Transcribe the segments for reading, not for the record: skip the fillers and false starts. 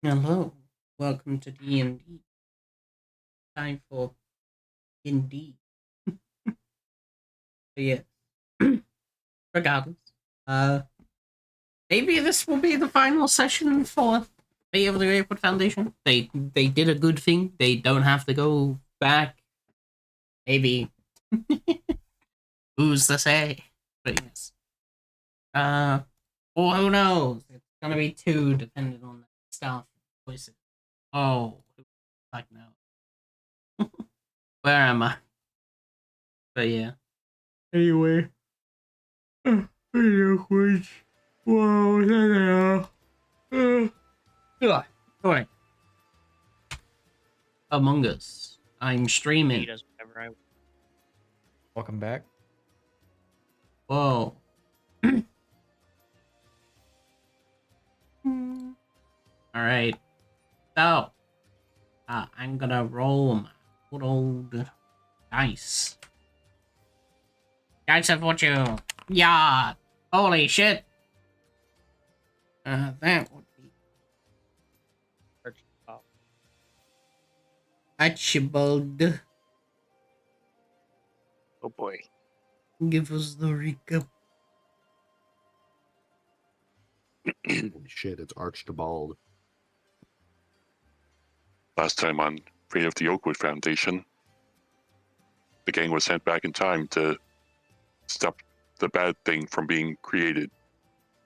Hello, welcome to D&D. Time for D&D. Yes, regardless. Uh, maybe this will be the final session for Bay of the OakWood Foundation. They did a good thing. They don't have to go back. Maybe. Who's to say? But yes. Or who knows? It's gonna be two, depending on the staff choices. Oh, fuck no. Where am I? But yeah. Anyway. Which wow, alright. Among Us. I'm streaming. He does whatever I. Welcome back. Whoa. Alright. So, I'm gonna roll my good old dice. Dice of fortune. Yeah. Holy shit. That would be Archibald. Oh boy. Give us the recap. Holy shit, it's Archibald. Last time on Fate of the Oakwood Foundation, the gang was sent back in time to stop the bad thing from being created.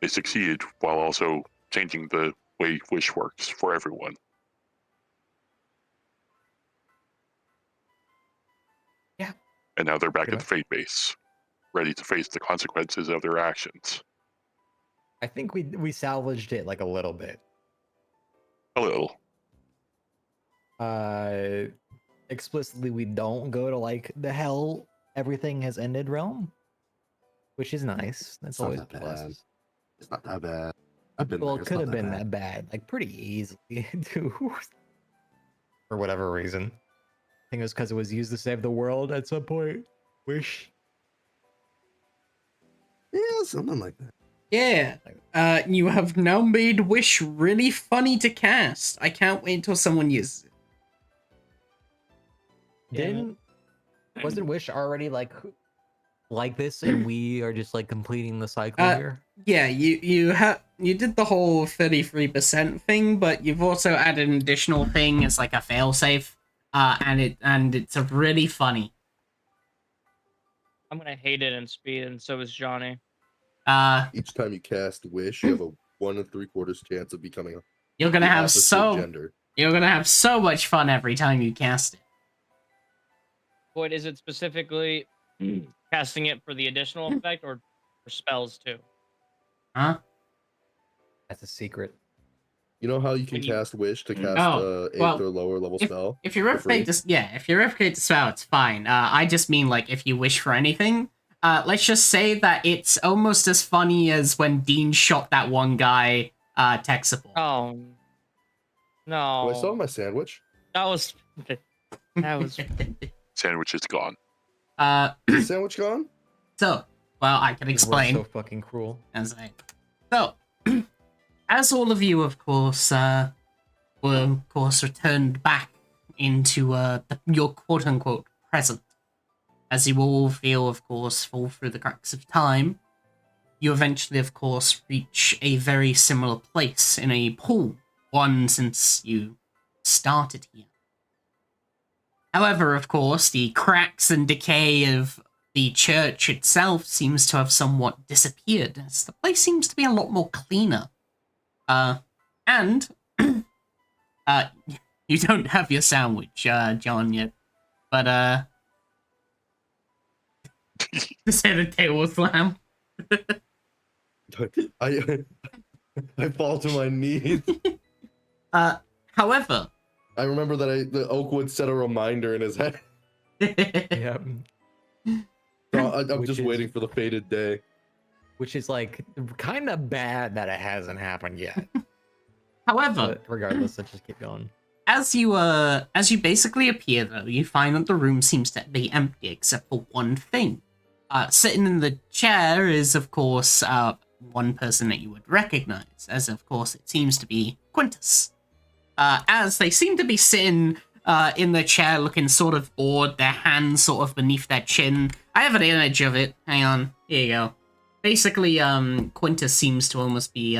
They succeeded while also changing the way Wish works for everyone. Yeah. And now they're back Pretty at the Fate base, ready to face the consequences of their actions. I think we salvaged it like a little bit. A little. Explicitly we don't go to like the hell everything has ended realm, which is nice. That's It's not always that bad. pluses. It's not that bad. I've been Well, there. it could have been that bad, like pretty easily, too. For whatever reason. I think it was because it was used to save the world at some point. Wish. Yeah, something like that. Yeah. You have now made Wish really funny to cast. I can't wait until someone uses it. Wasn't Wish already like this, and we are just like completing the cycle here? Yeah, you did the whole 33% thing, but you've also added an additional thing as like a failsafe. And it's a really funny. I'm gonna hate it in speed, and so is Johnny. Each time you cast Wish, you have a 1 3/4 chance of becoming you're gonna the have opposite gender. You're gonna have so much fun every time you cast it. What is it specifically? Casting it for the additional effect, or for spells too? Huh? That's a secret. You know how you can When you- cast Wish to cast Oh, 8th well, or lower level spell? If you for replicate free? this, yeah, if you replicate the spell, it's fine. I just mean like if you wish for anything. Let's just say that it's almost as funny as when Dean shot that one guy, tech support. Oh no! Oh, I still have my sandwich. That was. That was. Sandwich is gone. Uh, Is the sandwich gone? so, well, I can We're explain. so fucking cruel. So, as all of you, of course, were of course returned back into your quote-unquote present, as you all feel, of course, fall through the cracks of time, you eventually, of course, reach a very similar place in a pool, one since you started here. However, of course, the cracks and decay of the church itself seems to have somewhat disappeared, as the place seems to be a lot more cleaner. And you don't have your sandwich, John, yet. But, just hit a table slam. I fall to my knees. However... I remember that the Oakwood set a reminder in his head. Yeah. So I'm Which just is- waiting for the fated day. Which is like kind of bad that it hasn't happened yet. However... But regardless, let's just keep going. As you basically appear, though, you find that the room seems to be empty except for one thing. Sitting in the chair is, of course, one person that you would recognize, as, of course, it seems to be Quintus. as they seem to be sitting in their chair looking sort of bored, their hands sort of beneath their chin. I have an image of it. Hang on. Here you go. Basically, Quintus seems to almost be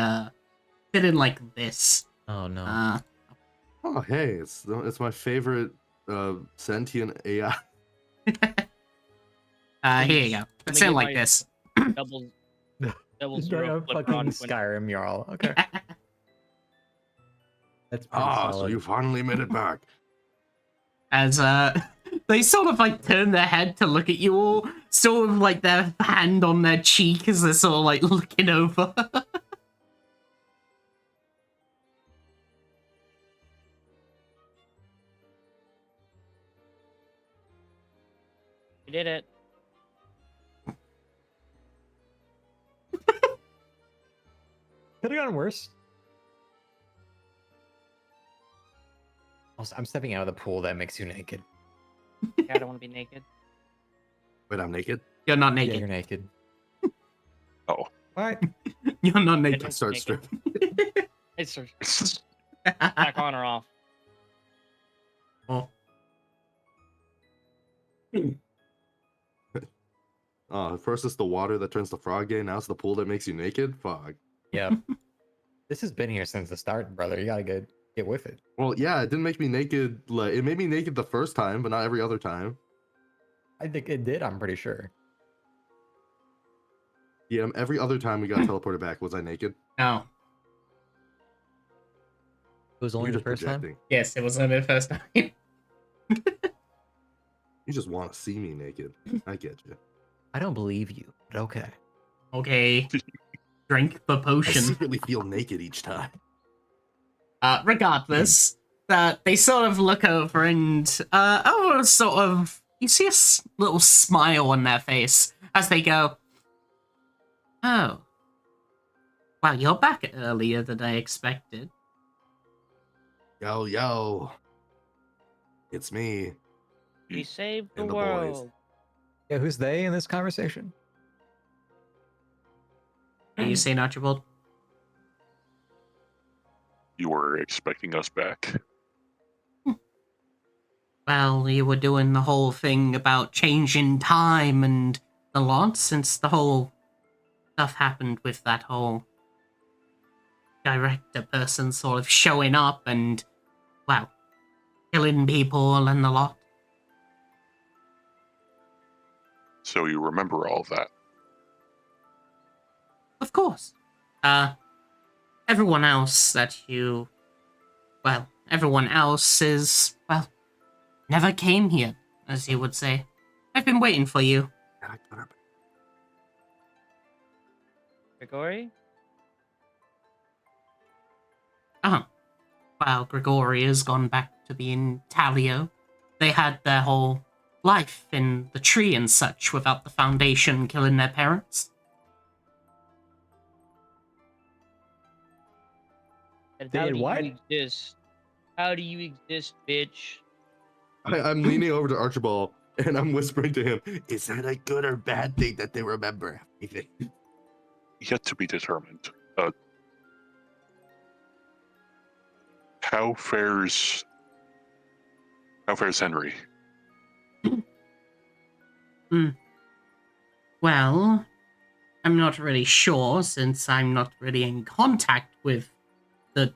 sitting like this. Oh no. Oh, hey, it's my favorite sentient AI. Here you go. It's in like this. Double Just zero a flipper fucking on Quintus. Skyrim, y'all. Okay. That's pretty So solid. you finally made it back. As they sort of like turn their head to look at you all, sort of like their hand on their cheek as they're sort of like looking over. You did it. Could have gone worse. Also, I'm stepping out of the pool that makes you naked. Yeah, I don't want to be naked. Wait, I'm naked. You're not Yeah, naked. you're naked. Oh. What? You're not I naked. don't Start naked. stripping. It's back on or off. Oh. First it's the water that turns to frog gay. Now it's the pool that makes you naked. Fuck. Yeah. This has been here since the start, brother. You gotta get with it. Well, yeah, it didn't make me naked. Like, it made me naked the first time, but not every other time. I think it did, I'm pretty sure. Yeah, every other time we got teleported back, was I naked? No. It was only You're the just first time? projecting. Yes, it was only the first time. You just want to see me naked. I get you. I don't believe you, but okay. Okay. Drink the I potion. secretly feel naked each time. Regardless, they sort of look over and, sort of, you see a little smile on their face as they go, oh. Wow, you're back earlier than I expected. Yo, yo. It's me. We saved the And the boys. world. Yeah, who's they in this conversation? Are you saying Archibald? You were expecting us back. Well, you were doing the whole thing about changing time and a lot since the whole stuff happened with that whole director person sort of showing up and, well, killing people and a lot. So you remember all that. Of course. Everyone else that you... Well, everyone else is, well, never came here, as you would say. I've been waiting for you. Grigori? Uh-huh. Well, Grigori has gone back to being Talio. They had their whole life in the tree and such without the Foundation killing their parents. And They how had do what? you exist? How do you exist, bitch? I'm leaning over to Archibald and I'm whispering to him, is that a good or bad thing that they remember everything? Yet to be determined. How fares Henry? Well, I'm not really sure since I'm not really in contact with the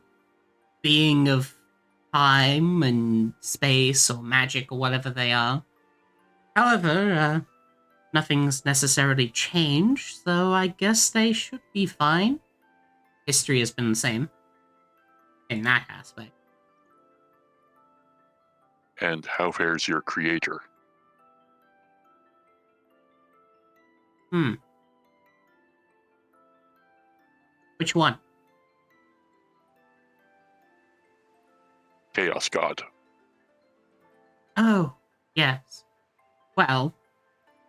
being of time and space or magic or whatever they are. However, nothing's necessarily changed, so I guess they should be fine. History has been the same in that aspect. And how fares your creator? Which one? Chaos God. Oh, yes. Well,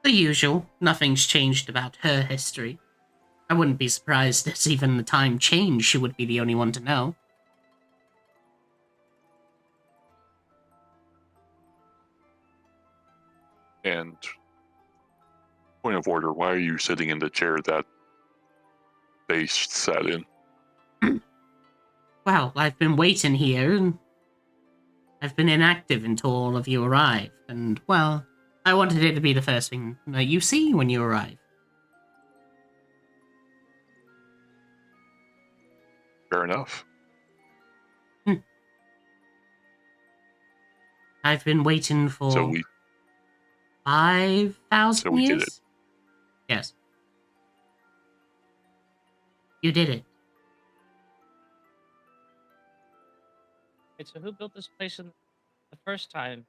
the usual. Nothing's changed about her history. I wouldn't be surprised as even the time changed, she would be the only one to know. And point of order, why are you sitting in the chair that they sat in? Well, I've been waiting here, and I've been inactive until all of you arrive. And, well, I wanted it to be the first thing that you see when you arrive. Fair enough. I've been waiting for So we 5,000 did years? it. Yes. You did it. Wait, so who built this place in the first time?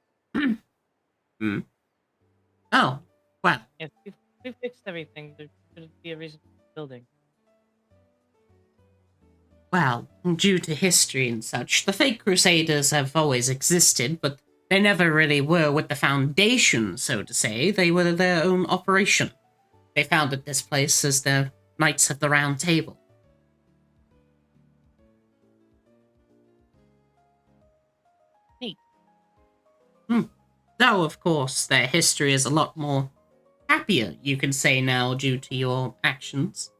Hmm. Oh, well, If we fixed everything, there should be a reason for the building. well, due to history and such, the fake Crusaders have always existed, but they never really were with the Foundation, so to say. They were their own operation. They founded this place as the Knights of the Round Table. Neat. Though, of course, their history is a lot more happier, you can say now, due to your actions.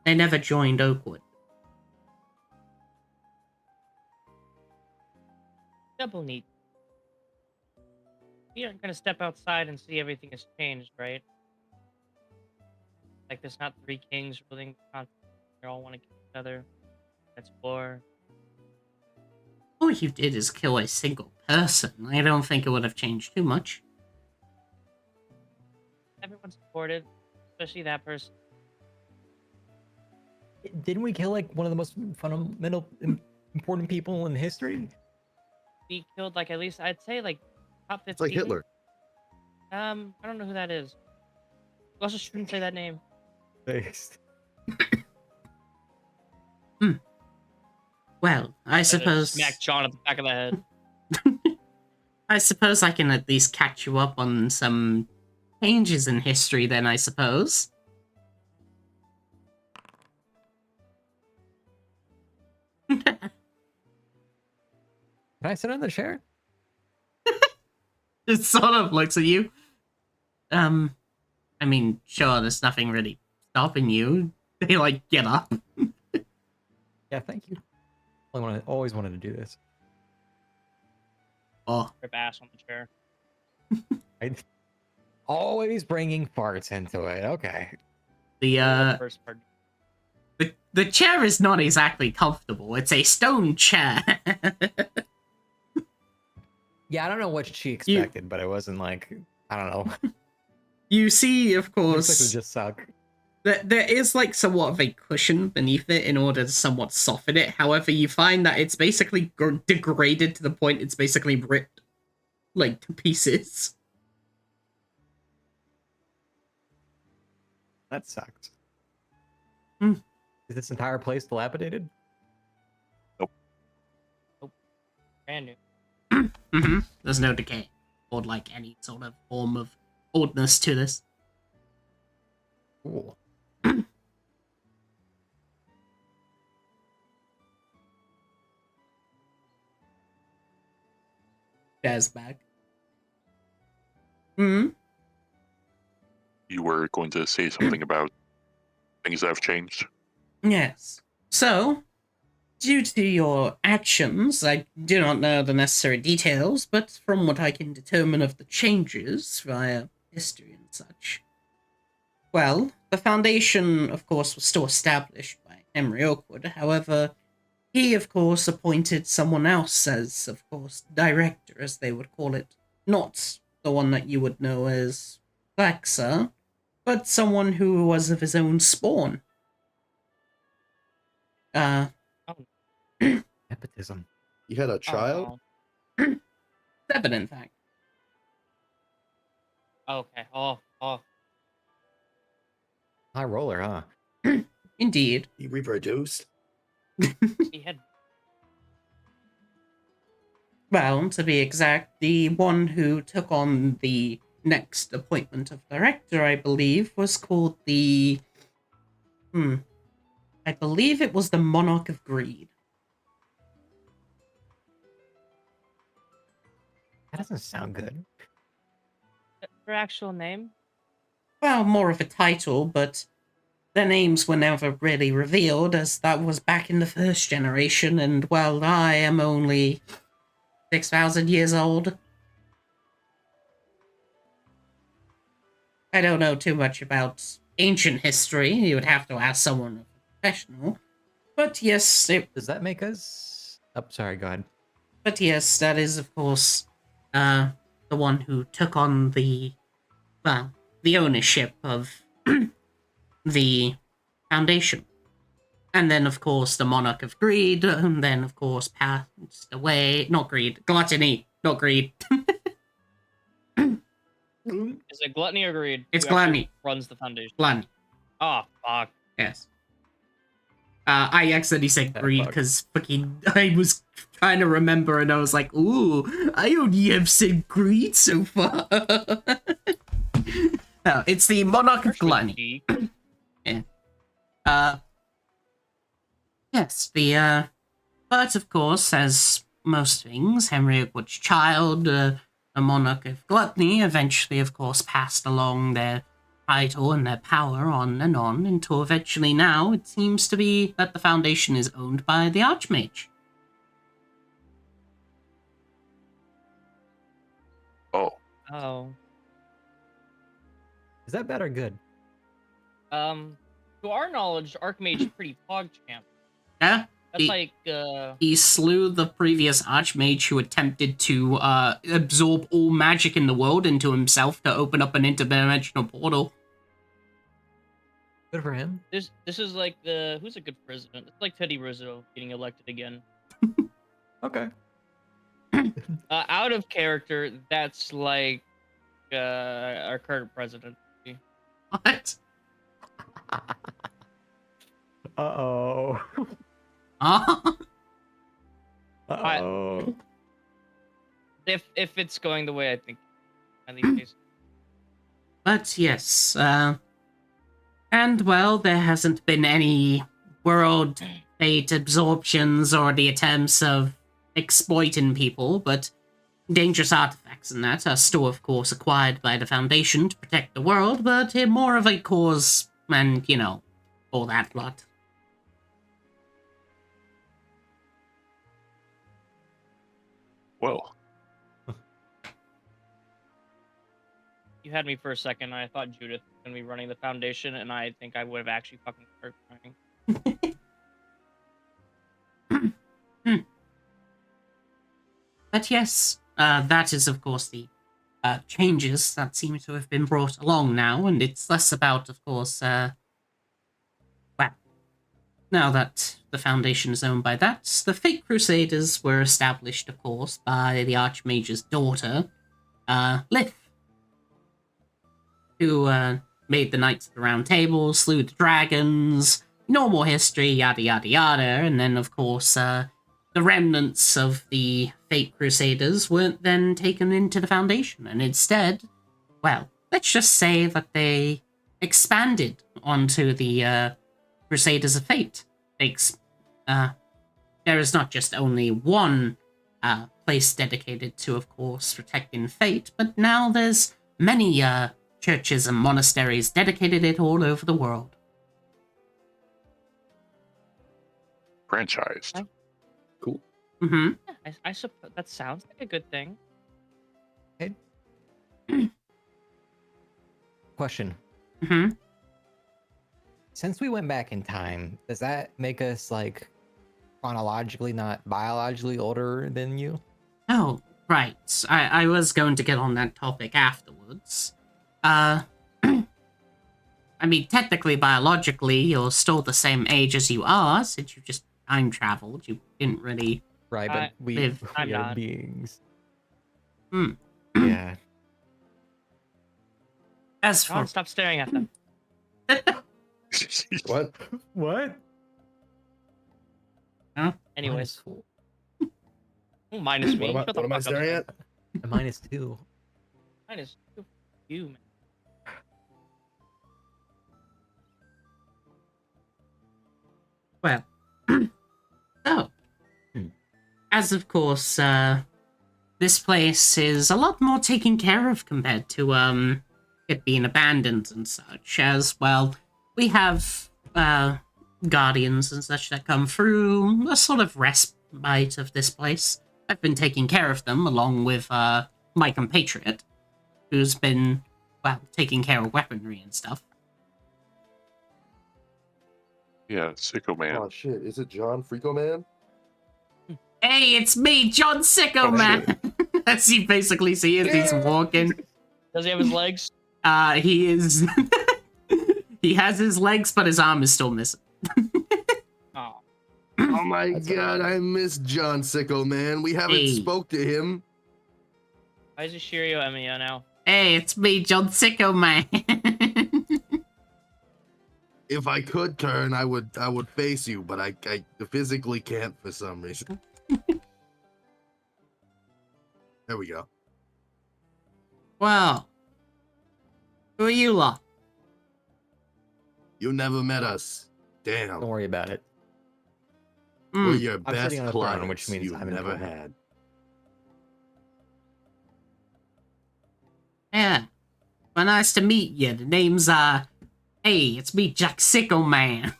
They never joined Oakwood. Double neat. We aren't gonna step outside and see everything has changed, right? Like there's not three kings ruling the continent. They all want to kill each other. That's war. All you did is kill a single person. I don't think it would have changed too much. Everyone's supported, especially that person. Didn't we kill like one of the most fundamental important people in history? We killed like at least I'd say like top 15. It's like Hitler. I don't know who that is. We also shouldn't say that name. Based. Well, I suppose... Smack John at the back of the head. I suppose I can at least catch you up on some changes in history then, I suppose. Can I sit on the chair? It sort of looks at you. I mean, sure, there's nothing really stopping you. They, like, get up. Yeah, thank you. Always wanted to do this. Oh, Rip ass on the chair. I always bringing farts into it. Okay. the, First part. the chair is not exactly comfortable. It's a stone chair. Yeah, I don't know what she expected, but it wasn't like, I don't know. You see, of Looks like it would course, just suck. there is like somewhat of a cushion beneath it in order to somewhat soften it. However, you find that it's basically degraded to the point it's basically ripped like to pieces. That sucks. Hmm. Is this entire place dilapidated? Brand new. There's no decay or like any sort of form of oldness to this. Cool. Jazz back. Hmm. You were going to say something about things that have changed. Yes. So, due to your actions, I do not know the necessary details, but from what I can determine of the changes via history and such, well, the Foundation, of course, was still established by Henry Oakwood. However, he, of course, appointed someone else as, of course, director, as they would call it. Not the one that you would know as Blacksir, but someone who was of his own spawn. Nepotism. You had a child? Oh, 7, in fact. okay. Oh. High roller, huh? Indeed. He reproduced? He had Well, to be exact, the one who took on the next appointment of director, I believe, was called the... I believe it was the Monarch of Greed. That doesn't sound good. her actual name. Well, more of a title, but their names were never really revealed, as that was back in the first generation, and well, I am only 6,000 years old. I don't know too much about ancient history. You would have to ask someone professional. But yes, Does that make us? Oh, sorry. Go ahead. but yes, that is of course the one who took on the ownership of the Foundation. And then of course the Monarch of Greed, and then of course passed away. Not greed, gluttony, not greed. Is it gluttony or greed? It's Who actually gluttony. runs the foundation. Gluttony. Oh fuck. Yes. I accidentally said greed fuck. because fucking I was trying to remember and I was like, ooh, I only have said greed so far. No, it's the Monarch of Gluttony. Yeah. Yes, but of course, as most things, Henry Oakwood's child, the Monarch of Gluttony, eventually, of course, passed along their title and their power on, until eventually now it seems to be that the Foundation is owned by the Archmage. Oh, Oh. Is that bad or good? To our knowledge, Archmage is pretty PogChamp. Yeah? That's He- like He slew the previous Archmage who attempted to absorb all magic in the world into himself to open up an interdimensional portal. Good for him. this is like who's a good president? It's like Teddy Roosevelt getting elected again. Okay. Out of character, that's like our current president. What? Uh-oh. Huh? Uh-oh. If it's going the way I think, in these days. But yes, and well, there hasn't been any world fate absorptions or the attempts of exploiting people, but dangerous artifacts and that are still, of course, acquired by the Foundation to protect the world, but in more of a cause and, all that lot. well, You had me for a second. I thought Judith was gonna be running the foundation, and I think I would have actually fucking started crying. But yes, that is, of course, the changes that seem to have been brought along now, and it's less about, of course, now that the Foundation is owned by that, the Fake Crusaders were established, of course, by the Archmage's daughter, Lith, who made the Knights of the Round Table, slew the dragons, normal history, yada yada yada, and then, of course, the remnants of the Fake Crusaders weren't then taken into the Foundation, and instead, well, let's just say that they expanded onto the Crusaders of Fate. There is not just only one place dedicated to, of course, protecting Fate, but now there's many churches and monasteries dedicated it all over the world. franchised. Cool. Mm-hmm. Yeah, I suppose that sounds like a good thing. Question. Mm-hmm. Since we went back in time, does that make us like chronologically, not biologically older than you? Oh, right. I was going to get on that topic afterwards. I mean, technically, biologically, you're still the same age as you are, since you just time traveled. You didn't really... Right, but we live. I'm are not. beings. Hmm. Yeah. As Come on, for... stop staring at them. What? What? Anyways, -4. minus me. What Shut the am I fuck up. staring at? A -2. Minus you, man. Well, so, as of course, this place is a lot more taken care of compared to, it being abandoned and such, as, well, we have guardians and such that come through a sort of respite of this place. I've been taking care of them along with my compatriot, who's been, well, taking care of weaponry and stuff. Yeah, sicko man. Oh shit! Is it John Freako Man? Hey, it's me, John Sicko Oh, Man! As you basically see as he's walking. Does he have his legs? He is... he has his legs, but his arm is still missing. Oh. Oh my That's god, I miss John Sicko Man. We haven't Hey. spoke to him. Why is he Shirio Emiya now? Hey, it's me, John Sicko Man! If I could turn, I would face you, but I physically can't for some reason. There we go. Well, who are you lot? You never met us. Damn. Don't worry about it. We're Hmm, your I'm best sitting on a throne, clients which means you've I'm in never control. had. yeah. Well, nice to meet you. The name's, hey, it's me, Jack Sicko Man.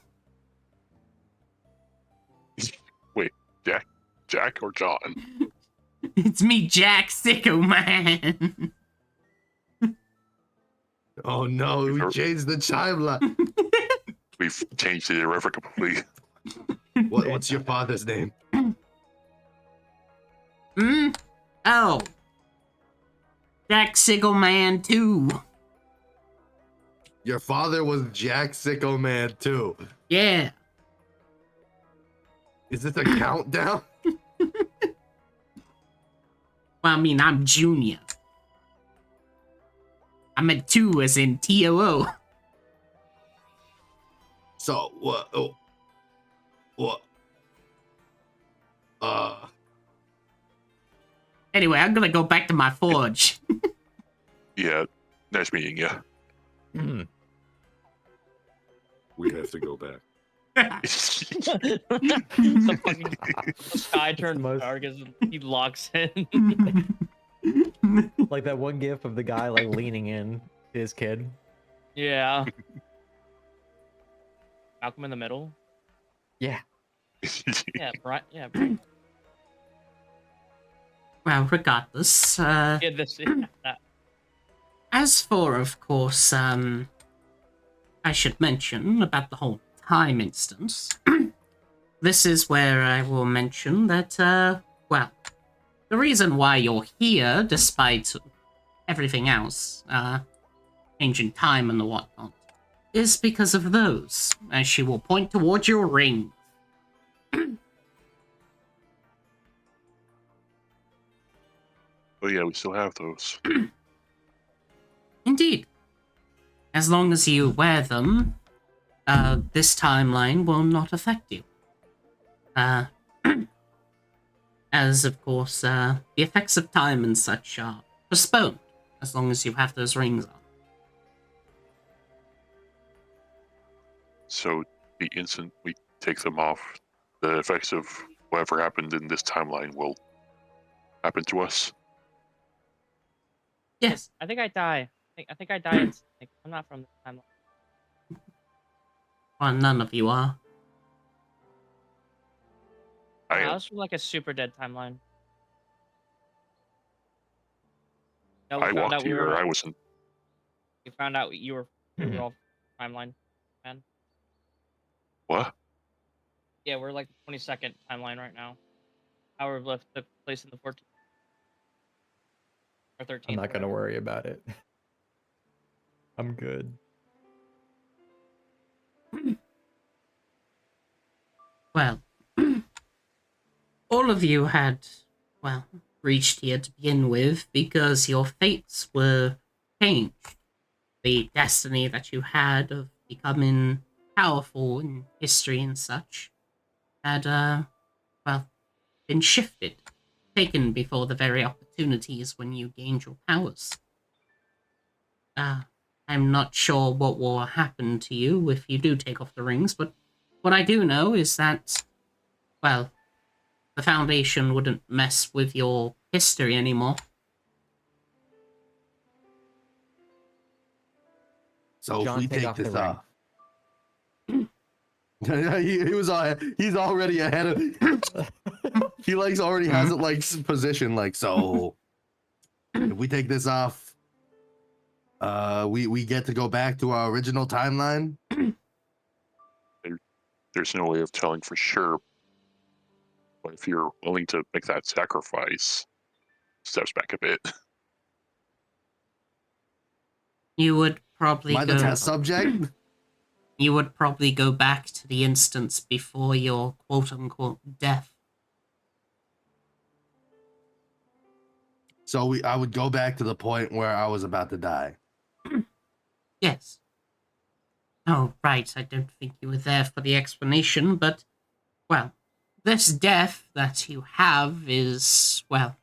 Wait, Jack or John? It's me, Jack Sicko Man. Oh no, we Sure. changed the timeline. We've changed it irrevocably. What's your father's name? Hmm? Oh. Jack Sicko Man 2. Your father was Jack Sicko Man too. Yeah. Is this a countdown? Well, I mean, I'm Junior. I meant 2 as in TOO. So what? Oh, what? Anyway, I'm gonna go back to my forge. Yeah, nice meeting you. Hmm. We have to go back. The fucking the sky turns most- dark as he locks in. Like that one gif of the guy like leaning in to his kid. Yeah. Malcolm in the middle. Yeah. Yeah, Brian. Yeah, Brian. Well, regardless, Yeah, this. Yeah, that. as for, of course, I should mention about the whole time instance. This is where I will mention that, well, the reason why you're here, despite everything else, changing time and the whatnot, is because of those, as she will point towards your ring. Oh yeah, we still have those. Indeed. As long as you wear them, this timeline will not affect you. As, of course, the effects of time and such are postponed, as long as you have those rings on. So the instant we take them off, the effects of whatever happened in this timeline will happen to us. Yes. I think I die. I think I die. I'm not from this timeline. Well, none of you are. I I am. was from like a super dead timeline. No, we I found walked out we here. were. I wasn't. We found out you were. We were all timeline. Man. What? Yeah, we're like the 22nd timeline right now. Hour of Lift took place in the 14th or 13th. I'm not gonna whatever. worry about it. I'm good. Well, all of you had, well, reached here to begin with because your fates were changed. The destiny that you had of becoming powerful in history and such had, well, been shifted, taken before the very opportunities when you gained your powers. I'm not sure what will happen to you if you do take off the rings, but what I do know is that, well, the Foundation wouldn't mess with your history anymore. So John, if we take take off the this ring. off, He's already ahead of. He already has it positioned so. If we take this off, we get to go back to our original timeline. There's no way of telling for sure. But if you're willing to make that sacrifice, steps back a bit. You would probably Am I the test subject? You would probably go back to the instance before your quote-unquote death. So I would go back to the point where I was about to die. Yes. Oh, right, I don't think you were there for the explanation, but, well, this death that you have is, well,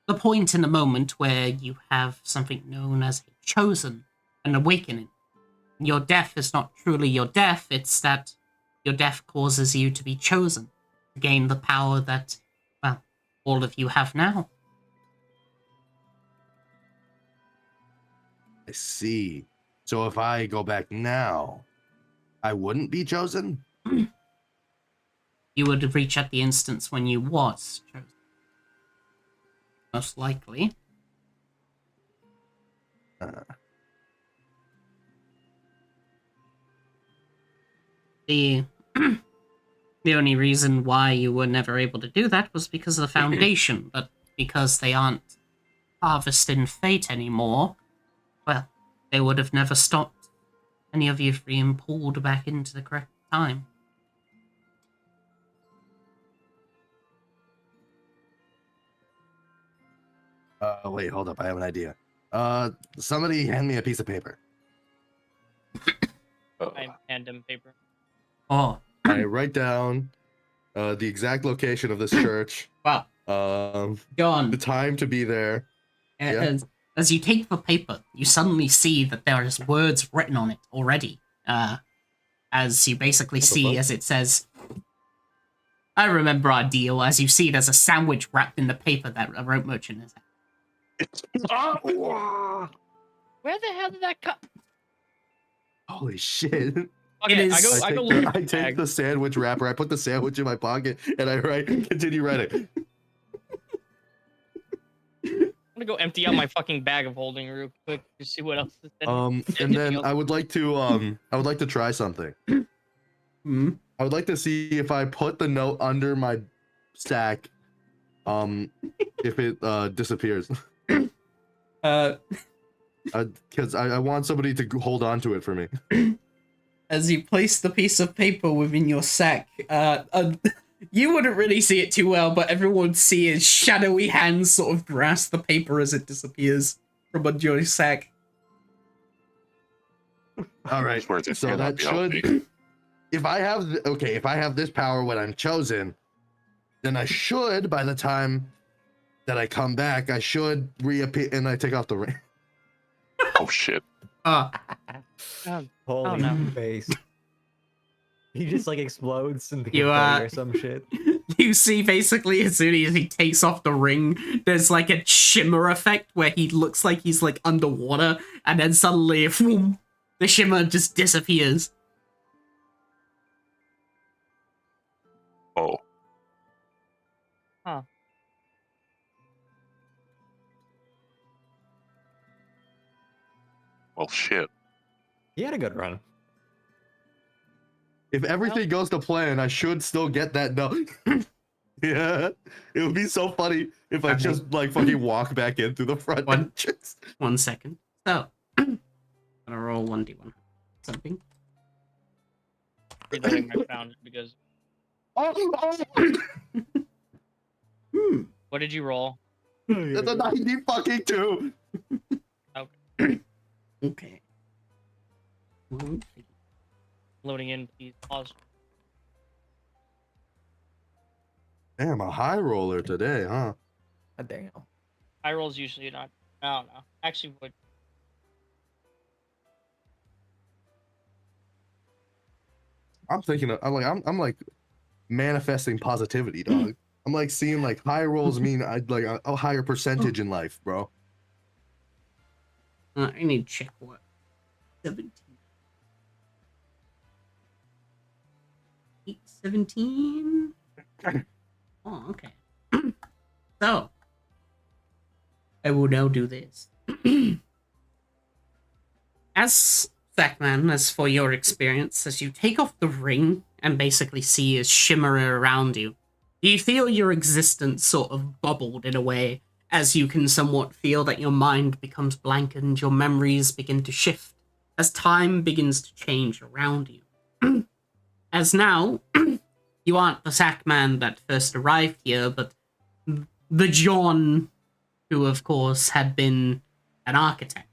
the point in the moment where you have something known as a chosen, an awakening. Your death is not truly your death, it's that your death causes you to be chosen, to gain the power that, well, all of you have now. I see. So if I go back now, I wouldn't be chosen? You would reach at the instance when you was chosen. Most likely. The only reason why you were never able to do that was because of the Foundation, but because they aren't harvesting fate anymore, well, they would have never stopped any of you from being pulled back into the correct time. Wait, hold up. I have an idea. Somebody hand me a piece of paper. I hand him paper. Oh, I write down the exact location of this church. wow. John, The time to be there. Yeah. as you take the paper, you suddenly see that there is words written on it already. As you basically see, as it says, I remember our deal. As you see, there's a sandwich wrapped in the paper that a rope merchant has. Where the hell did that come? Holy shit. Okay, It is- I go look. I take the sandwich wrapper, I put the sandwich in my pocket, and I continue writing. I'm gonna go empty out my fucking bag of holding real quick to see what else is in it. And then I would like to try something. Hmm? I would like to see if I put the note under my stack, if it disappears. Because I want somebody to hold on to it for me. As you place the piece of paper within your sack, you wouldn't really see it too well, but everyone would see his shadowy hands sort of grasp the paper as it disappears from under your sack. All right, Where's it? so that should. If I have this power when I'm chosen, then I should, by the time that I come back, I should reappear, and I take off the ring. Oh shit. Holy no. face. He just explodes in the You, confetti or some shit. You see, basically, as soon as he takes off the ring, there's a shimmer effect where he looks like he's underwater, and then suddenly, whoom, the shimmer just disappears. Oh. Huh. Well, shit. He had a good run. If everything goes to plan, I should still get that note. Yeah, it would be so funny if I just fucking walk back in through the front One- entrance. 1 second. So, I'm gonna roll 1d1. Something. Reloading my found because. Hmm. What did you roll? It's a 90 fucking 2. Okay. Loading in, please. Pause. Damn, a high roller today, huh? God damn. High rolls usually not. I don't know. Actually, would. I'm thinking of, I'm manifesting positivity, dog. I'm seeing high rolls mean a higher percentage in life, bro. I need to check what. 17. 17. Oh, okay. So, I will now do this. As Sackman, as for your experience, as you take off the ring and basically see it shimmer around you, do you feel your existence sort of bubbled in a way, as you can somewhat feel that your mind becomes blank and your memories begin to shift, as time begins to change around you? As now, you aren't the Sackman that first arrived here, but the John who, of course, had been an architect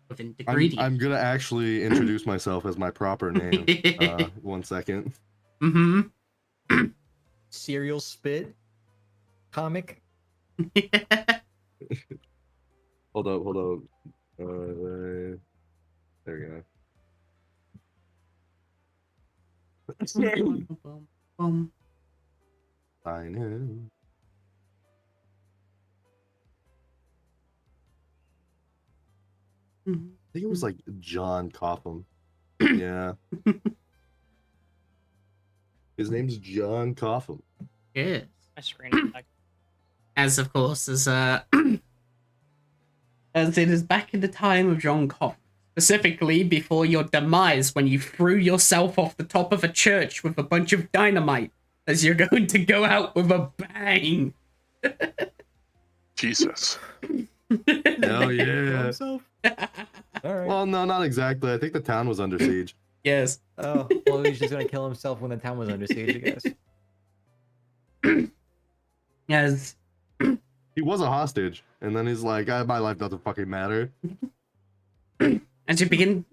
within Degree. I'm gonna actually introduce myself as my proper name. 1 second. Mm-hmm. Serial spit comic. Hold up. There we go. I know. I think it was like John Copham. Yeah. His name's John Copham. Yes. My screen is back. As of course, as as it is back in the time of John Cobb, specifically before your demise when you threw yourself off the top of a church with a bunch of dynamite as you're going to go out with a bang. Jesus. Hell yeah. Himself? All right. Well, no, not exactly. I think the town was under siege. Yes. Oh, well, he's just gonna kill himself when the town was under siege, I guess. Yes. He was a hostage, and then he's like, my life doesn't fucking matter. As you begin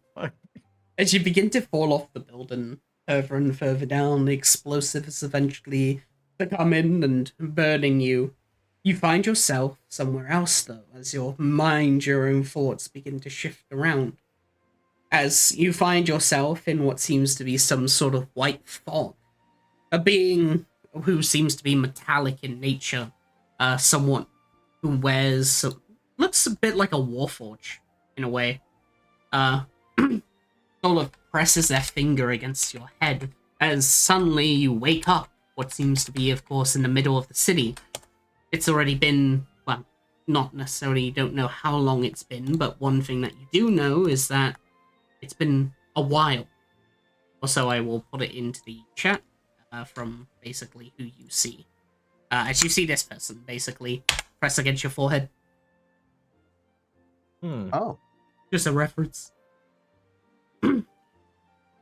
to fall off the building further and further down, the explosives eventually to come in and burning you. You find yourself somewhere else, though, as your mind, your own thoughts begin to shift around. As you find yourself in what seems to be some sort of white fog. A being who seems to be metallic in nature, somewhat who wears, looks a bit like a warforge, in a way. Sort of presses their finger against your head, as suddenly you wake up, what seems to be, of course, in the middle of the city. It's already been, well, not necessarily, you don't know how long it's been, but one thing that you do know is that it's been a while. Also, I will put it into the chat from basically who you see. As you see this person, basically, press against your forehead. Oh. Just a reference.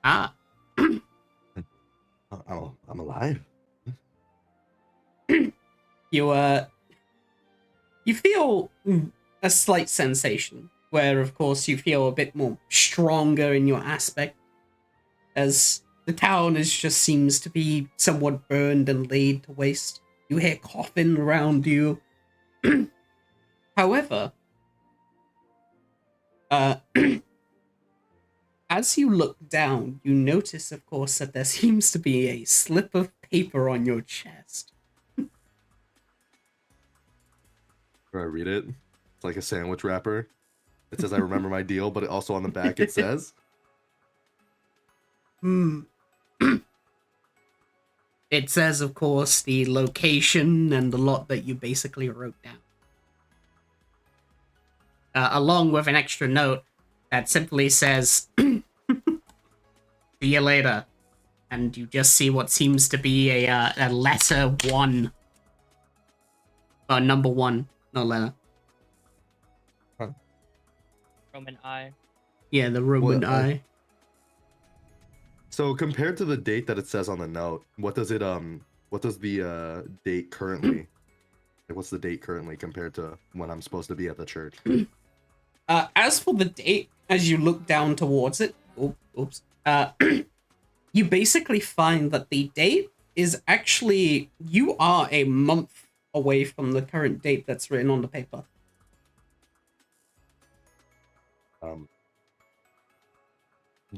Ah. Oh, I'm alive. You feel a slight sensation where, of course, you feel a bit more stronger in your aspect, as the town just seems to be somewhat burned and laid to waste. You hear coughing around you. However, as you look down, you notice, of course, that there seems to be a slip of paper on your chest. Can I read it? It's like a sandwich wrapper. It says, I remember my deal, but also on the back it says... It says, of course, the location and the lot that you basically wrote down. Along with an extra note that simply says, see you later. And you just see what seems to be a letter 1. Number 1, no letter. Roman I. Yeah, the Roman Well, I. So compared to the date that it says on the note, what does the date currently, what's the date currently compared to when I'm supposed to be at the church? As for the date, as you look down towards it, you basically find that the date is actually, you are a month away from the current date that's written on the paper.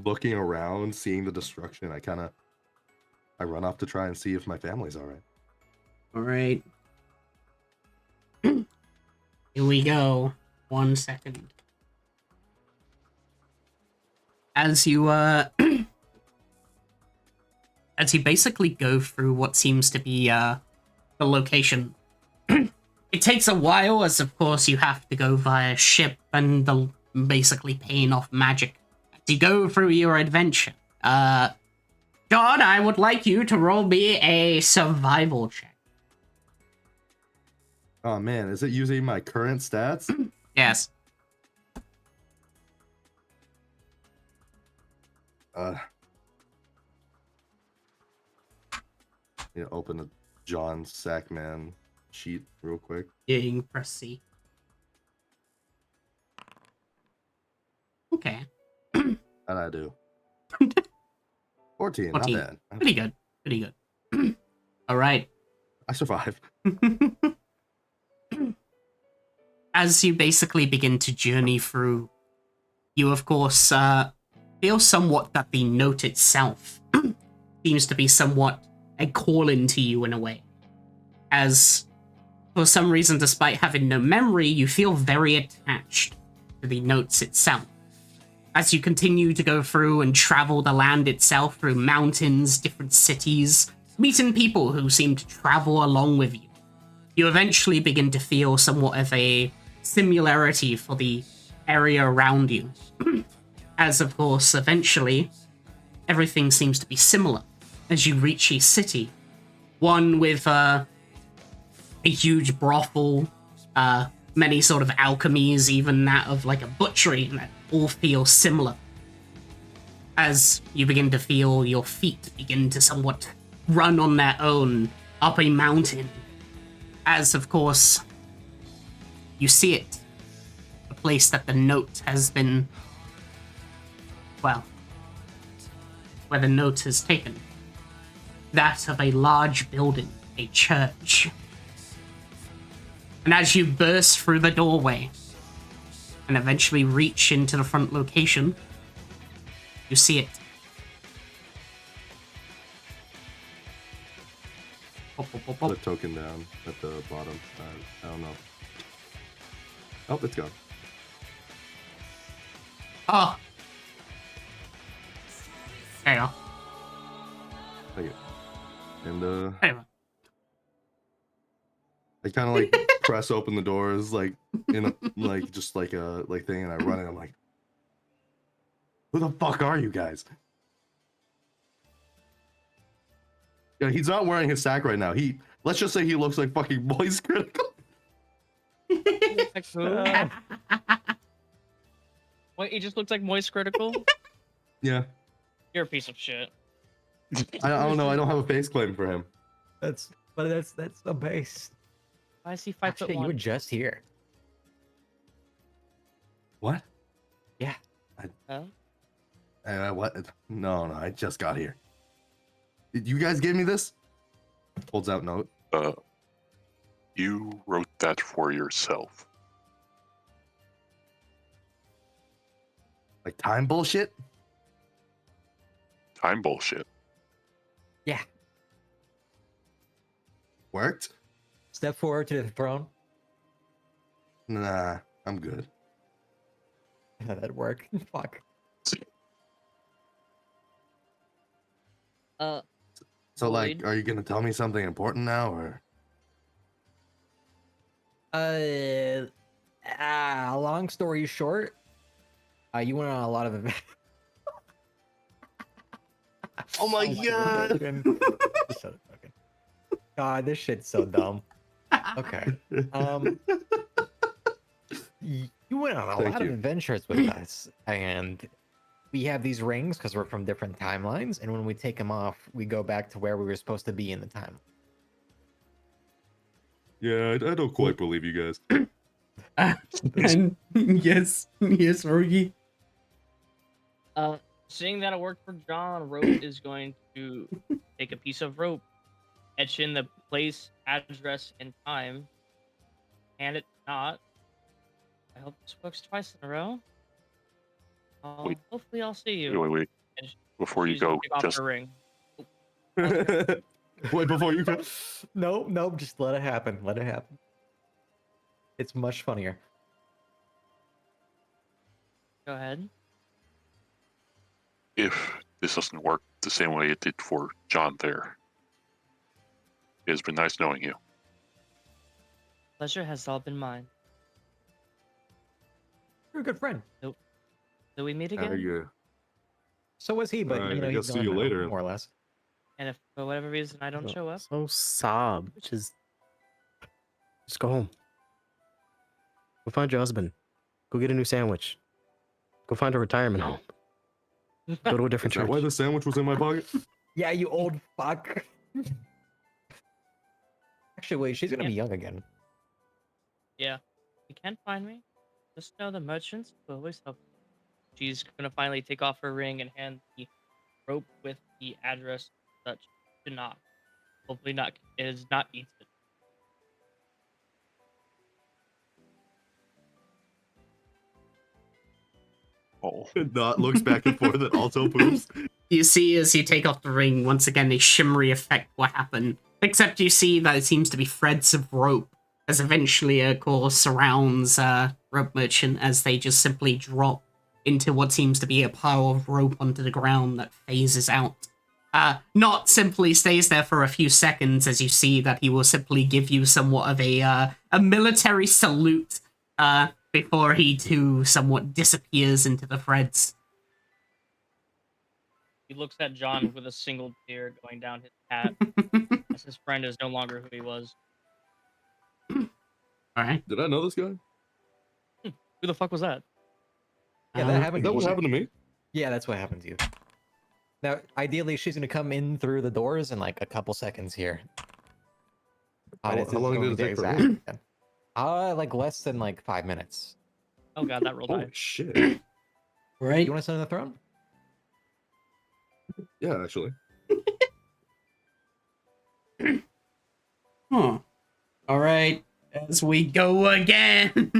Looking around, seeing the destruction, I run off to try and see if my family's all right. All right. Here we go. 1 second. As you as you basically go through what seems to be the location. It takes a while, as of course you have to go via ship and basically paying off magic as you go through your adventure. John, I would like you to roll me a survival check. Oh man, is it using my current stats? Yes. Open a John Sackman sheet real quick. Yeah, you can press C. Okay. How'd I do? 14, 14. not bad. Pretty good. Pretty good. All right. I survived. As you basically begin to journey through, you of course feel somewhat that the note itself seems to be somewhat a call-in to you in a way. As, for some reason, despite having no memory, you feel very attached to the notes itself. As you continue to go through and travel the land itself through mountains, different cities, meeting people who seem to travel along with you, you eventually begin to feel somewhat of a similarity for the area around you. As, of course, eventually, everything seems to be similar as you reach a city. One with a huge brothel, many sort of alchemies, even that of like a butchery, and that all feel similar. As you begin to feel your feet begin to somewhat run on their own up a mountain. As, of course, you see it. A place that the note has been, well, where the note is taken. That of a large building, a church. And as you burst through the doorway and eventually reach into the front location, you see it. Put a token down at the bottom. I don't know. Oh, it's gone. Oh. There you go. Take it. And There you go. I kind of like press open the doors, like in a like just like a like thing, and I run in. I'm like, who the fuck are you guys? Yeah, he's not wearing his sack right now. Let's just say he looks like fucking Boys Critical. Like who? Wait, he just looks like Moist Critical? Yeah, You're a piece of shit. I don't know. I don't have a face claim for him. That's the base. Why is he 5'1"? Actually, you were just here. What? Huh? What? No, I just got here. Did you guys give me this? Holds out note. You wrote that for yourself. Like time bullshit. Time bullshit. Yeah. Worked? Step forward to the throne. Nah, I'm good. Yeah, that'd work. Fuck. So, like, Void. are you gonna tell me something important now, or? Long story short, you went on a lot of events. Oh my god! God, this shit's so dumb. Okay. You went on a Thank lot you. of adventures with us, and we have these rings because we're from different timelines, and when we take them off, we go back to where we were supposed to be in the time. Yeah, I don't quite believe you guys. And yes, Rogi. Seeing that it worked for John, Rope is going to take a piece of rope, etch in the place, address, and time, hand it not. I hope this works twice in a row. Wait. Hopefully I'll see you. Wait. And Before you she's gonna go, take off just her ring. Wait, before you go. Nope, just let it happen. Let it happen. It's much funnier. Go ahead. if this doesn't work the same way it did for John there. It has been nice knowing you. Pleasure has all been mine. You're a good friend. Do we meet again? Yeah. So was he, but Alright, you know, I he's guess see gone you now, later. more or less. And if for whatever reason I don't show up, So sob. Just go home. Go find your husband. Go get a new sandwich. Go find a retirement home. Go to a different Is that church. why the sandwich was in my pocket? Yeah, you old fuck. Actually, wait, she's gonna Yeah. be young again. yeah, you can't find me. Just know the merchants will always help. She's gonna finally take off her ring and hand the rope with the address and such to Knock. Hopefully, not it is not eats it. Oh, Not looks back and forth and also poops. You see, as you take off the ring, once again, a shimmery effect will happen. Except you see that it seems to be threads of rope, as eventually, of course, surrounds Rope Merchant as they just simply drop into what seems to be a pile of rope onto the ground that phases out. Not simply stays there for a few seconds, as you see that he will simply give you somewhat of a military salute before he too somewhat disappears into the threads. He looks at John with a single tear going down his hat as his friend is no longer who he was. Alright. Did I know this guy? Who the fuck was that? Yeah, that Is happened. that to what you. happened to me? Yeah, that's what happened to you. Now, ideally, she's gonna come in through the doors in like a couple seconds here. How This is long did going it to take for exact- me? like less than like 5 minutes. Oh god, that rolled Holy high. shit. Right? You want to sit on the throne? Yeah, actually. Huh. Alright, as we go again.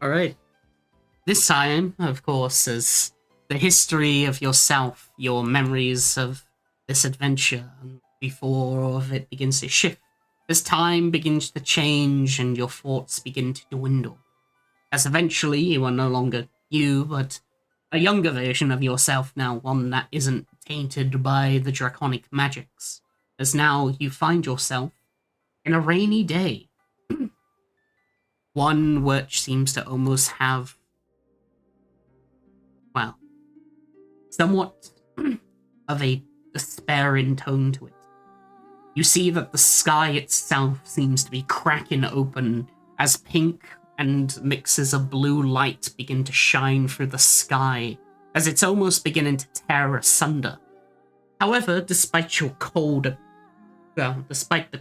Alright. This time, of course, as the history of yourself, your memories of this adventure, and before all of it begins to shift, as time begins to change and your thoughts begin to dwindle. As eventually you are no longer you, but a younger version of yourself now, one that isn't tainted by the draconic magics, as now you find yourself in a rainy day. One which seems to almost have, well, somewhat of a despairing tone to it. You see that the sky itself seems to be cracking open as pink and mixes of blue light begin to shine through the sky, as it's almost beginning to tear asunder. However, despite the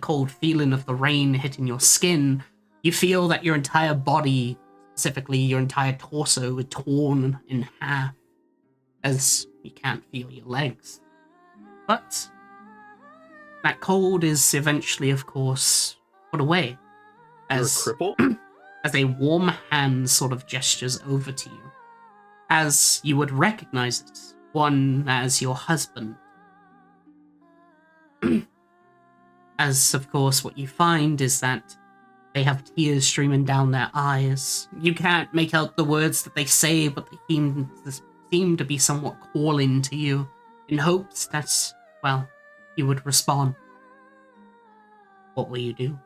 cold feeling of the rain hitting your skin, you feel that your entire body, specifically your entire torso, is torn in half, as you can't feel your legs. But that cold is eventually, of course, put away, You're a as cripple? as a warm hand sort of gestures over to you, as you would recognize it, one as your husband. As, of course, what you find is that they have tears streaming down their eyes. You can't make out the words that they say, but they seem to be somewhat calling to you, in hopes that, well, you would respond. What will you do?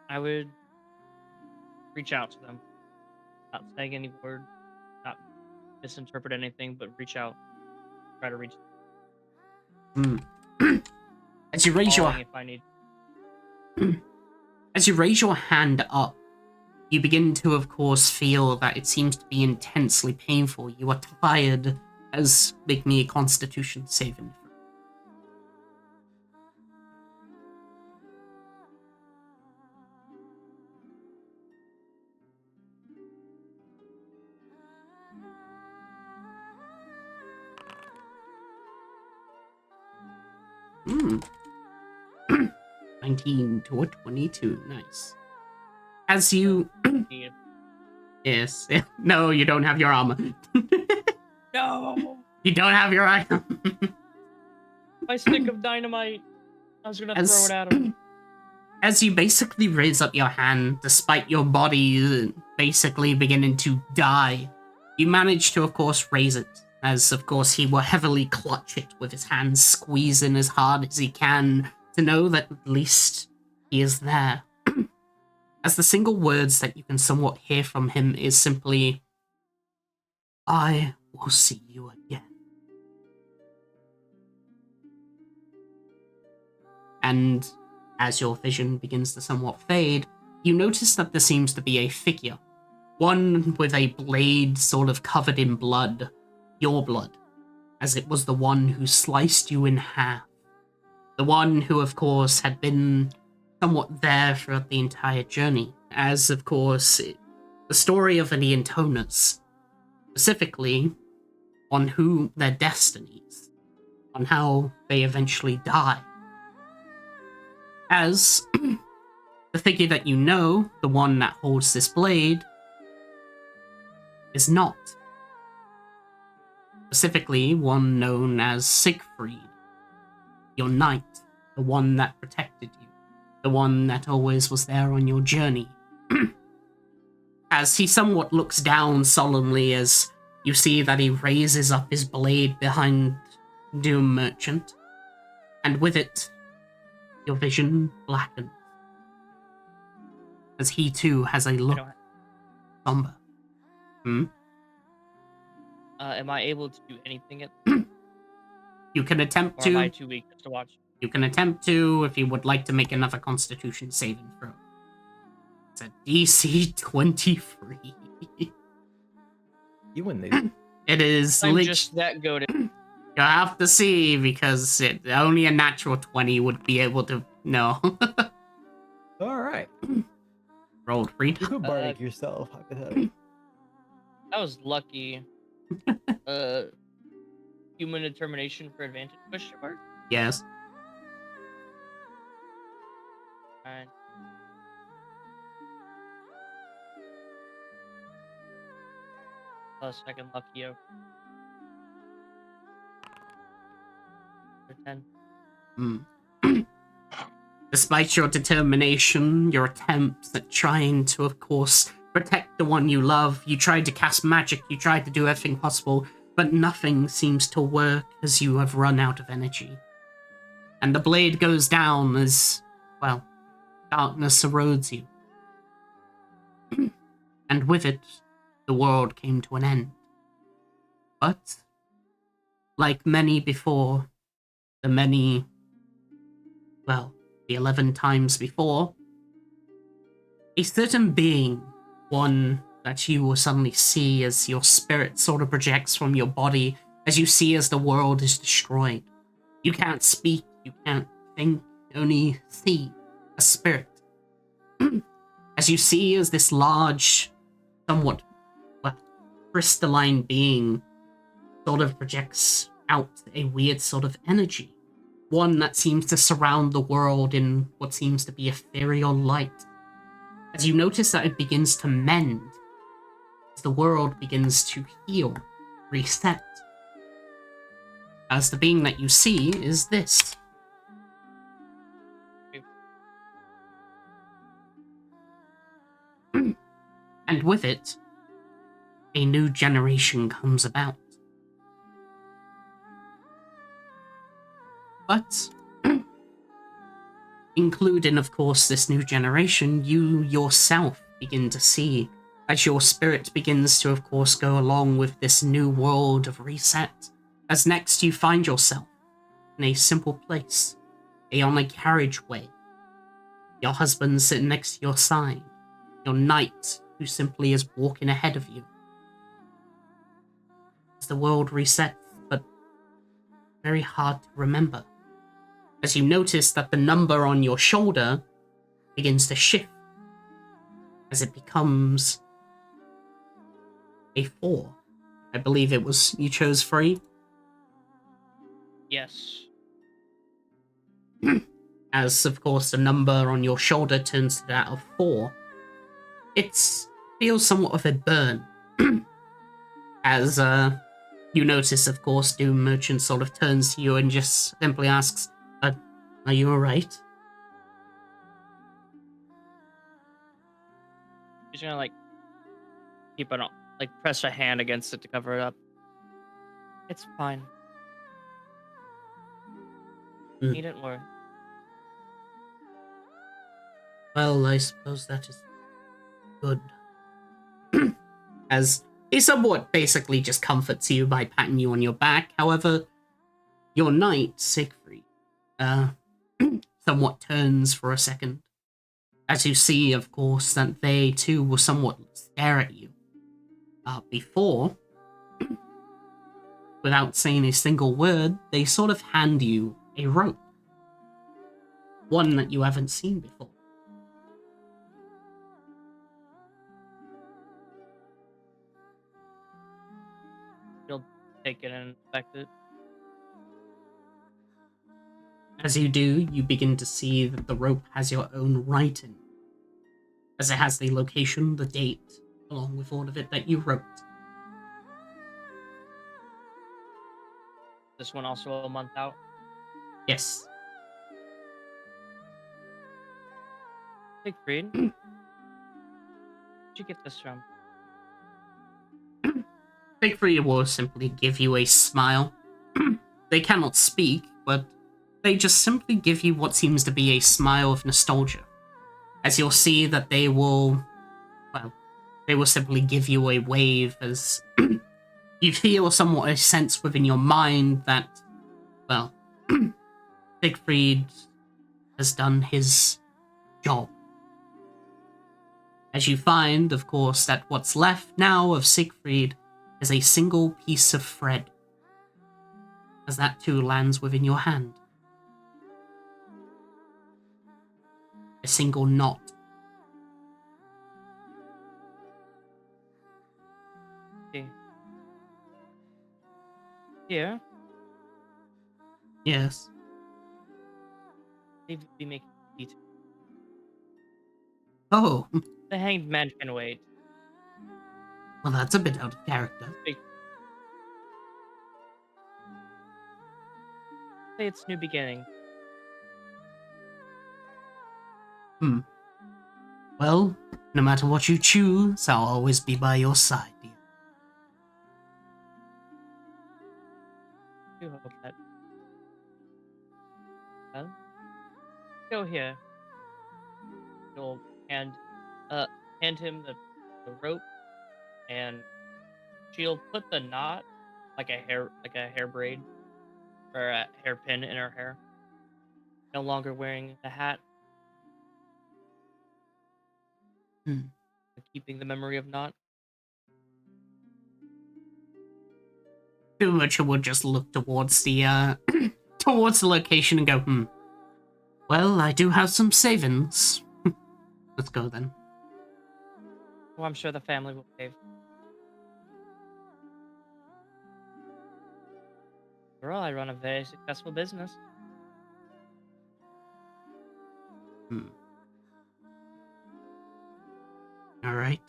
I would reach out to them. Not saying any word, not misinterpret anything, but reach out. Try to reach As you raise your calling if I need. As you raise your hand up, you begin to, of course, feel that it seems to be intensely painful. You are tired, as make me a Constitution saving throw. Hmm. 19 to a 22. Nice. As you... Yeah. Yes. No, you don't have your armor. No! You don't have your item. My stick of dynamite. I was gonna As- throw it at him. as you basically raise up your hand, despite your body basically beginning to die, you manage to, of course, raise it, as, of course, he will heavily clutch it with his hands squeezing as hard as he can to know that at least he is there. As the single words that you can somewhat hear from him is simply, "I will see you again." And as your vision begins to somewhat fade, you notice that there seems to be a figure. One with a blade sort of covered in blood. Your blood. As it was the one who sliced you in half. The one who, of course, had been somewhat there throughout the entire journey. As, of course, the story of the Antonas, specifically on who their destinies, on how they eventually die. As the figure that you know, the one that holds this blade, is not. Specifically, one known as Siegfried, your knight, the one that protected you, the one that always was there on your journey. As he somewhat looks down solemnly as you see that he raises up his blade behind Doom Merchant, and with it, your vision blackens. As he too has a look somber. Am I able to do anything at You can attempt or am I to. too weak just to watch? You can attempt to if you would like to make another Constitution saving throw. It's a DC 23. You win these. It is I'm just that goated. You have to see because only a natural 20 would be able to know. All right. Rolled 3 You times. could bardic yourself. Hypothetically. I was lucky. Human determination for advantage? Question mark. Yes. Fine. Second lucky of 10. Despite your determination, your attempts at trying to, of course, protect the one you love, you tried to cast magic, you tried to do everything possible, but nothing seems to work as you have run out of energy. And the blade goes down as, well, darkness erodes you. And with it, the world came to an end. But, like many before, the 11 times before, a certain being, one that you will suddenly see as your spirit sort of projects from your body, as you see as the world is destroyed. You can't speak, you can't think, only see a spirit. As you see as this large, somewhat crystalline being sort of projects out a weird sort of energy. One that seems to surround the world in what seems to be ethereal light. As you notice that it begins to mend, as the world begins to heal, reset. As the being that you see is this. And with it, a new generation comes about. But, including, of course, this new generation, you yourself begin to see, as your spirit begins to, of course, go along with this new world of reset, as next you find yourself in a simple place, on a carriageway, your husband sitting next to your side, your knight who simply is walking ahead of you. As the world resets, but very hard to remember. As you notice that the number on your shoulder begins to shift, as it becomes a 4. I believe it was, you chose 3? Yes. As, of course, the number on your shoulder turns to that of 4. It feels somewhat of a burn. As you notice, of course, Doom Merchant sort of turns to you and just simply asks, are you alright? She's gonna like keep it on, like press a hand against it to cover it up. It's fine. Mm. Needn't worry. Well, I suppose that is good. As he somewhat basically just comforts you by patting you on your back. However, your knight, Siegfried, somewhat turns for a second. As you see, of course, that they too will somewhat stare at you. Before, without saying a single word, they sort of hand you a rope. One that you haven't seen before. You'll take it and inspect it. As you do, you begin to see that the rope has your own writing, as it has the location, the date, along with all of it that you wrote. This one also a month out. Yes. Siegfried, where'd you get this from? Siegfried will simply give you a smile. They cannot speak, but they just simply give you what seems to be a smile of nostalgia. As you'll see that they will simply give you a wave as you feel somewhat a sense within your mind that, well, Siegfried has done his job. As you find, of course, that what's left now of Siegfried is a single piece of thread, as that too lands within your hand. A single knot. Okay. Here, Yes. they be making details. Oh, The hanged man can wait. well, that's a bit out of character. Say it's new beginning. Well, no matter what you choose, I'll always be by your side, dear. I do hope that. Well, go here. You'll hand him the rope, and she'll put the knot like a hair braid or a hairpin in her hair. No longer wearing the hat. Keeping the memory of knot. Too much will just look towards the towards the location and go, Well, I do have some savings. Let's go then. Well, I'm sure the family will save. After all, I run a very successful business. All right.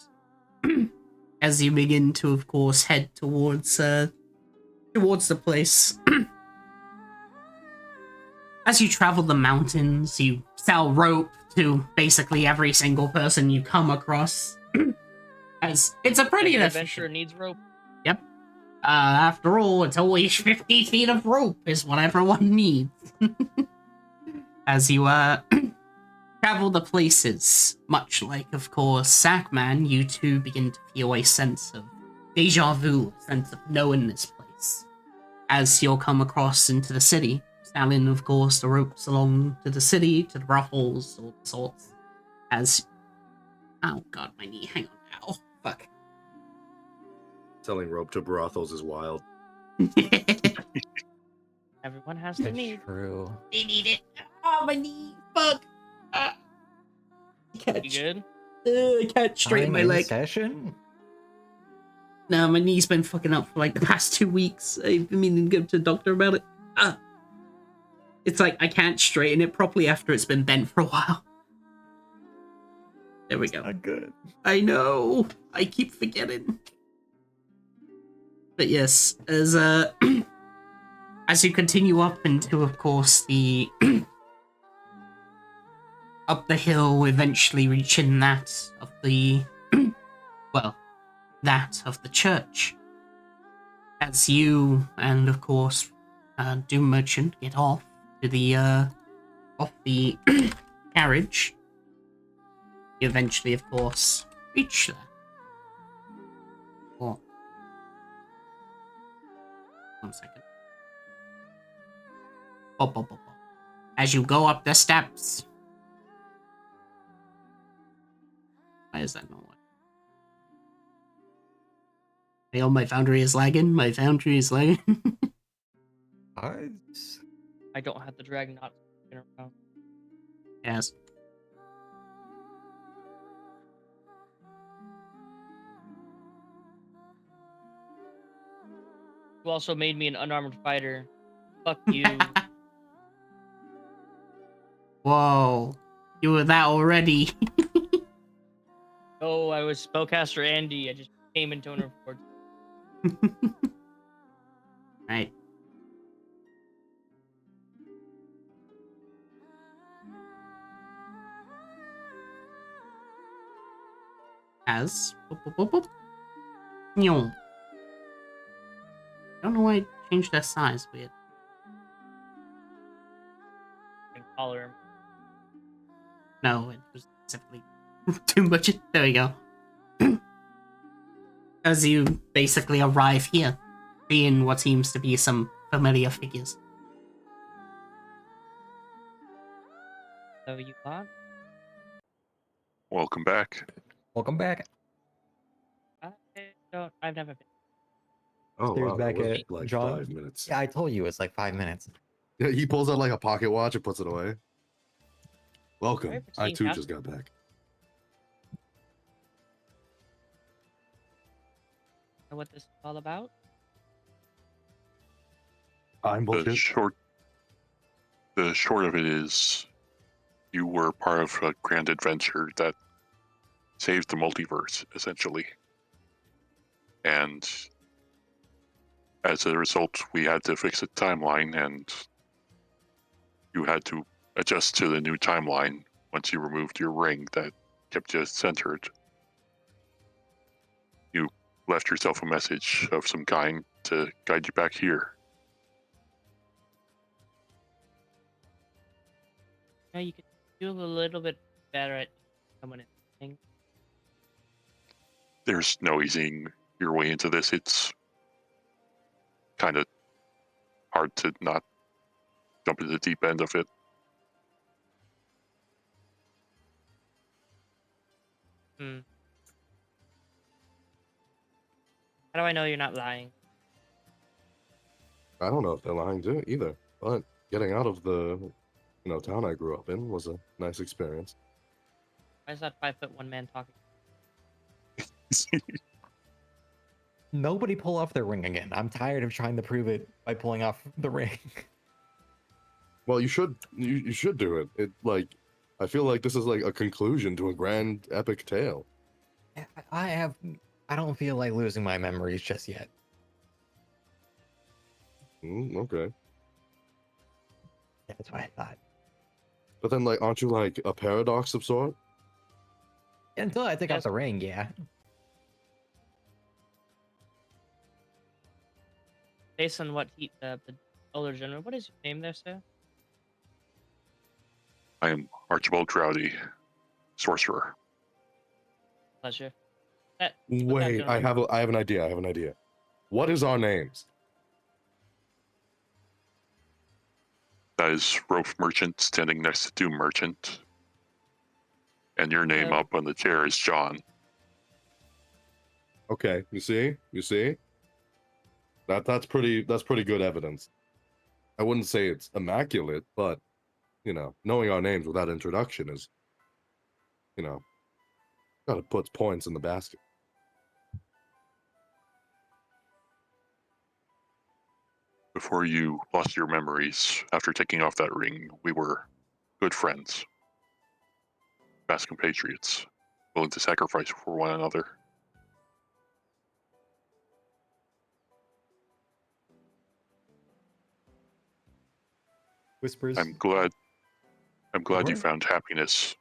As you begin to, of course, head towards the place. As you travel the mountains, you sell rope to basically every single person you come across. As it's a pretty Every efficient adventurer needs rope. Yep. After all, it's always 50 feet of rope is what everyone needs. As you travel the places, much like, of course, Sackman, you too begin to feel a sense of deja vu, a sense of knowing this place. As you'll come across into the city, selling, of course, the ropes along to the city, to the brothels, all sorts. As... Oh god, my knee, hang on now. Fuck. Selling rope to brothels is wild. Everyone has the need. True. They need it. Oh, my knee. Fuck. You Catch. good? I can't straighten my leg. Session? No, my knee's been fucking up for like the past 2 weeks. I've been meaning to go to the doctor about it. It's like I can't straighten it properly after it's been bent for a while. There we go. Not good. I know. I keep forgetting. But yes, as as you continue up into, of course, the up the hill, eventually reaching that of the well, that of the church. As you and, of course, Doom Merchant get off the carriage, you eventually, of course, reach there. Oh. 1 second. Bop, bop, bop, bop. As you go up the steps. Why is that not working? Hey, oh, my foundry is lagging. My foundry is lagging. I I don't have the drag not around. Yes. You also made me an unarmed fighter. Fuck you. Whoa. You were that already. Oh, I was spellcaster Andy. I just came in Toner Forge. Right. As. Boop, boop, boop, boop. Nyong. I don't know why I changed their size. Weird. And collar him. No, it was specifically too much. There we go. As you basically arrive here, seeing what seems to be some familiar figures. So you bought? Welcome back. welcome back. I've never been. Oh Stares wow, back that was at like John. 5 minutes. Yeah, I told you it's like 5 minutes. Yeah, he pulls out like a pocket watch and puts it away. Welcome. I've I seen too Cas- just got back. Know what this is all about? I'm The bullshit. short of it is, you were part of a grand adventure that saved the multiverse, essentially. And as a result, we had to fix the timeline, and you had to adjust to the new timeline once you removed your ring that kept you centered. You left yourself a message of some kind to guide you back here. Yeah, you could do a little bit better at someone in. There's no easing your way into this. It's kind of hard to not jump into the deep end of it. How do I know you're not lying? I don't know if they're lying too either, but getting out of the town I grew up in was a nice experience. Why is that 5'1" man talking? Nobody pull off their ring again. I'm tired of trying to prove it by pulling off the ring. Well, you should do it. It like I feel like this is like a conclusion to a grand epic tale. I don't feel like losing my memories just yet. Okay. Yeah, that's what I thought. But then like aren't you like a paradox of sort? Until I take out Yes. the ring, yeah. Based on what the Elder General, what is your name there, sir? I am Archibald Drowdy, sorcerer. Pleasure. Wait, I have an idea. What is our names? That is Rope Merchant standing next to Doom Merchant. And your name Hello. up on the chair is John. Okay, you see? That's pretty good evidence. I wouldn't say it's immaculate, but knowing our names without introduction is gotta put points in the basket. Before you lost your memories after taking off that ring, we were good friends. Fast compatriots, willing to sacrifice for one another. Whispers. I'm glad you Alright. found happiness.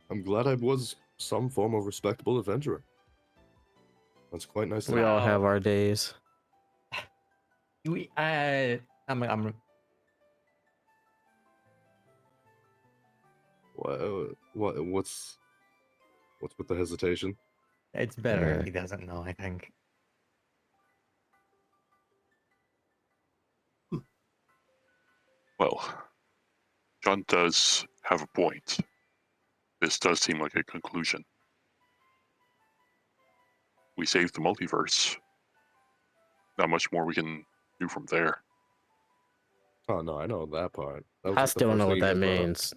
I'm glad I was some form of respectable adventurer. That's quite nice. We all have our days. We, I'm What's with the hesitation? It's better if he doesn't know, I think. Well, John does have a point. This does seem like a conclusion. We saved the multiverse. Not much more we can do from there. Oh no, I know that part. That was I like the still don't first know thing what you that guys brought up. means.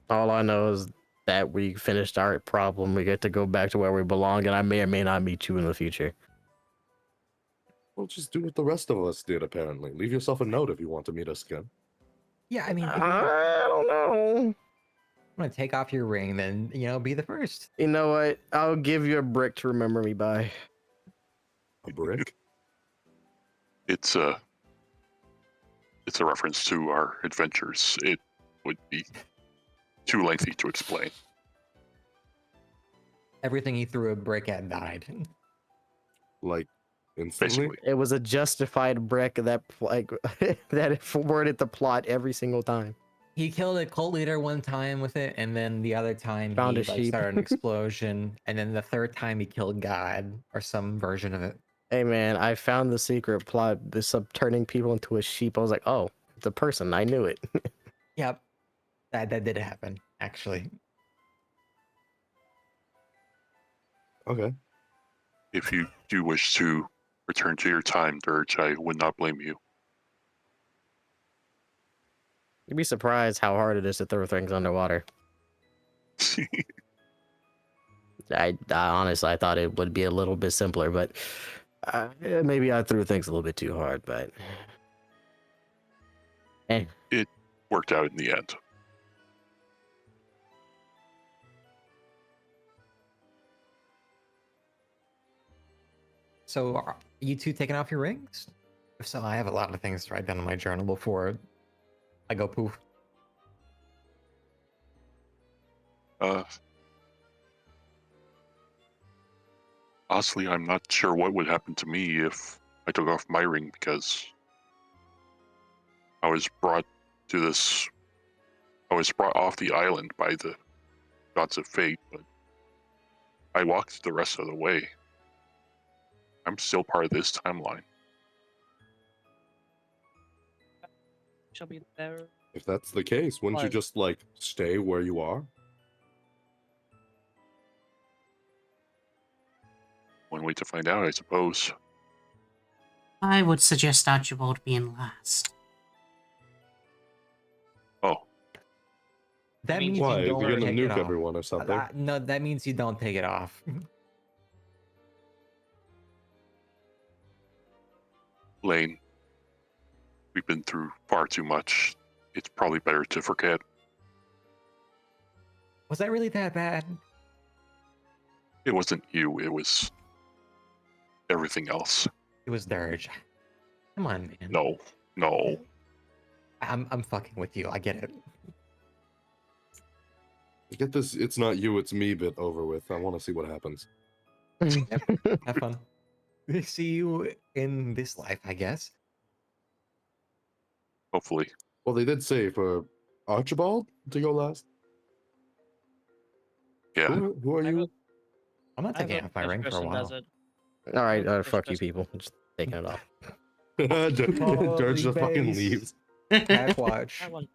All I know is that we finished our problem. We get to go back to where we belong, and I may or may not meet you in the future. Well, just do what the rest of us did. Apparently, leave yourself a note if you want to meet us again. Yeah, I mean, if you I don't know. want to take off your ring, then, be the first. You know what? I'll give you a brick to remember me by. A brick? It's a reference to our adventures. It would be too lengthy to explain. Everything he threw a brick at died. Like instantly? Basically, It was a justified brick that that forwarded the plot every single time. He killed a cult leader one time with it, and then the other time Found he a sheep. started an explosion, and then the third time he killed God or some version of it. Hey man, I found the secret plot. This of turning people into a sheep. I was like, oh, it's a person. I knew it. Yep, that did happen actually. Okay. if you do wish to return to your time, Dirge, I would not blame you. You'd be surprised how hard it is to throw things underwater. I honestly, I thought it would be a little bit simpler, but maybe I threw things a little bit too hard. But It worked out in the end. So, are you two taking off your rings? If so, I have a lot of things to write down in my journal before I go poof. Honestly, I'm not sure what would happen to me if I took off my ring, because I was brought to this. I was brought off the island by the gods of fate, but I walked the rest of the way. I'm still part of this timeline. Shall be there. If that's the case, wouldn't you What? just like stay where you are? One way to find out, I suppose. I would suggest Archibald being last. Oh, That mean, means Why? you You're don't gonna take it nuke off. everyone or something? No, that means you don't take it off. Lane, we've been through far too much. It's probably better to forget. Was that really that bad? It wasn't you, it was everything else. It was Dirge. Come on, man. No. I'm fucking with you. I get it. Get this "it's not you, it's me" bit over with. I want to see what happens. Have fun. See you in this life, I guess. Hopefully. Well, they did say for Archibald to go last. Yeah. Who are I you? vote- I'm not I taking vote off my first ring for a person does while. it. all right, First fuck you person. people. I'm just taking it off. Dirge just fucking base. leaves. Cat watch. I want.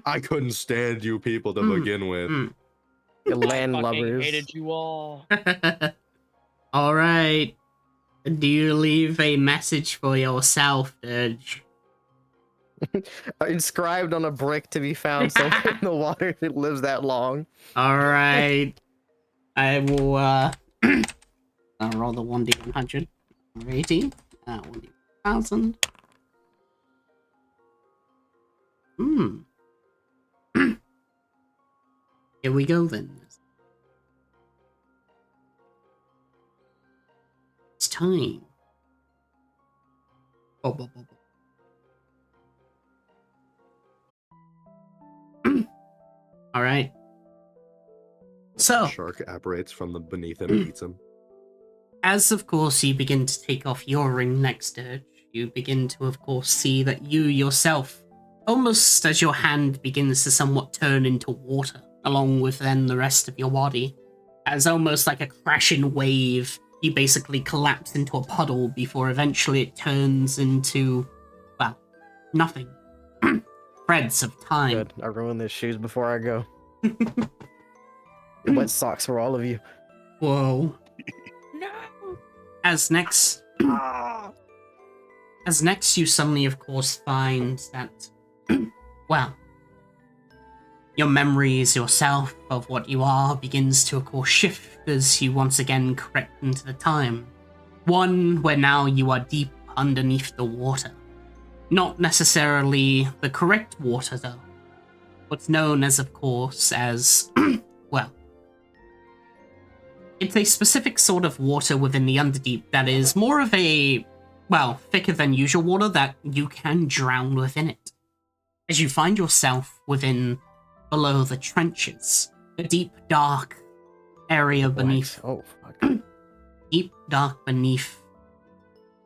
I couldn't stand you people to Mm, begin with. The I land fucking lovers. hated you all. All right. Do you leave a message for yourself, Dirge? Inscribed on a brick to be found somewhere in the water if it lives that long. All right. I will I'll roll the 1d100. 18. 1d1000. Here we go then. It's time. Oh. All right. So, Shark apparates from the beneath him and eats him. as of course you begin to take off your ring next, Dirge, you begin to of course see that you yourself, almost as your hand begins to somewhat turn into water, along with then the rest of your body, as almost like a crashing wave, you basically collapse into a puddle before eventually it turns into, well, nothing. Threads of time. Good. I ruined their shoes before I go. Wet socks for all of you. Whoa. No. As next, you suddenly, of course, find that, well, your memories yourself of what you are begins to, of course, shift as you once again correct into the time. One where now you are deep underneath the water. Not necessarily the correct water, though. What's known as, of course, as, well, it's a specific sort of water within the Underdeep that is more of a, well, thicker than usual water that you can drown within it. As you find yourself below the trenches, a deep, dark area beneath, Oh, fuck. deep, dark beneath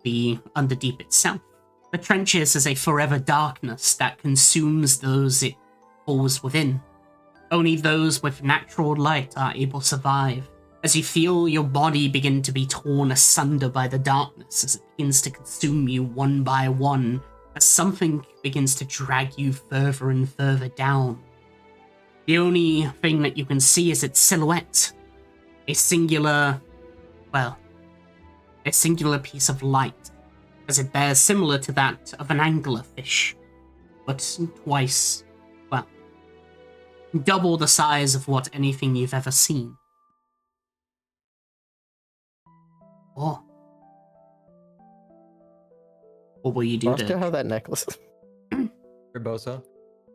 the Underdeep itself. The trenches is a forever darkness that consumes those it falls within. Only those with natural light are able to survive. As you feel your body begin to be torn asunder by the darkness as it begins to consume you one by one, as something begins to drag you further and further down. The only thing that you can see is its silhouette. A singular piece of light, as it bears similar to that of an anglerfish, but twice, well, double the size of what anything you've ever seen. Oh. What will you do, I still Dirk? have that necklace. Rebosa.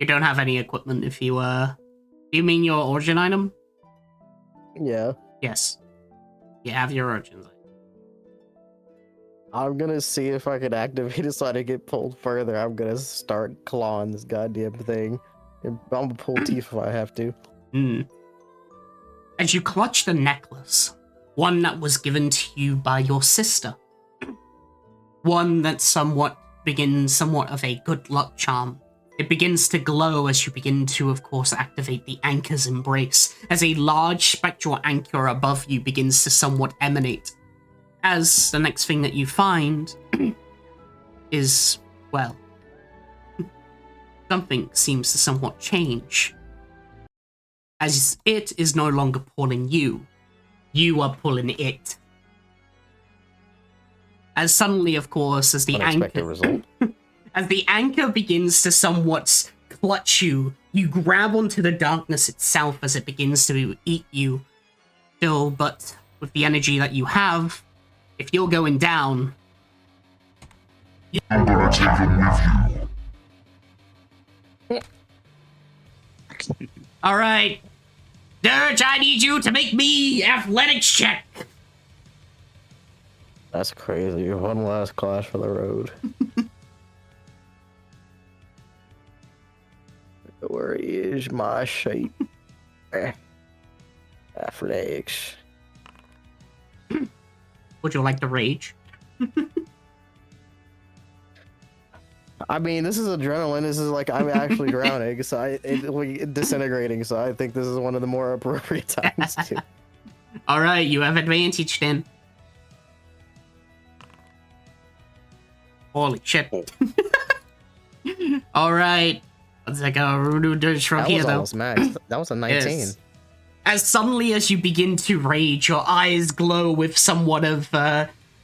You don't have any equipment if you, do you mean your origin item? Yeah. Yes. You have your origin item. I'm gonna see if I can activate it so I don't get pulled further. I'm gonna start clawing this goddamn thing. I'm gonna pull teeth if I have to. As you clutch the necklace, one that was given to you by your sister, one that begins somewhat of a good luck charm. It begins to glow as you begin to, of course, activate the Anchor's Embrace, as a large spectral anchor above you begins to somewhat emanate. As the next thing that you find is, well, something seems to somewhat change. As it is no longer pulling you, you are pulling it. As suddenly, of course, as the Unexpected anchor... result. As the anchor begins to somewhat clutch you, you grab onto the darkness itself as it begins to eat you. Still, but with the energy that you have, if you're going down... I'm gonna take him with you. Alright. Dirge, I need you to make me athletics check. That's crazy. One last class for the road. Where is my shape? Athletics. Would you like to rage? I mean, this is adrenaline. This is like I'm actually drowning, so disintegrating. So I think this is one of the more appropriate times to. Alright, you have advantage then. Holy shit. Alright. Let's take a Dirge from That here, was though. almost max. That was a 19. Yes. As suddenly as you begin to rage, your eyes glow with somewhat of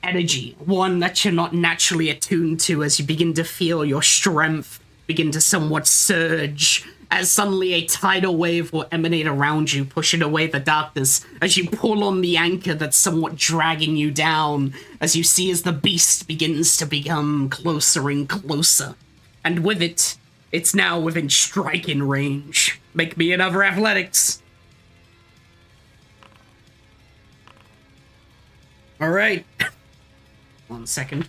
energy, one that you're not naturally attuned to, as you begin to feel your strength begin to somewhat surge, as suddenly a tidal wave will emanate around you, pushing away the darkness, as you pull on the anchor that's somewhat dragging you down, as you see as the beast begins to become closer and closer. And with it, it's now within striking range. Make me another athletics. Alright. 1 second.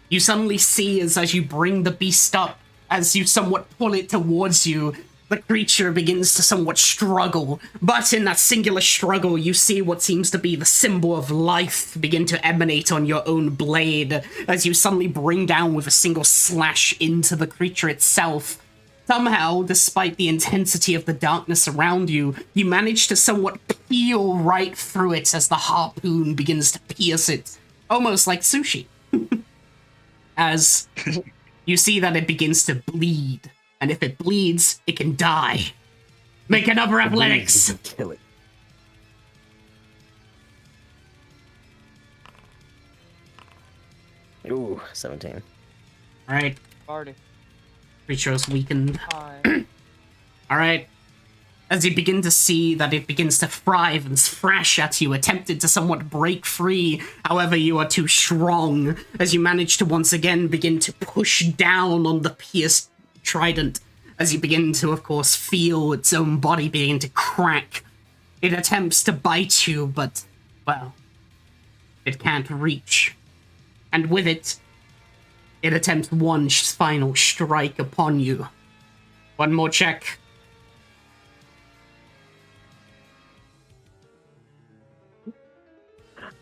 You suddenly see as you bring the beast up, as you somewhat pull it towards you, the creature begins to somewhat struggle, but in that singular struggle, you see what seems to be the symbol of life begin to emanate on your own blade, as you suddenly bring down with a single slash into the creature itself. Somehow, despite the intensity of the darkness around you, you manage to somewhat peel right through it as the harpoon begins to pierce it, almost like sushi. As you see that it begins to bleed. And if it bleeds, it can die. Make another athletics. Kill it. Ooh, 17. All right, Party. creature is weakened. Hi. All right. As you begin to see that it begins to thrive and thrash at you, attempted to somewhat break free. However, you are too strong, as you manage to once again begin to push down on the pierced trident, as you begin to, of course, feel its own body begin to crack. It attempts to bite you, but, well, it can't reach. And with it, it attempts one final strike upon you. One more check.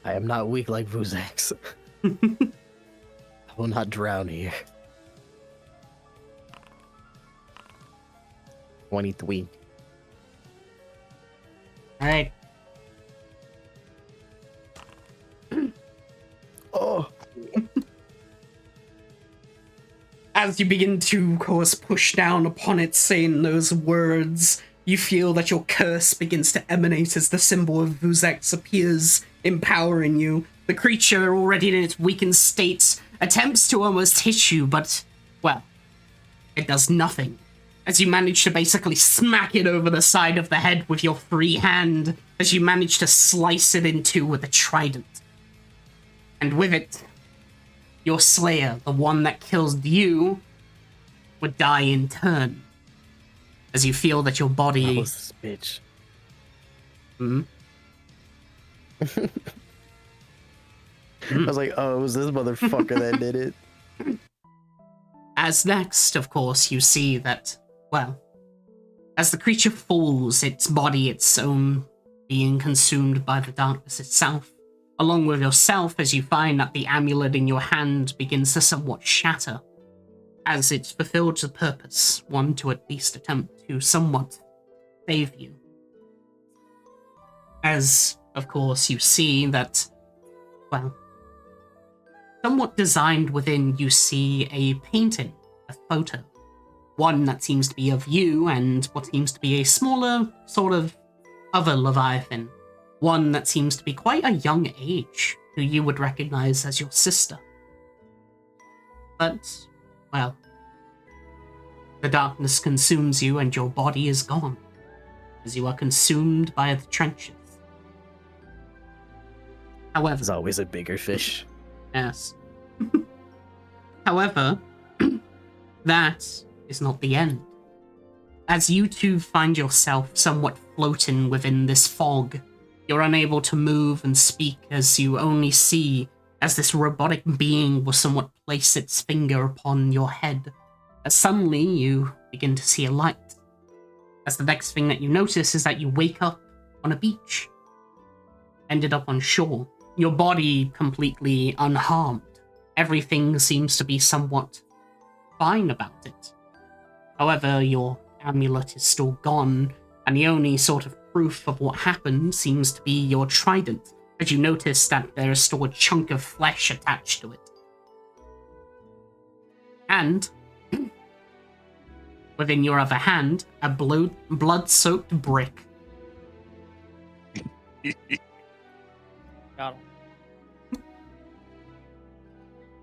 I am not weak like Vuzax. I will not drown here. 23. Alright. Oh! As you begin to, of course, push down upon it, saying those words, you feel that your curse begins to emanate as the symbol of Vuzax appears, empowering you. The creature, already in its weakened state, attempts to almost hit you, but, well, it does nothing. As you manage to basically smack it over the side of the head with your free hand, as you manage to slice it in two with a trident. And with it, your slayer, the one that kills you, would die in turn. As you feel that your body... That was this bitch. Hmm? I was like, oh, it was this motherfucker that did it. As next, of course, you see that, well, as the creature falls, its body, its own being consumed by the darkness itself, along with yourself, as you find that the amulet in your hand begins to somewhat shatter, as it fulfilled the purpose, one to at least attempt to somewhat save you. As, of course, you see that, well, somewhat designed within, you see a painting, a photo. One that seems to be of you and what seems to be a smaller sort of other Leviathan. One that seems to be quite a young age, who you would recognize as your sister. But, well, the darkness consumes you and your body is gone, as you are consumed by the trenches. However, There's always a bigger fish. yes. However, that is not the end. As you two find yourself somewhat floating within this fog, you're unable to move and speak, as you only see as this robotic being will somewhat place its finger upon your head. As suddenly you begin to see a light. As the next thing that you notice is that you wake up on a beach. Ended up on shore. Your body completely unharmed. Everything seems to be somewhat fine about it. However, your amulet is still gone, and the only sort of proof of what happened seems to be your trident, as you notice that there is still a chunk of flesh attached to it. And, within your other hand, a blood-soaked brick. Got him.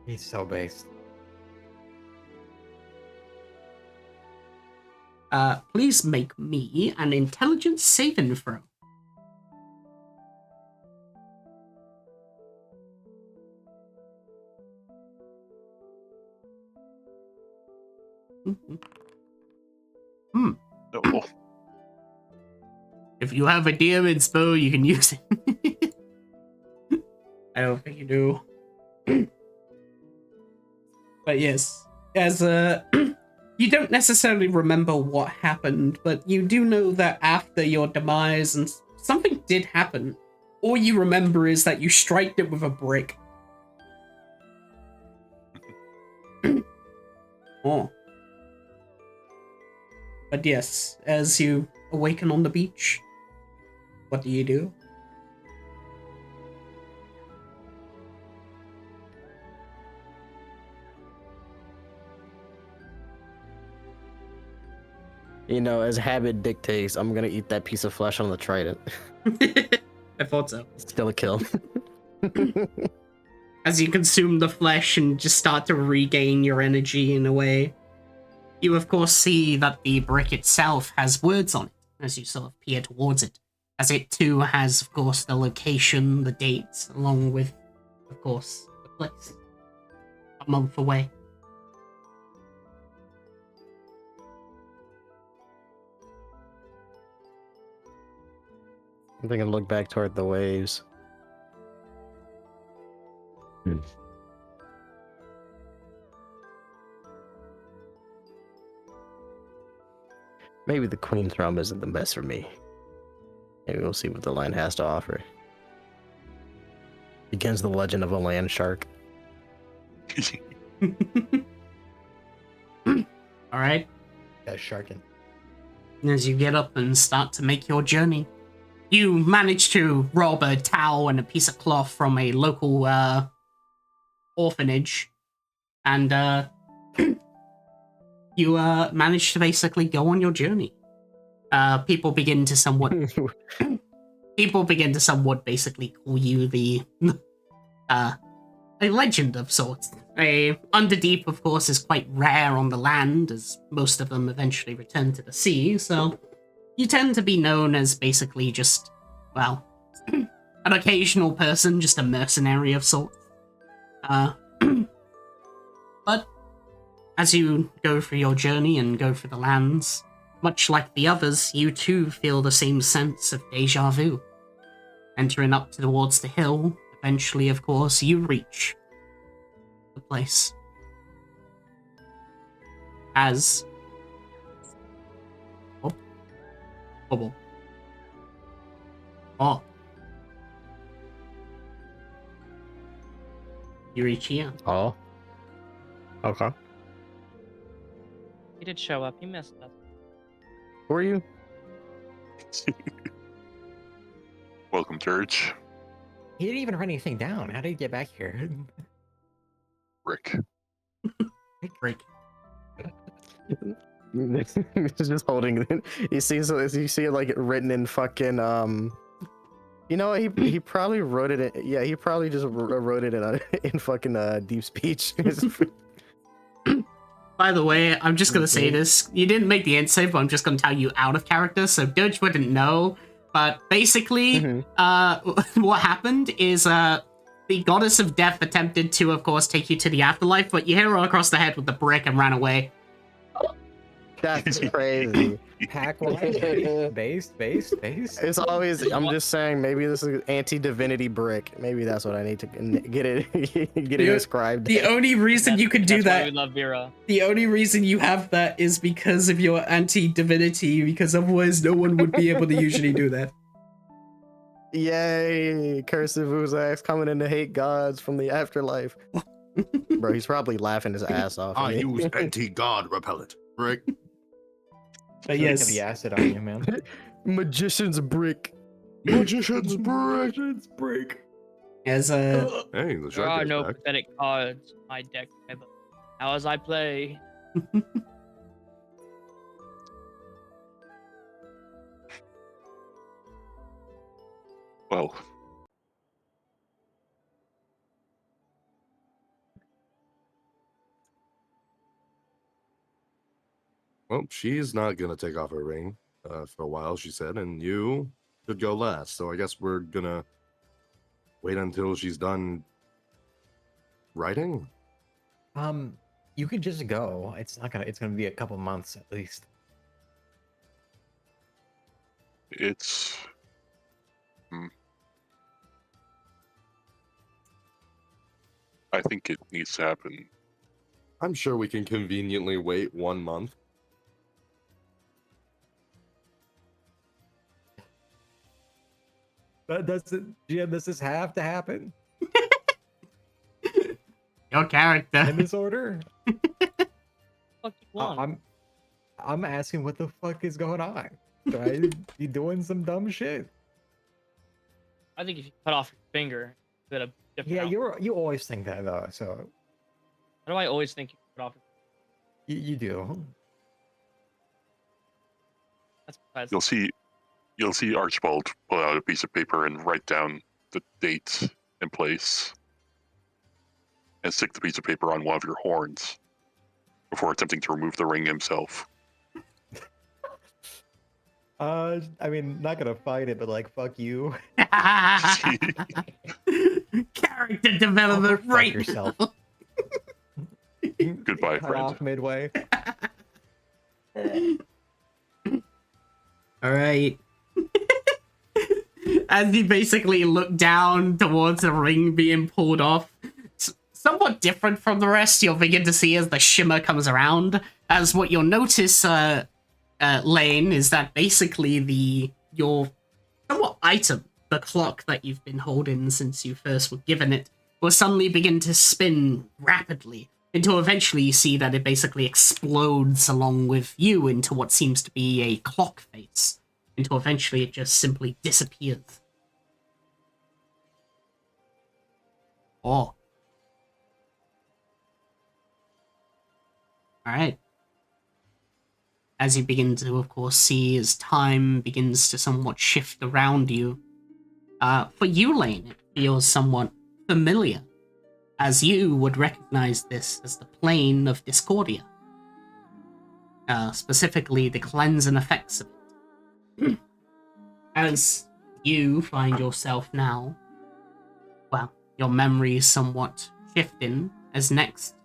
He's so based. Please make me an intelligence saving throw. Oh, If you have a damage spell, you can use it. I don't think you do. But yes, as you don't necessarily remember what happened, but you do know that after your demise and something did happen. All you remember is that you striked it with a brick. Oh. But yes, as you awaken on the beach, what do you do? You know, as habit dictates, I'm gonna eat that piece of flesh on the trident. I thought so. Still a kill. As you consume the flesh and just start to regain your energy in a way, you of course see that the brick itself has words on it as you sort of peer towards it, as it too has, of course, the location, the dates, along with, of course, the place. A month away. I'm thinking look back toward the waves. Maybe the Queen's Realm isn't the best for me. Maybe we'll see what the land has to offer. Begins the legend of a land shark. Alright? Yeah, sharking. And as you get up and start to make your journey, you manage to rob a towel and a piece of cloth from a local orphanage, and you manage to basically go on your journey. People begin to somewhat basically call you the a legend of sorts. Underdeep, of course, is quite rare on the land, as most of them eventually return to the sea, so you tend to be known as basically just, well, an occasional person, just a mercenary of sorts. But as you go through your journey and go through the lands, much like the others, you too feel the same sense of deja vu. Entering up towards the hill, eventually, of course, you reach the place. As... Oh. Bubble. Oh. You reach here. Oh. Okay. He did show up. He missed us. Who are you? Welcome, Church. He didn't even write anything down. How did he get back here? Rick. Break. He's just holding it. You see it like written in fucking You know what? He probably wrote it. Yeah, he probably just wrote it in fucking deep speech. By the way, I'm just gonna say this. You didn't make the insight, but I'm just gonna tell you out of character, so Dirge wouldn't know. But basically, what happened is the goddess of death attempted to, of course, take you to the afterlife, but you hit her across the head with the brick and ran away. That's crazy. Pack base. It's always. I'm just saying. Maybe this is anti-divinity brick. Maybe that's what I need to get it inscribed. The only reason you could do That's why that. we love Vera. The only reason you have that is because of your anti-divinity, because otherwise no one would be able to usually do that. Yay! Cursive Uzak's coming in to hate gods from the afterlife. Bro, he's probably laughing his ass off. I use anti-god repellent. Rick. But yes, The acid on you, man. Magician's brick. Magician's break. as Hey, the There shark are is no back. pathetic cards in my deck. How as I play. Well, Well, she's not gonna take off her ring for a while, she said, and you should go last. So I guess we're gonna wait until she's done writing. You could just go. It's gonna be a couple months at least. it's. I think it needs to happen I'm sure we can conveniently wait 1 month. Does this have to happen Your character. in this order? Fuck you want? I'm asking what the fuck is going on. Right? You doing some dumb shit? I think if you cut off your finger, you get a different. Yeah, outcome. you always think that though. So Why do I always think you cut off? you do. That's besides. You'll see Archibald pull out a piece of paper and write down the date and place, and stick the piece of paper on one of your horns before attempting to remove the ring himself. I mean, not gonna fight it, but like, fuck you. Character development Fuck right yourself. now. Goodbye, Cut friend. off midway. All right. As you basically look down towards the ring being pulled off, somewhat different from the rest, you'll begin to see as the shimmer comes around. As what you'll notice, Lane, is that basically your somewhat item, the clock that you've been holding since you first were given it, will suddenly begin to spin rapidly, until eventually you see that it basically explodes along with you into what seems to be a clock face, until eventually it just simply disappears. Oh. Alright. As you begin to, of course, see as time begins to somewhat shift around you, for you, Lane, it feels somewhat familiar, as you would recognize this as the plane of Discordia. Specifically, the cleansing effects of it. As you find yourself now, well, your memory is somewhat shifting, as next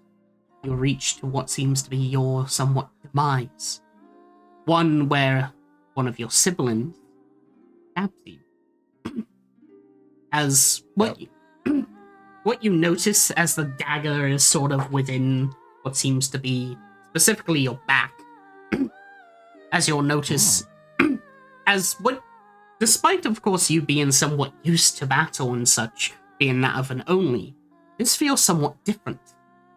you reach to what seems to be your somewhat demise. One where one of your siblings stabs you. As what what you notice as the dagger is sort of within what seems to be specifically your back, as you'll notice, as what, despite of course you being somewhat used to battle and such, being that of an only, this feels somewhat different,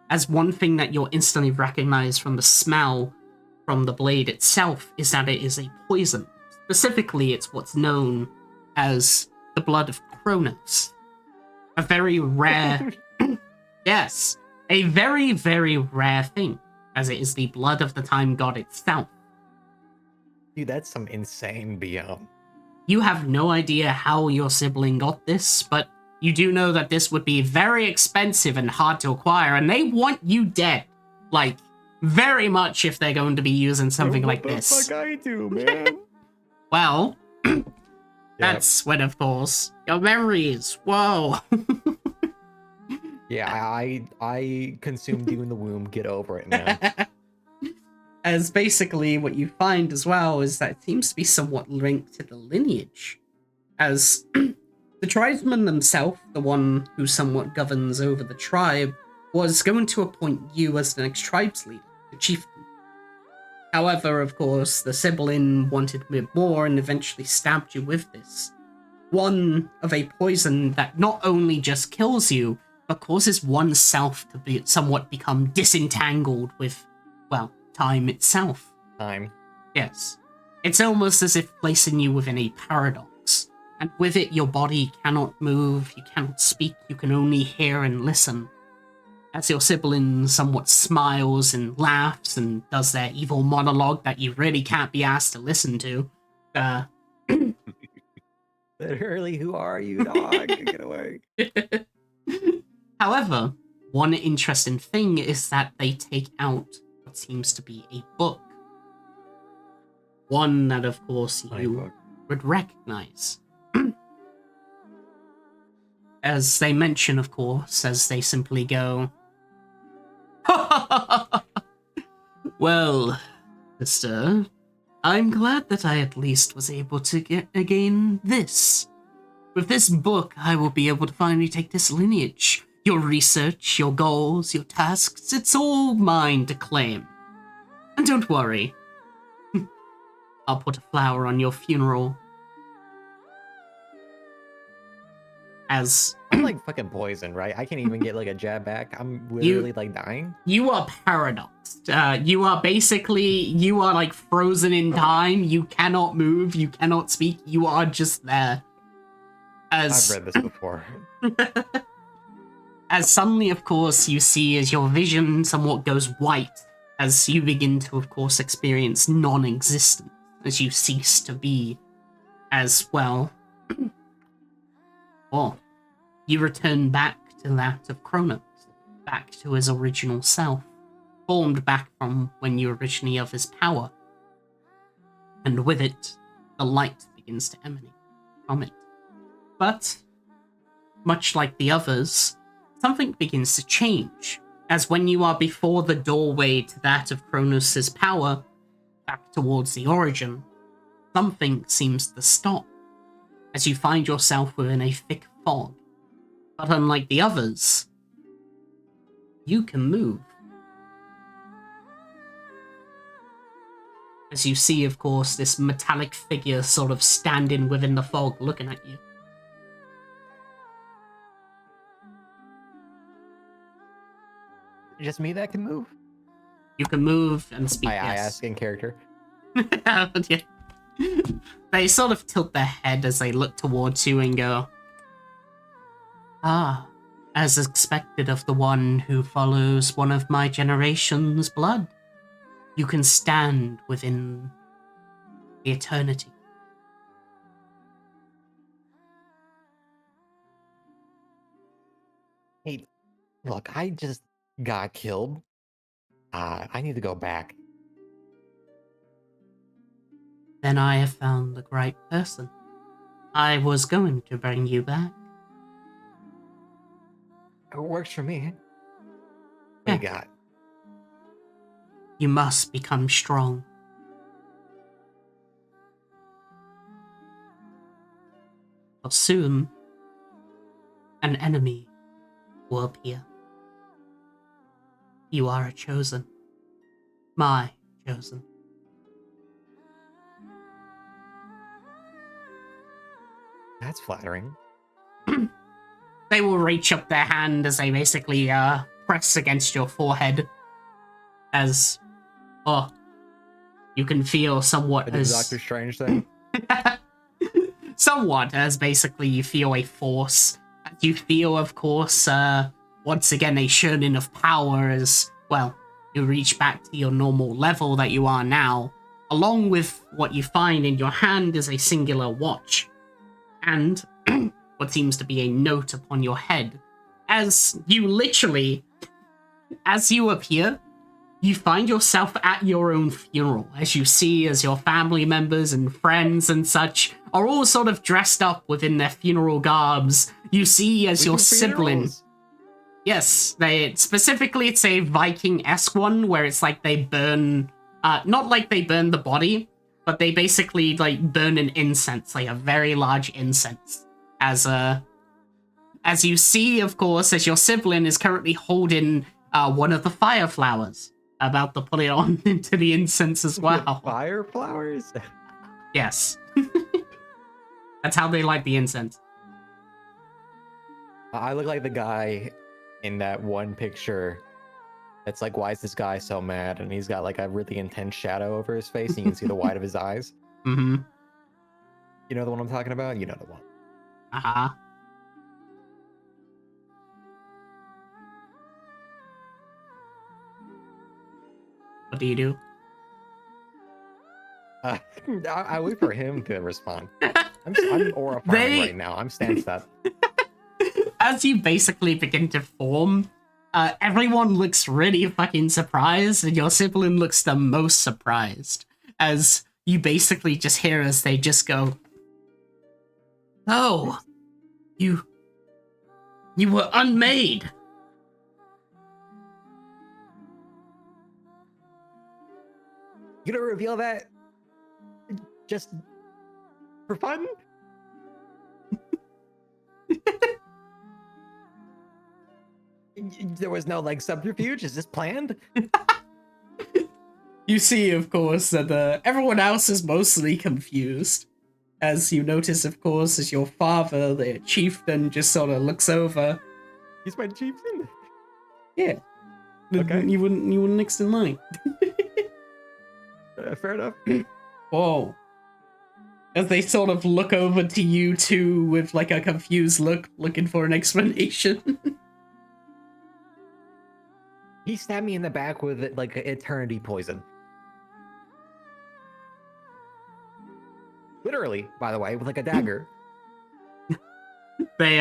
as one thing that you'll instantly recognize from the smell from the blade itself is that it is a poison. Specifically, it's what's known as the blood of Kronos. A very rare... yes, a very, very rare thing, as it is the blood of the time god itself. Dude, that's some insane BM. You have no idea how your sibling got this, but you do know that this would be very expensive and hard to acquire, and they want you dead. Like, very much if they're going to be using something like this. What the fuck I do, man? Well, that's when, of course, your memories. Whoa. Yeah, I consumed you in the womb. Get over it, man. As basically what you find as well is that it seems to be somewhat linked to the lineage. As the tribesman himself, the one who somewhat governs over the tribe, was going to appoint you as the next tribes leader, the chieftain. However, of course, the sibling wanted a bit more and eventually stabbed you with this. One of a poison that not only just kills you, but causes oneself to be somewhat become disentangled with, well, time itself. Time. Yes. It's almost as if placing you within a paradox. And with it, your body cannot move, you cannot speak, you can only hear and listen. As your sibling somewhat smiles and laughs and does their evil monologue that you really can't be asked to listen to, Literally, who are you, dog? Get away. However, one interesting thing is that they take out what seems to be a book. One that, of course, you would recognize. As they mention, of course, as they simply go, well, sister, I'm glad that I at least was able to gain this. With this book, I will be able to finally take this lineage. Your research, your goals, your tasks, it's all mine to claim. And don't worry. I'll put a flower on your funeral. As I'm like fucking poisoned, right? I can't even get like a jab back. I'm literally like dying. you are paradoxed. You are like frozen in time. You cannot move. You cannot speak. You are just there. I've read this before. As suddenly, of course, you see as your vision somewhat goes white, as you begin to, of course, experience non-existence, as you cease to be, as well. Or you return back to that of Kronos, back to his original self, formed back from when you originally of his power. And with it, the light begins to emanate from it. But, much like the others, something begins to change, as when you are before the doorway to that of Kronos' power, back towards the origin, something seems to stop, as you find yourself within a thick fog. But unlike the others, you can move. As you see, of course, this metallic figure sort of standing within the fog looking at you. Just me that can move? You can move and speak. I Yes. ask in character. Yeah. They sort of tilt their head as they look towards you and go, "Ah, as expected of the one who follows one of my generation's blood. You can stand within the eternity." Hey, look, I just got killed. I need to go back. Then I have found the right person. I was going to bring you back. It works for me. What you Yeah. got? You must become strong. For soon, an enemy will appear. You are a chosen. My chosen. That's flattering. They will reach up their hand as they basically press against your forehead. As, you can feel somewhat I did as... the Doctor Strange thing. somewhat as basically you feel a force. As you feel, of course, once again a churning of power as, well, you reach back to your normal level that you are now. Along with what you find in your hand is a singular watch. And what seems to be a note upon your head. As you literally, as you appear, you find yourself at your own funeral, as you see as your family members and friends and such are all sort of dressed up within their funeral garbs. You see as your sibling. Yes, specifically it's a Viking-esque one where it's like they burn, not like they burn the body, but they basically like burn an incense, like a very large incense. As you see, of course, as your sibling is currently holding one of the fire flowers, about to put it on into the incense as well. Fire flowers? Yes. That's how they light the incense. I look like the guy in that one picture that's like, why is this guy so mad? And he's got like a really intense shadow over his face, and you can see the white of his eyes. Mm-hmm. You know the one I'm talking about? You know the one. Uh-huh. What do you do? I wait for him to respond. I'm aura farming right now. I'm stanced up. As you basically begin to form, everyone looks really fucking surprised, and your sibling looks the most surprised. As you basically just hear as they just go, "Oh, you were unmade." You don't reveal that just for fun? There was no like subterfuge. Is this planned? You see, of course, that everyone else is mostly confused. As you notice, of course, as your father, the chieftain, just sort of looks over. He's my chieftain. Yeah. Okay. You wouldn't next in line. Fair enough. Whoa. As they sort of look over to you two with like a confused look, looking for an explanation. He stabbed me in the back with like eternity poison. Literally, by the way, with like a dagger. They,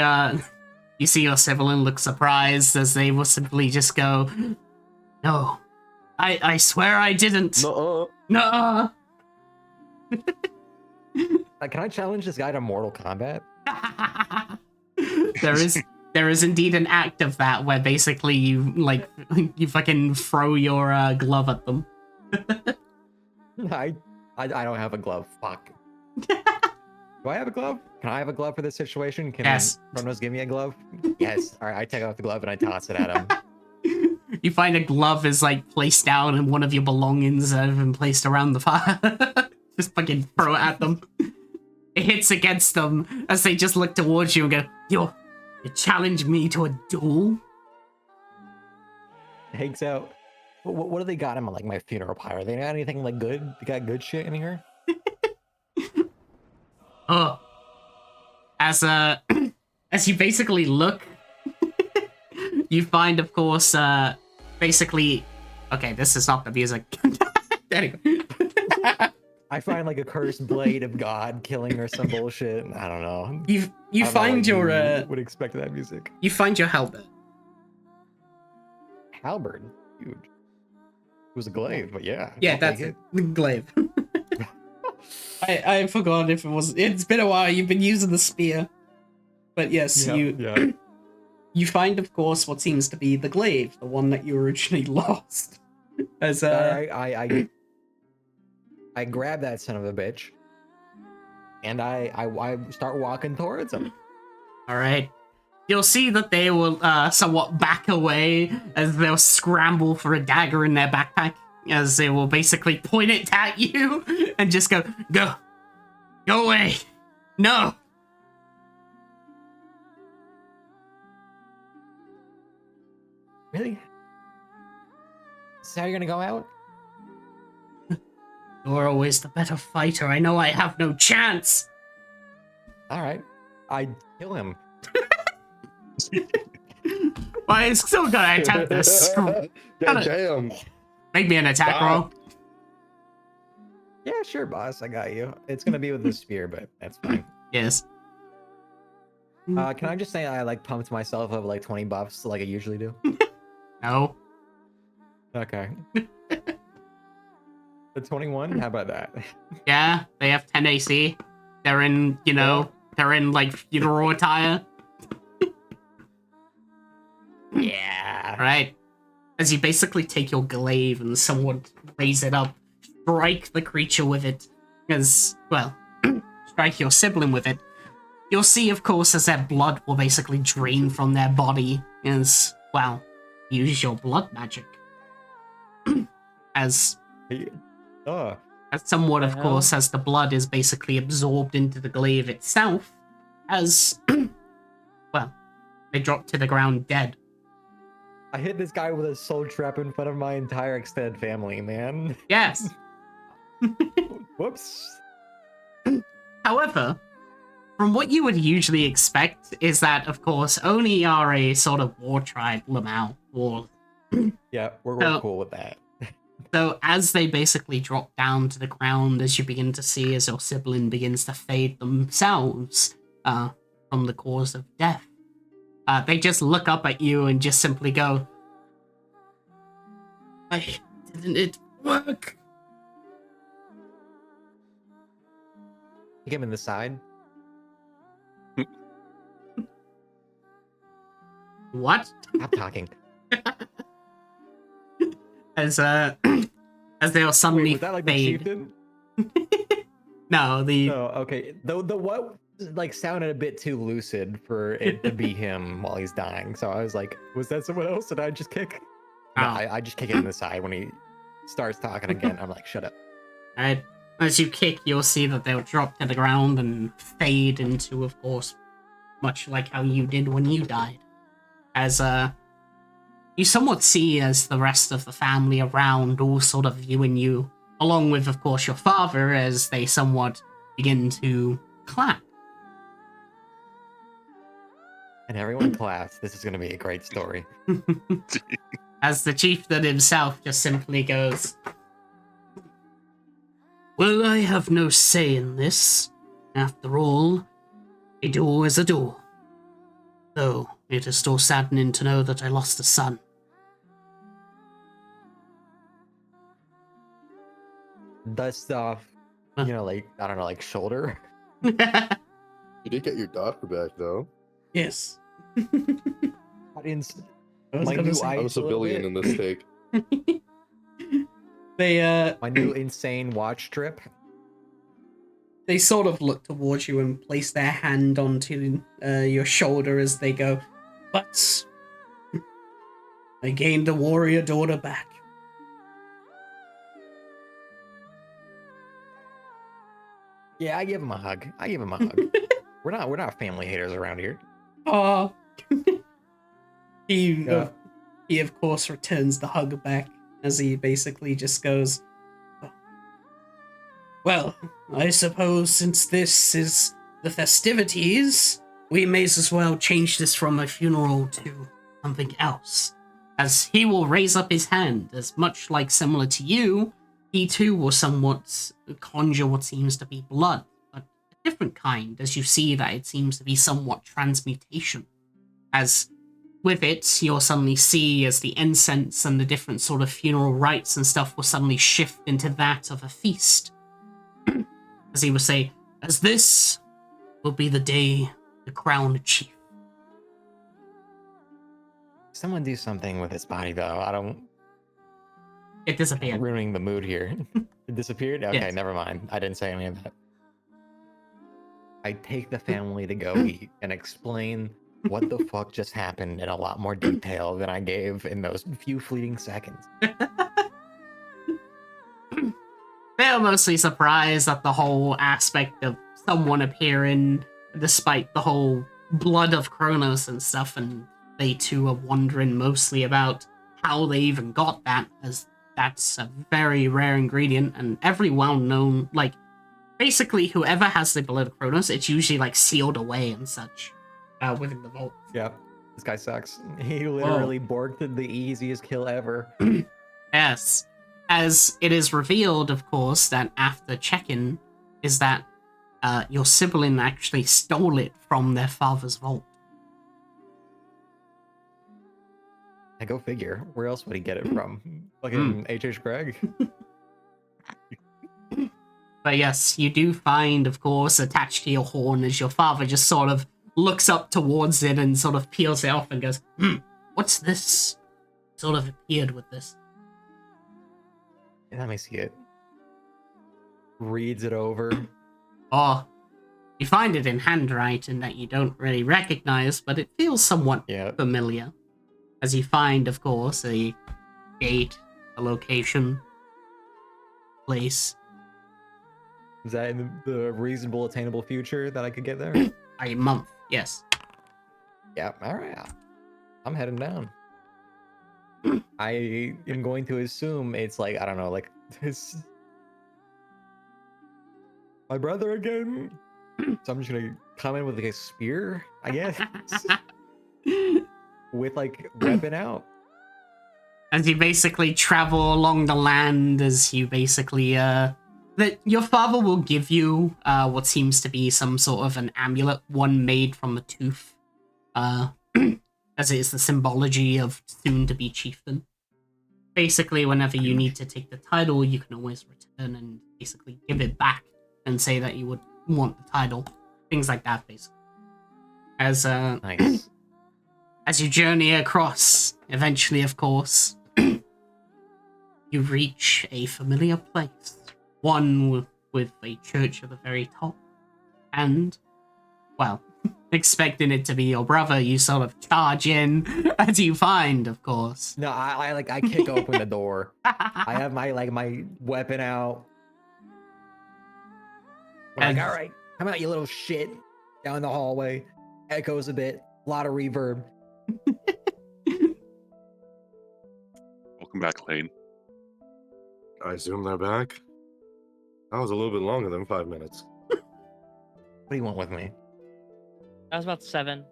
you see your sibling look surprised as they will simply just go, no, I swear I didn't. No. Nuh-uh. Can I challenge this guy to Mortal Kombat? There is indeed an act of that where basically you fucking throw your glove at them. I don't have a glove. Fuck. Do I have a glove? Can I have a glove for this situation? Can Yes. Kronos give me a glove? Yes. All right, I take off the glove and I toss it at him. You find a glove is like placed down and one of your belongings have been placed around the fire. Just fucking throw it at them. It hits against them as they just look towards you and go, you challenge me to a duel? Hanks out. What do they got him at like my funeral pyre? They got anything like good? They got good shit in here? Oh. As you basically look, you find, of course, basically... Okay, this is not the music. Anyway. I find like a cursed blade of God killing or some bullshit. I don't know. You find your would expect that music. you find your halberd. Halberd, huge. It was a glaive, but yeah. Yeah, I'll that's take it. The glaive. I forgot if it was. It's been a while. You've been using the spear, but yes, Yeah. you find, of course, what seems to be the glaive, the one that you originally lost. As I grab that son of a bitch, and I start walking towards him. All right. You'll see that they will somewhat back away as they'll scramble for a dagger in their backpack, as they will basically point it at you and just go away. No. Really? So how you're gonna go out? You're always the better fighter. I know I have no chance. All right, I kill him. Well, I still gotta attempt this. God damn. Make me an attack roll. Yeah, sure, boss. I got you. It's gonna be with the spear, but that's fine. Yes. Can I just say I like pumped myself up like 20 buffs like I usually do? No. Okay. The 21? How about that? Yeah, they have 10 AC. They're in, they're in like funeral attire. Yeah. Right. As you basically take your glaive and somewhat raise it up, strike the creature with it, strike your sibling with it. You'll see, of course, as their blood will basically drain from their body, use your blood magic. as somewhat, of course, as the blood is basically absorbed into the glaive itself, as, they drop to the ground dead. I hit this guy with a soul trap in front of my entire extended family, man. Yes. Whoops. However, from what you would usually expect is that, of course, Oni are a sort of war tribe, Lamau. Yeah, we're cool with that. So as they basically drop down to the ground, as you begin to see as your sibling begins to fade themselves from the cause of death, they just look up at you and just simply go, "Why didn't it work?" Kick him in the side. What? Stop talking. As they'll suddenly Wait, was that like the fade. chieftain? No, No, okay. The what like sounded a bit too lucid for it to be him while he's dying. So I was like, was that someone else? Did I just kick? No, Oh. I just kick it in the side when he starts talking again. I'm like, shut up. Alright. As you kick, you'll see that they'll drop to the ground and fade into, of course, much like how you did when you died. As, you somewhat see as the rest of the family around all sort of viewing you, along with, of course, your father, as they somewhat begin to clap. And everyone claps. This is going to be a great story. As the chieftain himself just simply goes, "Well, I have no say in this. After all, a door is a door. Though it is still saddening to know that I lost a son." Dust off, you know, like, I don't know, like shoulder. You did get your daughter back, though. Yes. Audience, I was my gonna new say- I'm a ice a little civilian bit. in this take. My new insane watch strip. They sort of look towards you and place their hand onto your shoulder as they go, "But I gained a warrior daughter back." Yeah, I give him a hug. I give him a hug. We're not family haters around here. Aw. he, Yeah. he, of course, returns the hug back as he basically just goes, "Well, I suppose since this is the festivities, we may as well change this from a funeral to something else." As he will raise up his hand, as much like similar to you, he too will somewhat conjure what seems to be blood, but a different kind, as you see that it seems to be somewhat transmutation. As with it, you'll suddenly see as the incense and the different sort of funeral rites and stuff will suddenly shift into that of a feast. As he will say, "As this will be the day to crown a chief." Someone do something with his body, though. I don't. It disappeared. Ruining the mood here. It disappeared? Okay, Yes. never mind. I didn't say any of that. I take the family to go eat and explain what the fuck just happened in a lot more detail than I gave in those few fleeting seconds. They're mostly surprised at the whole aspect of someone appearing, despite the whole blood of Kronos and stuff, and they too are wondering mostly about how they even got that, as that's a very rare ingredient, and every well-known, like, basically whoever has the blood of Kronos, it's usually, like, sealed away and such, within the vault. Yep. This guy sucks. He literally borked the easiest kill ever. Yes. As it is revealed, of course, that after check-in, is that your sibling actually stole it from their father's vault. I go figure. Where else would he get it from? Fucking H.H. Craig? But yes, you do find, of course, attached to your horn as your father just sort of looks up towards it and sort of peels it off and goes, "What's this?" Sort of appeared with this. Let me see it. Reads it over. Or you find it in handwriting that you don't really recognize, but it feels somewhat familiar. As you find, of course, a date, a location, place. Is that in the reasonable, attainable future that I could get there? A month, yes. Yeah, alright. I'm heading down. I am going to assume it's like, I don't know, like this. My brother again? So I'm just gonna come in with like a spear, I guess. With like weapon out. As you basically travel along the land, as you basically, that your father will give you, what seems to be some sort of an amulet, one made from a tooth, as it is the symbology of soon-to-be chieftain. Basically, whenever you need to take the title, you can always return and basically give it back and say that you would want the title. Things like that, basically. As, Nice. As you journey across, eventually, of course, you reach a familiar place. One with a church at the very top, and well, expecting it to be your brother, you sort of charge in as you find, of course. No, I kick open the door. I have my weapon out. I'm like, And- all right, come out, you little shit. Down the hallway, echoes a bit, a lot of reverb. Welcome back, Lane. I assume they're back. That was a little bit longer than 5 minutes. What do you want with me? That was about 7.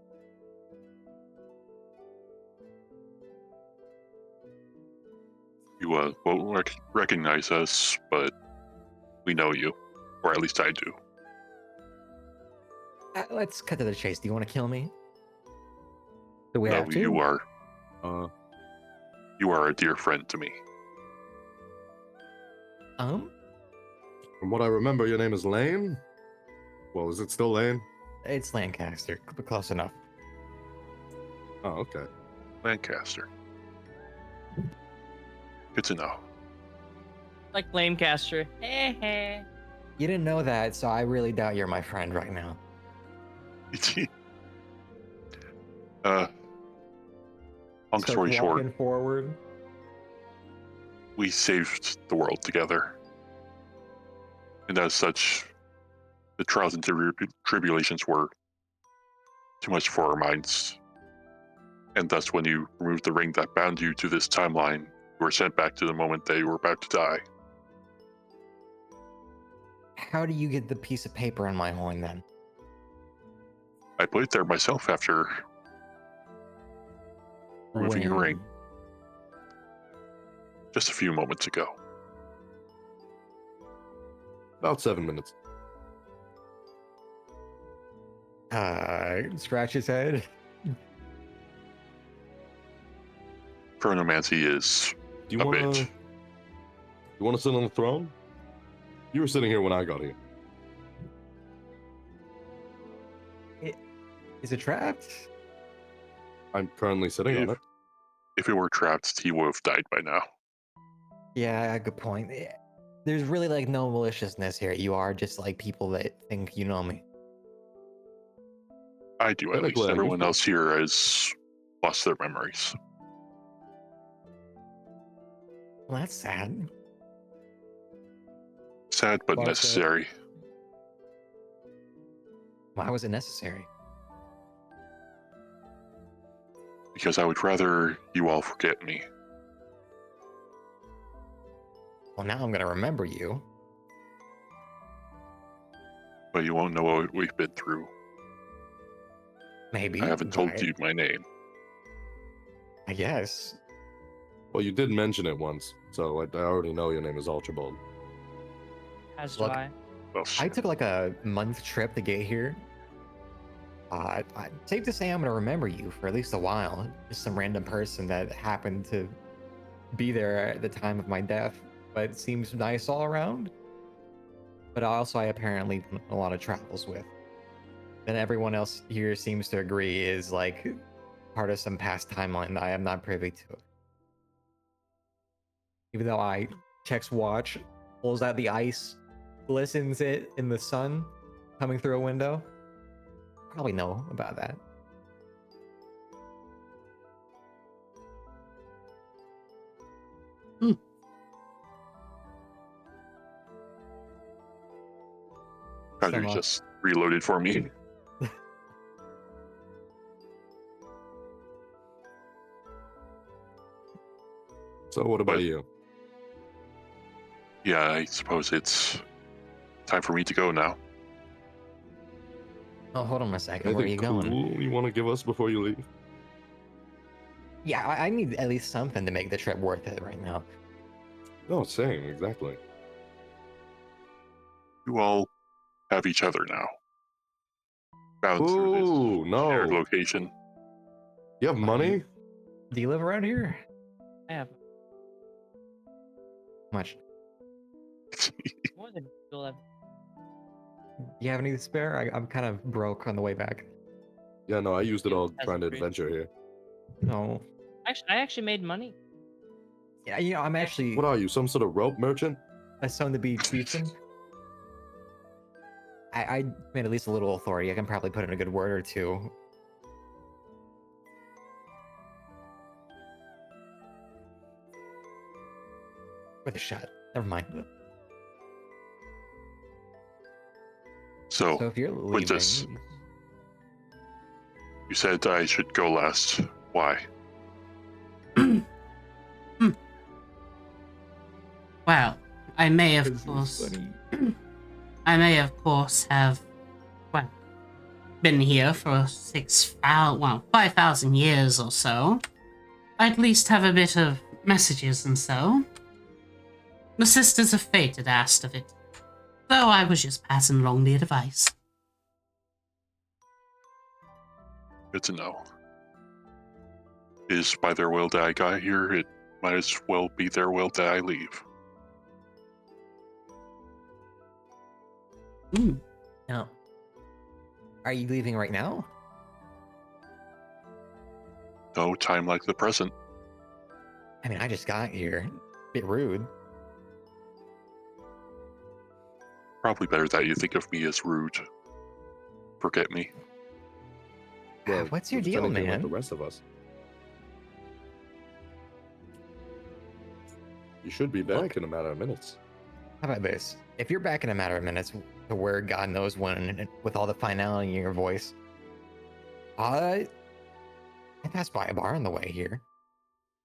You won't recognize us, but we know you, or at least I do. Let's cut to the chase. Do you want to kill me? Do we No, have to? you are Uh, a dear friend to me. from what I remember, your name is Lane. Well, is it still Lane? It's Lancaster, but close enough. Oh, okay. Lancaster. Good to know. Like Flamecaster. Heh. You didn't know that, so I really doubt you're my friend right now. Long Starts story short, walking forward. we saved the world together. And as such, the trials and tribulations were too much for our minds. And thus, when you removed the ring that bound you to this timeline, you were sent back to the moment that you were about to die. How do you get the piece of paper in my horn then? I put it there myself after removing your ring just a few moments ago. About 7 minutes. Scratch his head. Chronomancy is Do you a want bitch. to? You want to sit on the throne? You were sitting here when I got here. Is it trapped? I'm currently sitting on it. If it were trapped, he would have died by now. Yeah, good point. There's really like no maliciousness here. You are just like people that think you know me. I do, at least. Technically, I Everyone used to. else here has lost their memories. Well, that's sad. Sad but Well, necessary. Why was it necessary? Because I would rather you all forget me. Well, now I'm gonna remember you. But you won't know what we've been through. Maybe. I haven't told but you my name. I guess. Well, you did mention it once, so I already know your name is Ultrabold. As do Look, I. Well, I took like a month trip to get here. Safe to say I'm gonna remember you for at least a while. Just some random person that happened to be there at the time of my death, but it seems nice all around. But also, I apparently done a lot of travels with. And everyone else here seems to agree is like part of some past timeline that I am not privy to. Even though I checks watch, pulls out the ice, glistens it in the sun coming through a window. Probably know about that. Roger Some, just reloaded for me. So what about But- you? Yeah, I suppose it's time for me to go now. Oh, hold on a second. Where are you Anything going? cool you want to give us before you leave? Yeah, I need at least something to make the trip worth it right now. No, same, exactly. You all have each other now. Bound through Ooh, this shared no. location. You have money? Do you live around here? I have How much? more than 11. Do you have any to spare? I'm kind of broke on the way back. Yeah, no, I used it all As trying to agreed. adventure here. No. I actually made money. Yeah, you know, I'm actually What are you, some sort of rope merchant? a soon-to-be chieftain. I made at least a little authority. I can probably put in a good word or two. With a shot. Never mind. So, So if you're with this, leaving, you said I should go last. Why? Well, I may of this is course funny. I may of course have well been here for 5,000 years or so. I at least have a bit of messages and so. The Sisters of Fate had asked of it, though I was just passing along the advice. Good to know. It is by their will that I got here. It might as well be their will that I leave. No. Are you leaving right now? No time like the present. I mean, I just got here. Bit rude. Probably better that you think of me as rude. Forget me. Well, What's your if deal, anything like man? the rest of us. You should be back in a matter of minutes. How about this? If you're back in a matter of minutes to where God knows when, with all the finality in your voice, I passed by a bar on the way here.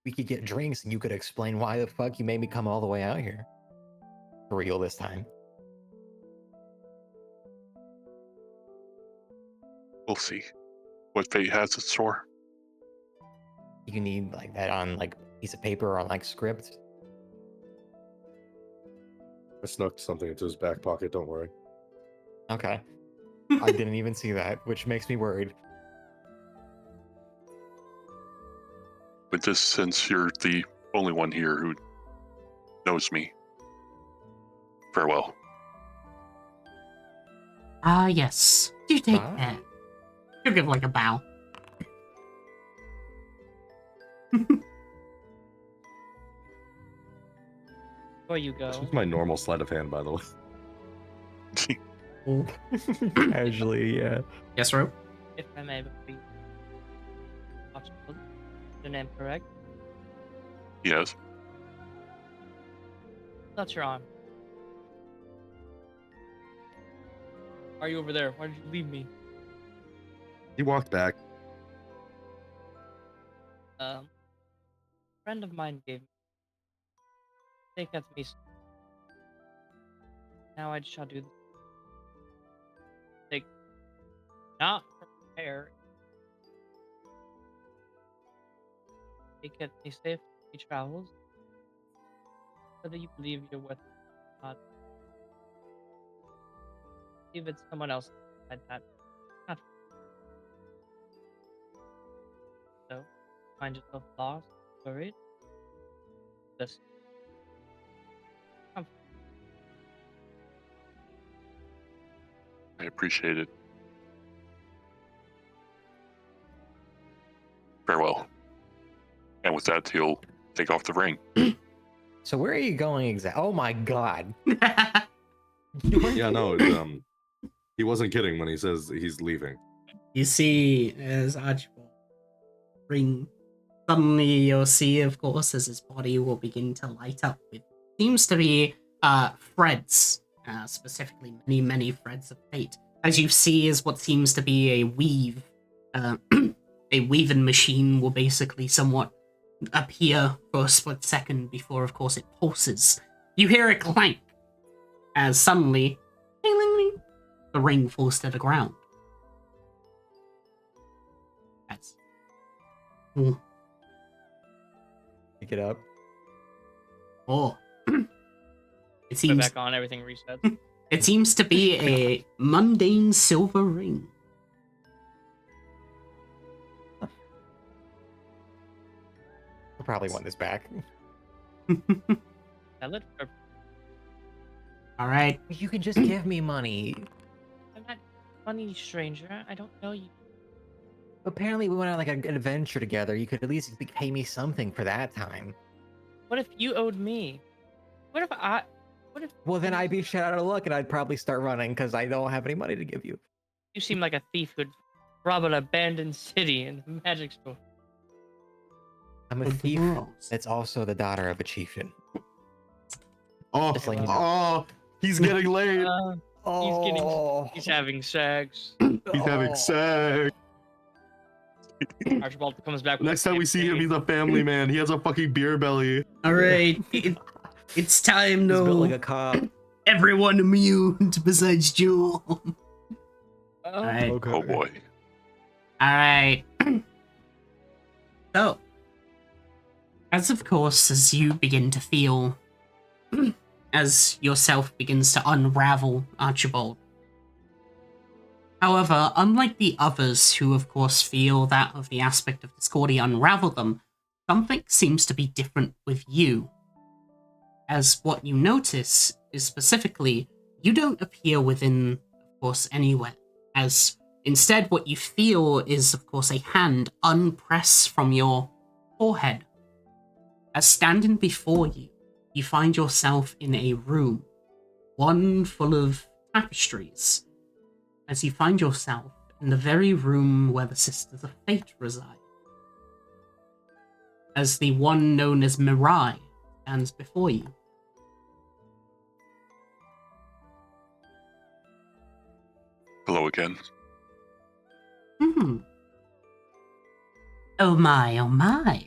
We could get drinks and you could explain why the fuck you made me come all the way out here. For real this time. We'll see what fate has in store. You need like that on like a piece of paper or on like script. I snuck something into his back pocket, don't worry. Okay. I didn't even see that, which makes me worried. But just since you're the only one here who knows me, farewell. Ah, yes. You take Bye. care. She'll give like a bow. Before you This go, was my normal sleight of hand, by the way. Casually, yeah. Yes, Ro? if I may be possible, the name correct? Yes. That's your arm. Are you over there? Why did you leave me? He walked back. A friend of mine gave me. Take that to me. Now I shall do this. Take not prepare. Take it me safe he travels. Whether you believe you're with not. If it's someone else like that. Not so. Find yourself lost, worried. This. I appreciate it. Farewell. And with that, he'll take off the ring. So where are you going exactly? Oh my god. Yeah, no, it, he wasn't kidding when he says he's leaving. You see, as Archibald ring, suddenly you'll see, of course, as his body will begin to light up with seems to be threads, specifically many threads of fate. As you see, is what seems to be a weave, a weaving machine will basically somewhat appear for a split second before, of course, it pulses. You hear a clank as suddenly, ding, ding, ding, the ring falls to the ground. That's. Pick it up. Oh. It Put seems it back on, everything resets. it seems to be a mundane silver ring. We'll probably want this back. Sell it for. All right. You can just give me money. I'm not funny, stranger. I don't know you. Apparently, we went on like an adventure together. You could at least pay me something for that time. What if you owed me? What What if Well, then I'd be shit out of luck, and I'd probably start running because I don't have any money to give you. you seem like a thief who'd rob an abandoned city in a magic store? I'm a With the thief. rules. That's also the daughter of a chieftain. Oh, Just letting you know. he's getting laid. He's having sex. He's having sex. Archibald comes back. With Next a time we see him, campaign. he's a family man. He has a fucking beer belly. All right, it's time He's built like to a cop. everyone immune besides Jewel. All right. Okay. Oh boy. All right. So, as of course, as you begin to feel, as yourself begins to unravel, Archibald. However, unlike the others who, of course, feel that of the aspect of Discordia unravel them, something seems to be different with you. As what you notice is specifically, you don't appear within, of course, anywhere. As instead, what you feel is, of course, a hand unpressed from your forehead. As standing before you, you find yourself in a room, one full of tapestries. As you find yourself in the very room where the Sisters of Fate reside. As the one known as Mirai stands before you. Hello again. Oh my, oh my.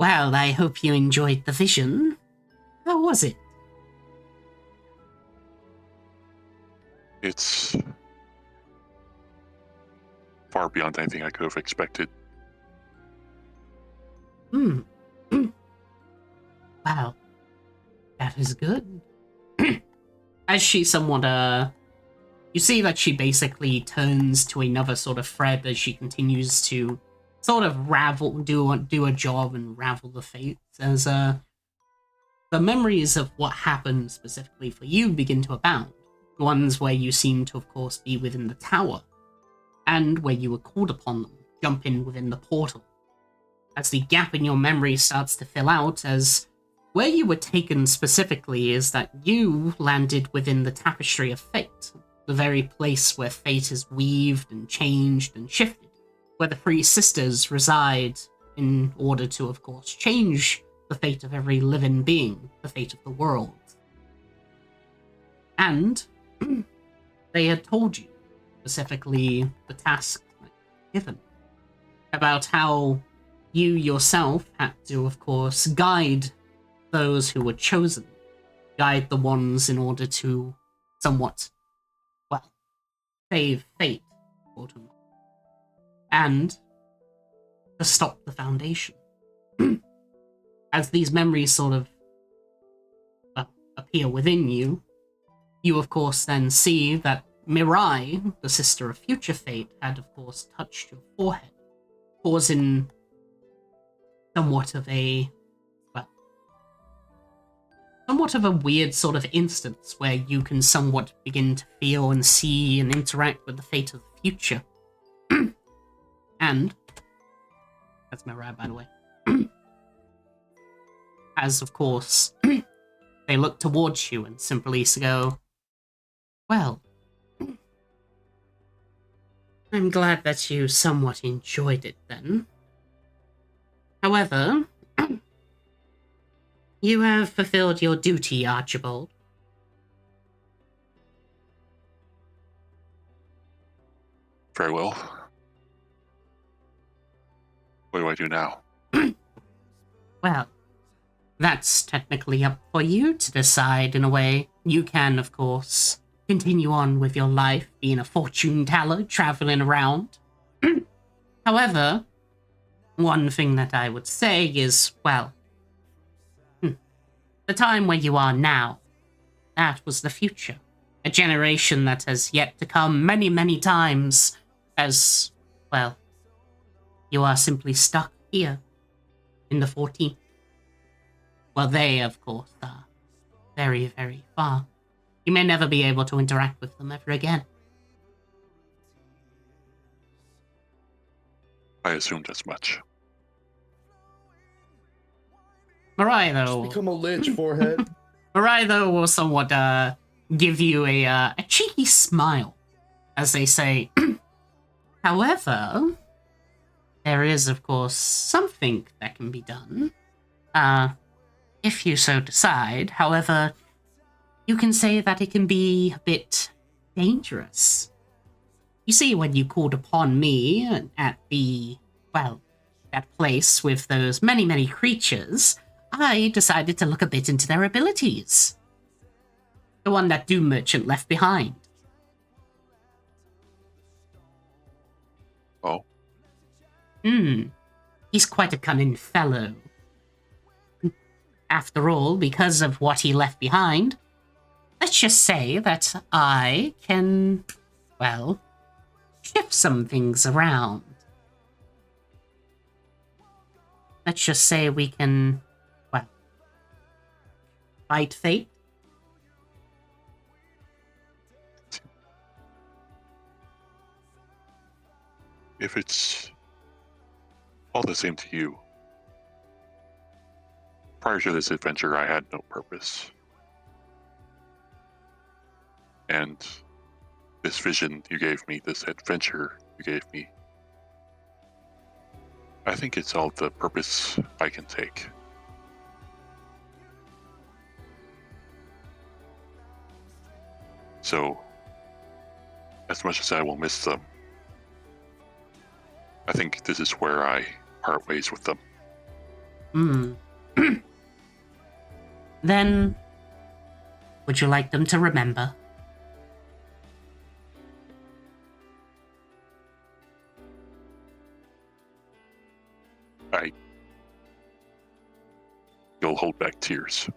Well, I hope you enjoyed the vision. How was it? It's far beyond anything I could have expected. Wow, that is good. As she somewhat, you see that she basically turns to another sort of thread as she continues to sort of do a job and ravel the fates as, the memories of what happened specifically for you begin to abound. Ones where you seem to, of course, be within the tower, and where you were called upon them, jumping within the portal. As the gap in your memory starts to fill out, as where you were taken specifically is that you landed within the Tapestry of Fate, the very place where fate is weaved and changed and shifted, where the three sisters reside in order to, of course, change the fate of every living being, the fate of the world. And they had told you, specifically the task given, about how you yourself had to, of course, guide those who were chosen, guide the ones in order to somewhat, well, save fate, quote unquote, and to stop the Foundation. As these memories sort of, well, appear within you, you of course then see that Mirai, the sister of future fate, had of course touched your forehead, causing somewhat of a weird sort of instance where you can somewhat begin to feel and see and interact with the fate of the future. And that's Mirai, by the way. As of course they look towards you and simply go, well, I'm glad that you somewhat enjoyed it then. However, you have fulfilled your duty, Archibald. Very well. What do I do now? Well, that's technically up for you to decide in a way. You can, of course, continue on with your life, being a fortune teller, traveling around. However, one thing that I would say is, well, the time where you are now, that was the future. A generation that has yet to come many, many times as, well, you are simply stuck here in the 14th. Well, they, of course, are very, very far. You may never be able to interact with them ever again. I assumed as much. Mariah, though, Become a lich, forehead. Mirai, though, will somewhat give you a cheeky smile as they say, however, there is, of course, something that can be done. If you so decide. However, you can say that it can be a bit dangerous. You see, when you called upon me at that place with those many, many creatures, I decided to look a bit into their abilities. The one that Doom Merchant left behind. Oh, He's quite a cunning fellow. After all, because of what he left behind, let's just say that I can, shift some things around. Let's just say we can, fight fate. if it's all the same to you, prior to this adventure, I had no purpose. And this vision you gave me, this adventure you gave me, I think it's all the purpose I can take. So, as much as I will miss them, I think this is where I part ways with them. Then, would you like them to remember? You'll hold back tears.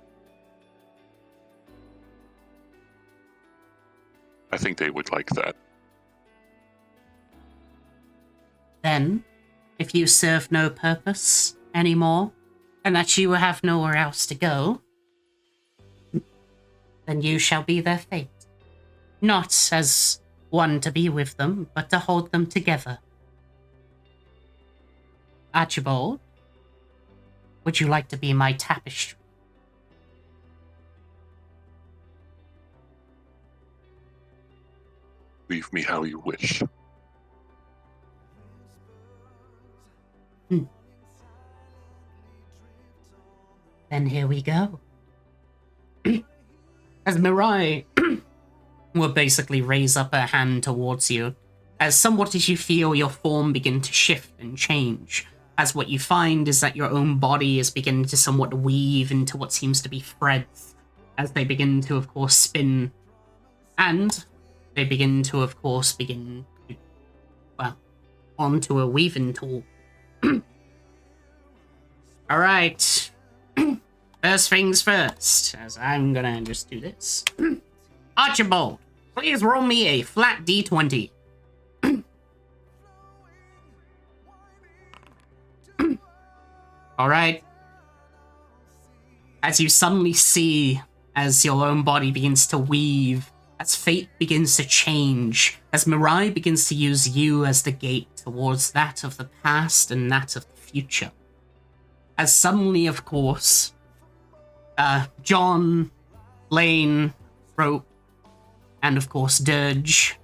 I think they would like that. Then, if you serve no purpose anymore, and that you have nowhere else to go, then you shall be their fate. Not as one to be with them, but to hold them together. Archibald, would you like to be my tapestry? Leave me how you wish. Then here we go. As Mirai will basically raise up her hand towards you, as somewhat as you feel your form begin to shift and change, as what you find is that your own body is beginning to somewhat weave into what seems to be threads, as they begin to, of course, spin, and they begin to, of course, onto a weaving tool. Alright. First things first, as I'm gonna just do this. Archibald, please roll me a flat d20. Alright. As you suddenly see, as your own body begins to weave, as fate begins to change, as Mirai begins to use you as the gate towards that of the past and that of the future. As suddenly, of course, John, Lane, Rope, and of course Dirge,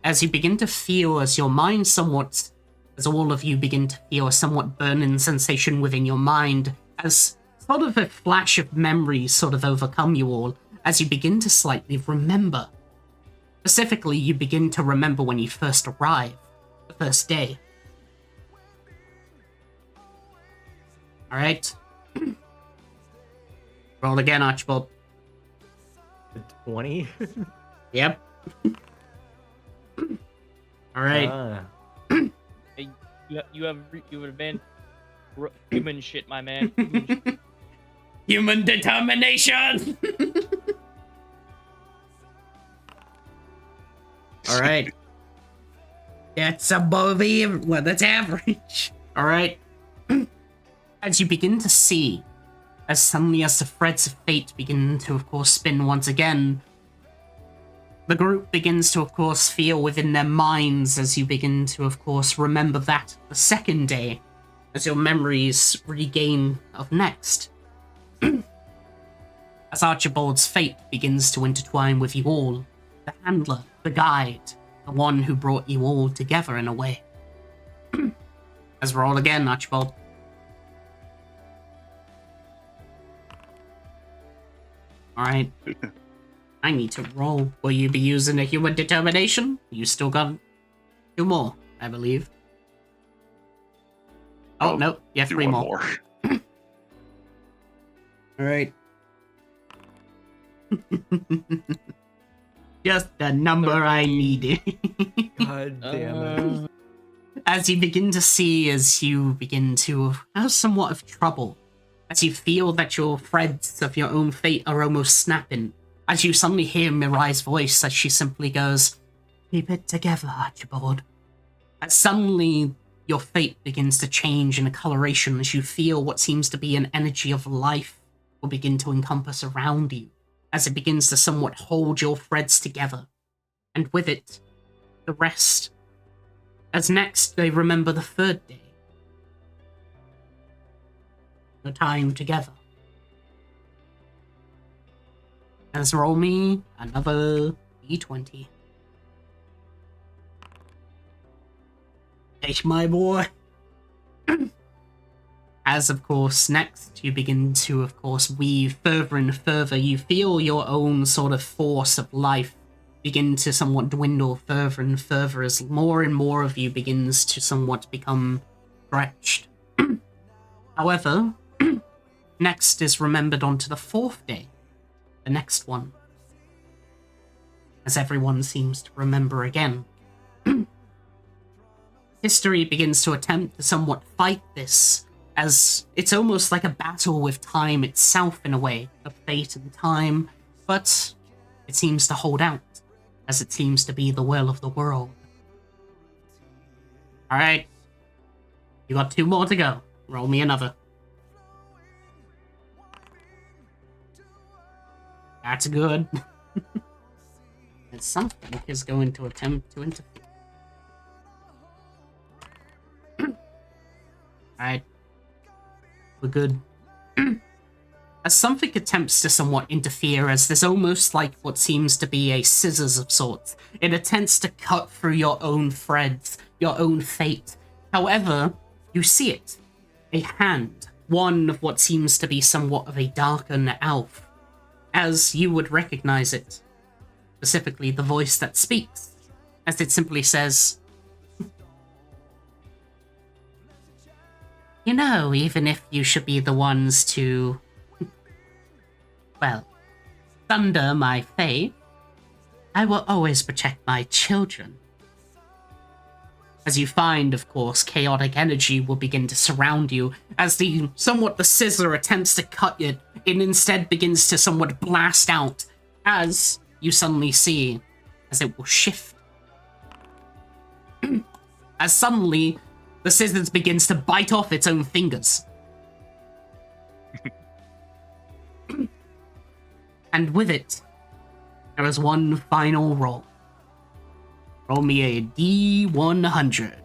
as you begin to feel, as your mind somewhat, as all of you begin to feel a somewhat burning sensation within your mind, as sort of a flash of memories sort of overcome you all, as you begin to slightly remember. Specifically, you begin to remember when you first arrived, the first day. Alright. Roll again, Archibald. 20? Yep. Alright. Hey, you have been human shit, my man. Human shit. Human determination! Alright. That's above that's average. Alright. As you begin to see, as suddenly as the threads of fate begin to, of course, spin once again, the group begins to, of course, feel within their minds as you begin to, of course, remember that the second day, as your memories regain of next. as Archibald's fate begins to intertwine with you all, the handler, the guide, the one who brought you all together in a way. Let's roll again, Archibald. Alright. I need to roll. Will you be using a human determination? You still got 2 more, I believe. Oh, I'll no. You have do 3 one more. Alright. Just the number I needed. God damn it. As you begin to see, as you begin to have somewhat of trouble, as you feel that your threads of your own fate are almost snapping, as you suddenly hear Mirai's voice as she simply goes, "Keep it together, Archibald." As suddenly your fate begins to change in a coloration as you feel what seems to be an energy of life will begin to encompass around you, as it begins to somewhat hold your threads together, and with it, the rest. As next they remember the 3rd day. The time together. As roll me another d20. Hey, my boy. As, of course, next you begin to, of course, weave further and further. You feel your own sort of force of life begin to somewhat dwindle further and further as more and more of you begins to somewhat become stretched. However, next is remembered onto the 4th day, the next one, as everyone seems to remember again. History begins to attempt to somewhat fight this, as it's almost like a battle with time itself in a way, of fate and time, but it seems to hold out, as it seems to be the will of the world. Alright, you got 2 more to go. Roll me another. That's good. And something is going to attempt to interfere. Alright. We're good. As something attempts to somewhat interfere, as there's almost like what seems to be a scissors of sorts. It attempts to cut through your own threads, your own fate. However, you see it. A hand. One of what seems to be somewhat of a darkened elf. As you would recognize it. Specifically, the voice that speaks. As it simply says, "You know, even if you should be the ones to, well, thunder my faith, I will always protect my children." As you find, of course, chaotic energy will begin to surround you, as the scissor attempts to cut it, it instead begins to somewhat blast out, as you suddenly see, as it will shift. As suddenly, the scissors begins to bite off its own fingers. And with it, there is one final roll. Roll me a D100.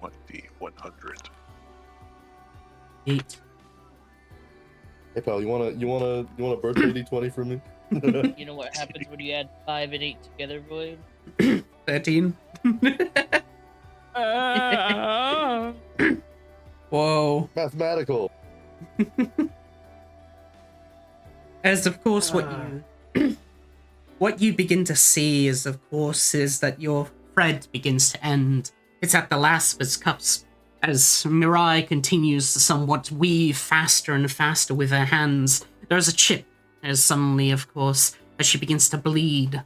1D100. 8. Hey pal, you want a birthday D20 for me? You know what happens when you add 5 and 8 together, Void? 13. Whoa. Mathematical. As of course what you begin to see is that your thread begins to end. It's at the last of its cusp, as Mirai continues to somewhat weave faster and faster with her hands. There's a chip, as suddenly, of course, as she begins to bleed,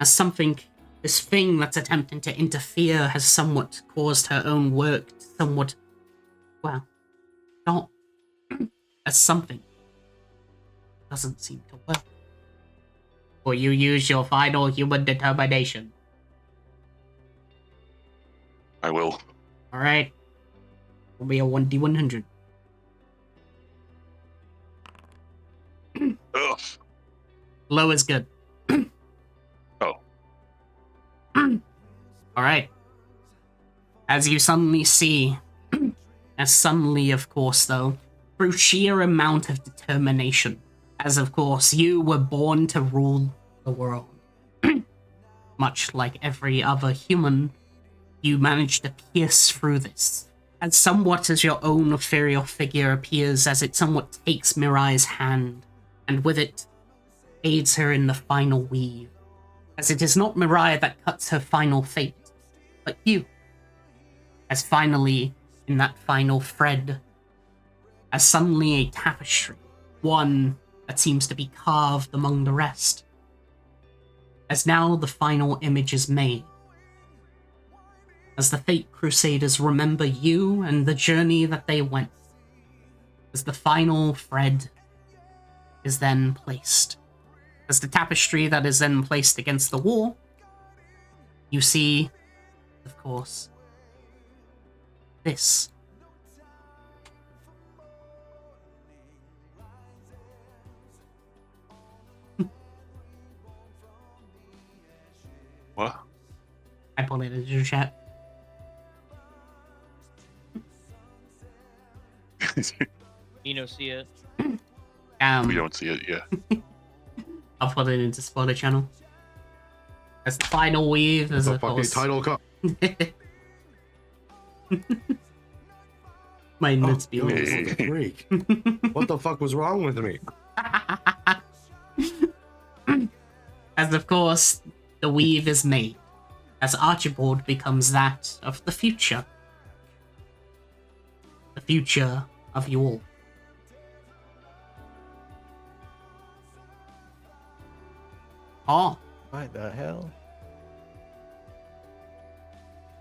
as this thing that's attempting to interfere has somewhat caused her own work to somewhat, well, stop. As something doesn't seem to work. Will you use your final human determination? I will. Alright. Will be a 1D100. Ugh. Low is good. Oh. Alright. As you suddenly see, of course, though, through sheer amount of determination, as of course you were born to rule the world. Much like every other human, you managed to pierce through this, and somewhat as your own ethereal figure appears as it somewhat takes Mirai's hand, and with it aids her in the final weave, as it is not Mirai that cuts her final fate, but you, as finally, in that final thread, as suddenly a tapestry, one that seems to be carved among the rest, as now the final image is made, as the Fate Crusaders remember you and the journey that they went, as the final thread is then placed, as the tapestry that is then placed against the wall, you see, of course, this. What? I put it into the chat. You see it. We don't see it yet. I'll put it into spoiler channel. As the final weave, It's as a of fucking course. title card. My nuts Oh, be yo, loose. what the freak? What the fuck was wrong with me? As of course, the weave is made, as Archibald becomes that of the future. The future of you all. Oh, What the hell?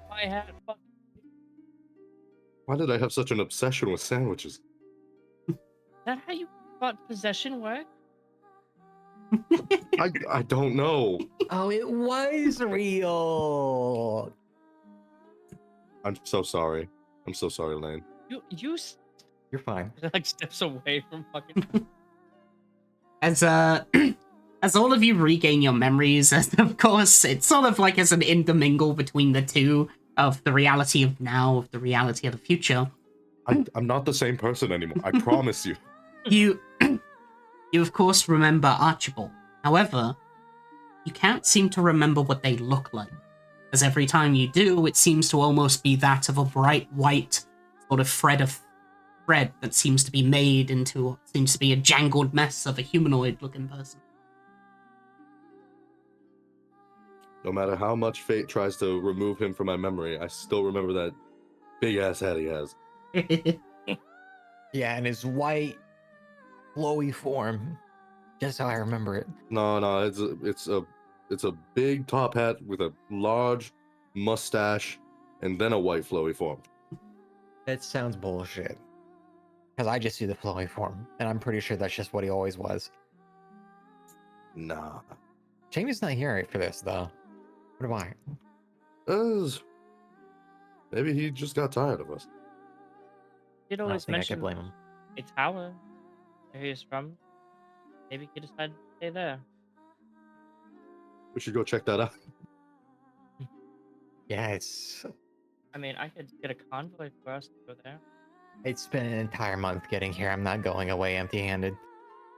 My hat. Fuck. Why did I have such an obsession with sandwiches? Is that how you got possession work? I don't know. Oh, it was real. I'm so sorry. I'm so sorry, Lane. You You're fine. like steps away from fucking. as as all of you regain your memories, as of course, it's sort of like as an intermingle between the two of the reality of now, of the reality of the future. I'm not the same person anymore. I promise you. You, you of course remember Archibald. However, you can't seem to remember what they look like, as every time you do, it seems to almost be that of a bright white sort of thread that seems to be made into what seems to be a jangled mess of a humanoid-looking person. No matter how much fate tries to remove him from my memory, I still remember that big ass head he has. Yeah, and his white, flowy form. Just how I remember it. No, it's a big top hat with a large mustache and then a white flowy form. That sounds bullshit. Because I just see the flowy form, and I'm pretty sure that's just what he always was. Nah. Jamie's not here for this, though. What am I? Maybe he just got tired of us. Did I don't always think I mention can blame him. a tower where he's from. Maybe he decided to stay there. We should go check that out. Yeah, it's I mean, I could get a convoy for us to go there. been an entire month getting here. I'm not going away empty-handed.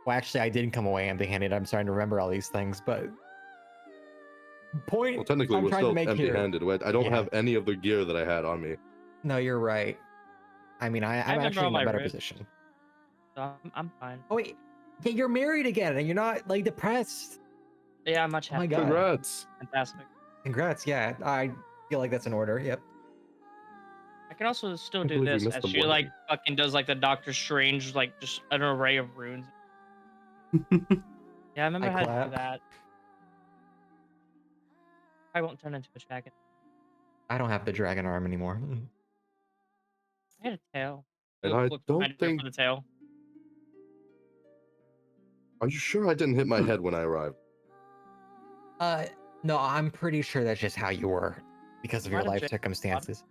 Well, actually, I didn't come away empty-handed. I'm starting to remember all these things, but point Well, technically, I'm we're trying to still make here. empty-handed. I don't Yeah. have any of the gear that I had on me. No, you're right. I mean, I'm remember actually all in a my better ribs. position. So I'm fine. Oh wait, yeah, you're married again, and you're not like depressed. Yeah, I'm much Oh my happier. God. Congrats. Fantastic. Congrats. Yeah, I feel like that's in order. Yep. I can also still I do believe we this missed as the she wedding. like fucking does like the Doctor Strange, like just an array of runes. Yeah, I remember I how to clap. do that. I won't turn into a dragon. I don't have the dragon arm anymore. I had a tail. And Look- I look don't behind her think. for the tail. Are you sure I didn't hit my head when I arrived? No, I'm pretty sure that's just how you were because of your Lot of life dra- circumstances.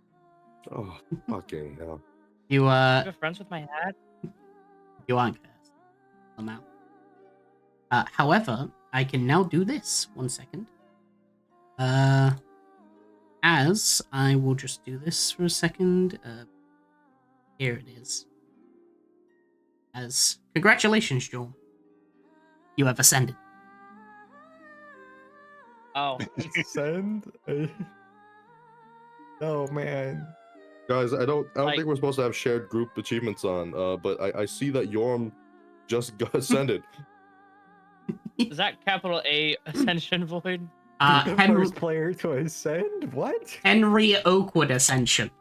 Oh, fucking hell. You You're friends with my hat. you aren't cursed. Somehow. However, I can now do this. 1 second. As I will just do this for a second. Here it is. as congratulations, Jorm. You have ascended. Oh, Send. Oh man. Guys, I don't Like- think we're supposed to have shared group achievements on. But I see that Yorm just got ascended. is that capital A Ascension Void? The Henry, first player to ascend? What? Henry Oakwood Ascension.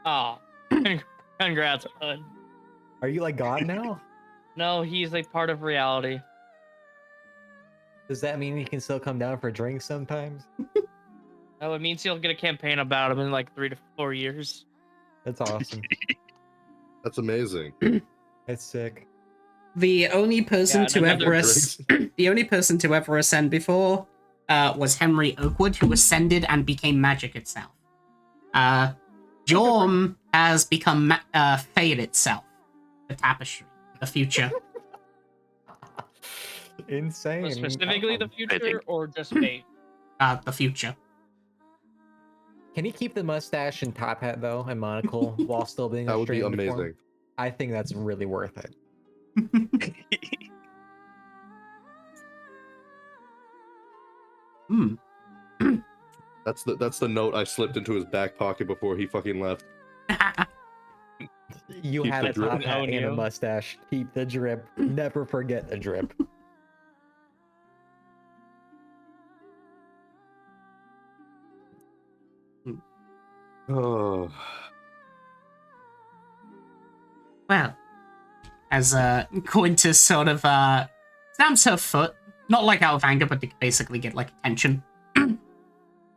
Oh, congrats, bud. Are you like God now? No, he's a part of reality. Does that mean you can still come down for drinks sometimes? Oh, it means he'll get a campaign about him in like 3 to 4 years. That's awesome. That's amazing. That's sick. The only person Yeah, to and another ever the only person to ever ascend before was Henry Oakwood, who ascended and became magic itself. Jorm has become Fate itself, the tapestry, the future. Insane. So specifically the future think- or just fate? The future. Can he keep the mustache and top hat though and monocle while still being That a would be stream form? amazing. I think that's really worth it. Hmm. That's the note I slipped into his back pocket before he fucking left. You Keep have the a drip. top hat Own and a you. mustache. Keep the drip. Never forget the drip. Oh, Well, as Quintus sort of stamps her foot, not like out of anger, but to basically get like attention,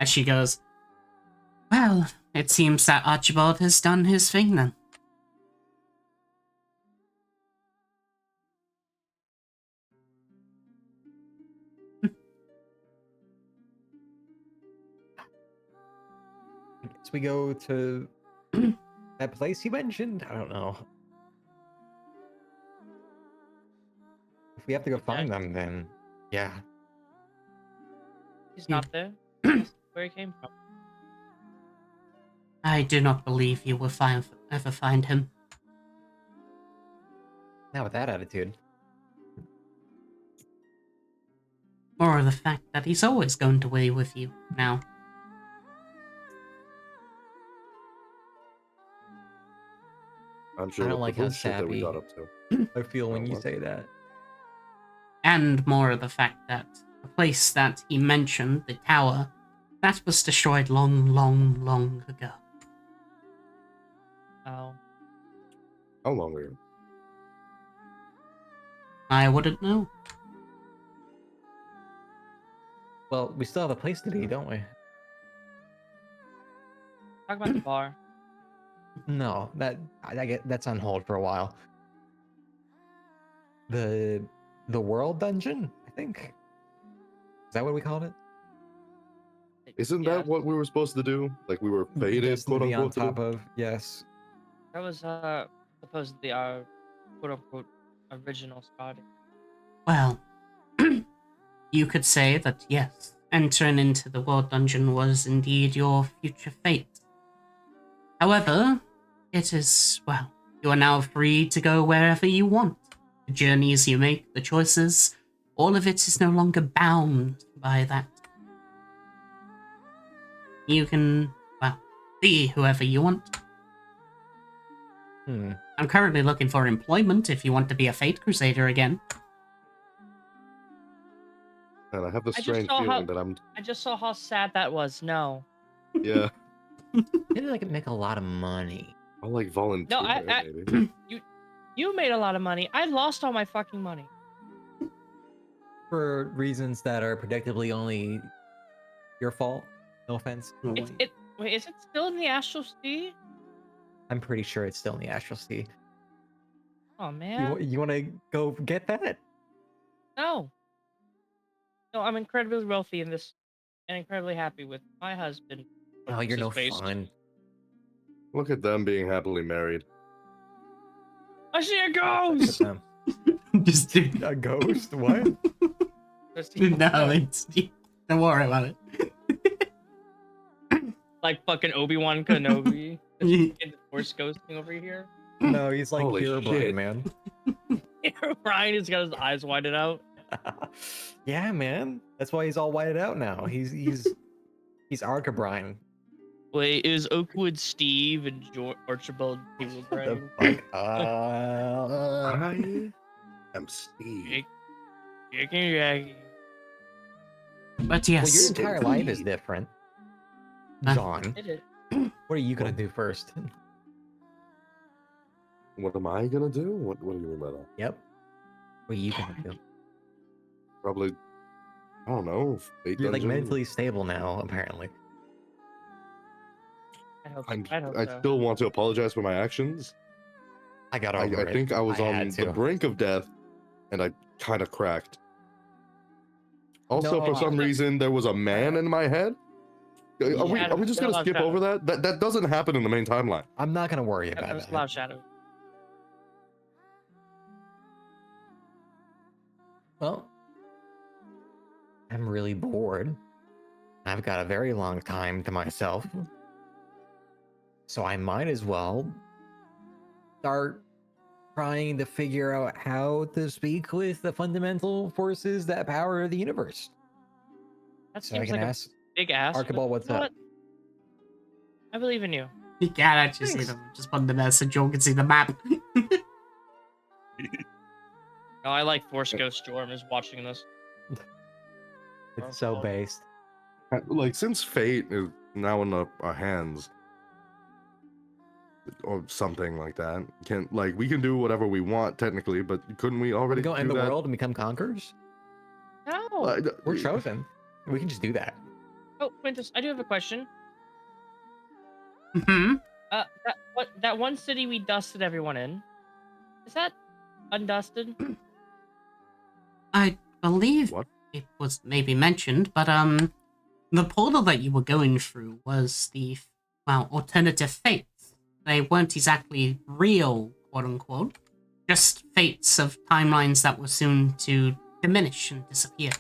as she goes, "Well, it seems that Archibald has done his thing then." So we go to that place you mentioned? I don't know. If we have to go find them, then yeah. He's not there. That's where he came from. I do not believe you will ever find him. Now with that attitude. More of the fact that he's always going to be with you now. I'm sure I don't with like the how bullshit that we sappy got up to. I feel when Oh, you what? say that. And more of the fact that the place that he mentioned, the tower, that was destroyed long, long, long ago. Oh, How long ago? I wouldn't know. Well, we still have a place to be, don't we? talk about the bar. No, I get that's on hold for a while. The world dungeon, I think. Is that what we called it? Isn't Yeah, that what we were supposed to do? Like we were fated, Destined quote to be on unquote, to top do? of, yes. that was supposedly our quote unquote original starting. Well, you could say that yes, entering into the world dungeon was indeed your future fate. However, it is, well, you are now free to go wherever you want. The journeys you make, the choices, all of it is no longer bound by that. You can, well, be whoever you want. Hmm. I'm currently looking for employment if you want to be a Fate Crusader again. And I have the I just strange saw feeling how- that I'm. I just saw how sad that was. No, Yeah, Didn't like make a lot of money. I'll like volunteer. No, I- maybe. you made a lot of money. I lost all my fucking money. For reasons that are predictably only your fault. No offense. Wait, is it still in the Astral Sea? I'm pretty sure it's still in the Astral Sea. Oh man, You want to go get that? no. No, I'm incredibly wealthy in this, and incredibly happy with my husband. Oh, you're no What's his face? fun. Look at them being happily married. I see a Look at ghost. them. Just do. A ghost? What? I see a No, ghost. don't worry about it. Like fucking Obi-Wan Kenobi. Just fucking Force ghosting over here. No, he's like Holy pure shit. blind, man. Brian has got his eyes widened out. Yeah, man. That's why he's all whited out now. He's Arcabrine. Wait, is Oakwood Steve and Archibald Pure The Brain? fuck? I am Steve. Jackie. But Well, your yes, entire life is different. Huh? John, Did it? what are you gonna do first? What am I gonna do? What do you mean by that? Yep. What are you gonna do? Probably, I don't know. Fate You're like dungeon? mentally stable now, apparently. I hope, I so. still want to apologize for my actions. I got I over it. think I was I on had the to. brink of death, and I kind of cracked. Also, for No. some reason, there was a man in my head. Are we just gonna skip over that? That doesn't happen in the main timeline. I'm not gonna worry That about was a that. lot of shadow. Well, I'm really bored. I've got a very long time to myself. So I might as well start trying to figure out how to speak with the fundamental forces that power the universe. That So I seems can like ask a big ass. but Archibald, what's you know up? what? I believe in you. you can't actually see Thanks. them. Just put them there so Joel can see the map. No, I like Force Ghost Storm is watching this. It's so based. Like, since fate is now in our hands, or something like that, we can do whatever we want technically, but couldn't we Are we already gonna do end the that? world and become conquerors? No. We're chosen. We can just do that. Oh, Quintus, I do have a question. Hmm. That one city we dusted everyone in, is that undusted? I believe What? it was maybe mentioned, but the portal that you were going through was the alternative fates. They weren't exactly real, quote unquote, just fates of timelines that were soon to diminish and disappear.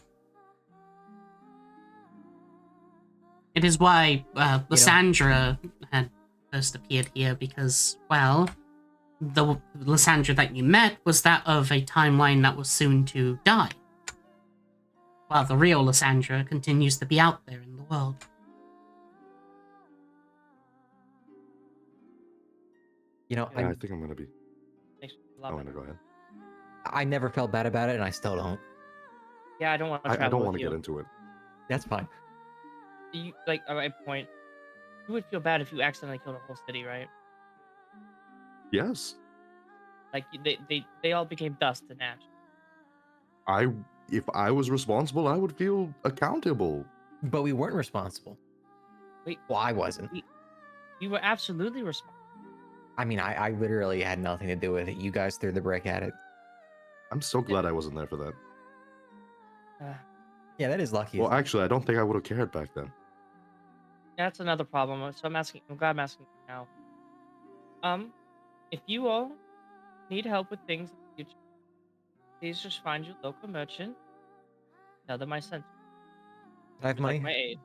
It is why Lysandra had first appeared here, because, well, the Lysandra that you met was that of a timeline that was soon to die. While the real Lysandra continues to be out there in the world. You know, Yeah, I think I'm gonna be. Makes me I love want to it. go ahead. I never felt bad about it, and I still don't. Yeah, I don't want to I travel don't with want to you. get into it. That's fine. You like at my point. You would feel bad if you accidentally killed a whole city, right? Yes, Like they all became dust and ash. if I was responsible, I would feel accountable. But we weren't responsible. Wait. Well, I wasn't. You were absolutely responsible. I mean, I literally had nothing to do with it. You guys threw the brick at it. I'm so glad I wasn't there for that. Yeah, that is lucky. Well, actually, I don't think I would have cared back then. That's another problem. So I'm asking. I'm glad I'm asking you now. If you all need help with things in the future, please just find your local merchant. Tell them I sent. I have Would like money.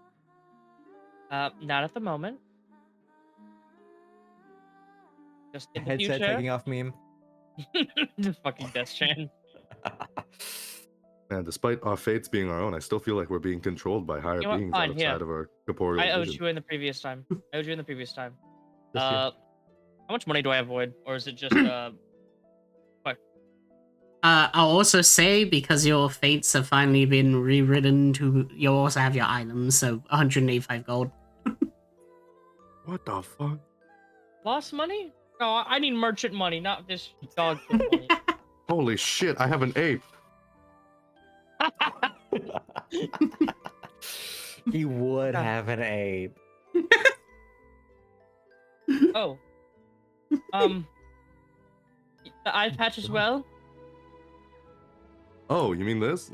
my aid. Not at the moment. Just in the Headset future. taking off meme. The fucking Death Strand. And despite our fates being our own, I still feel like we're being controlled by higher You know what? beings Fine, outside here. of our corporeal I owed vision. you in the previous time. I owed you in the previous time. Just you. How much money do I avoid, or is it just I'll also say, because your fates have finally been rewritten to, you'll also have your items, so 185 gold. What the fuck? lost money? No, I need merchant money, not this dog food money. Holy shit, I have an ape. He would have an ape. Oh. The eye patch as well? Oh, you mean this?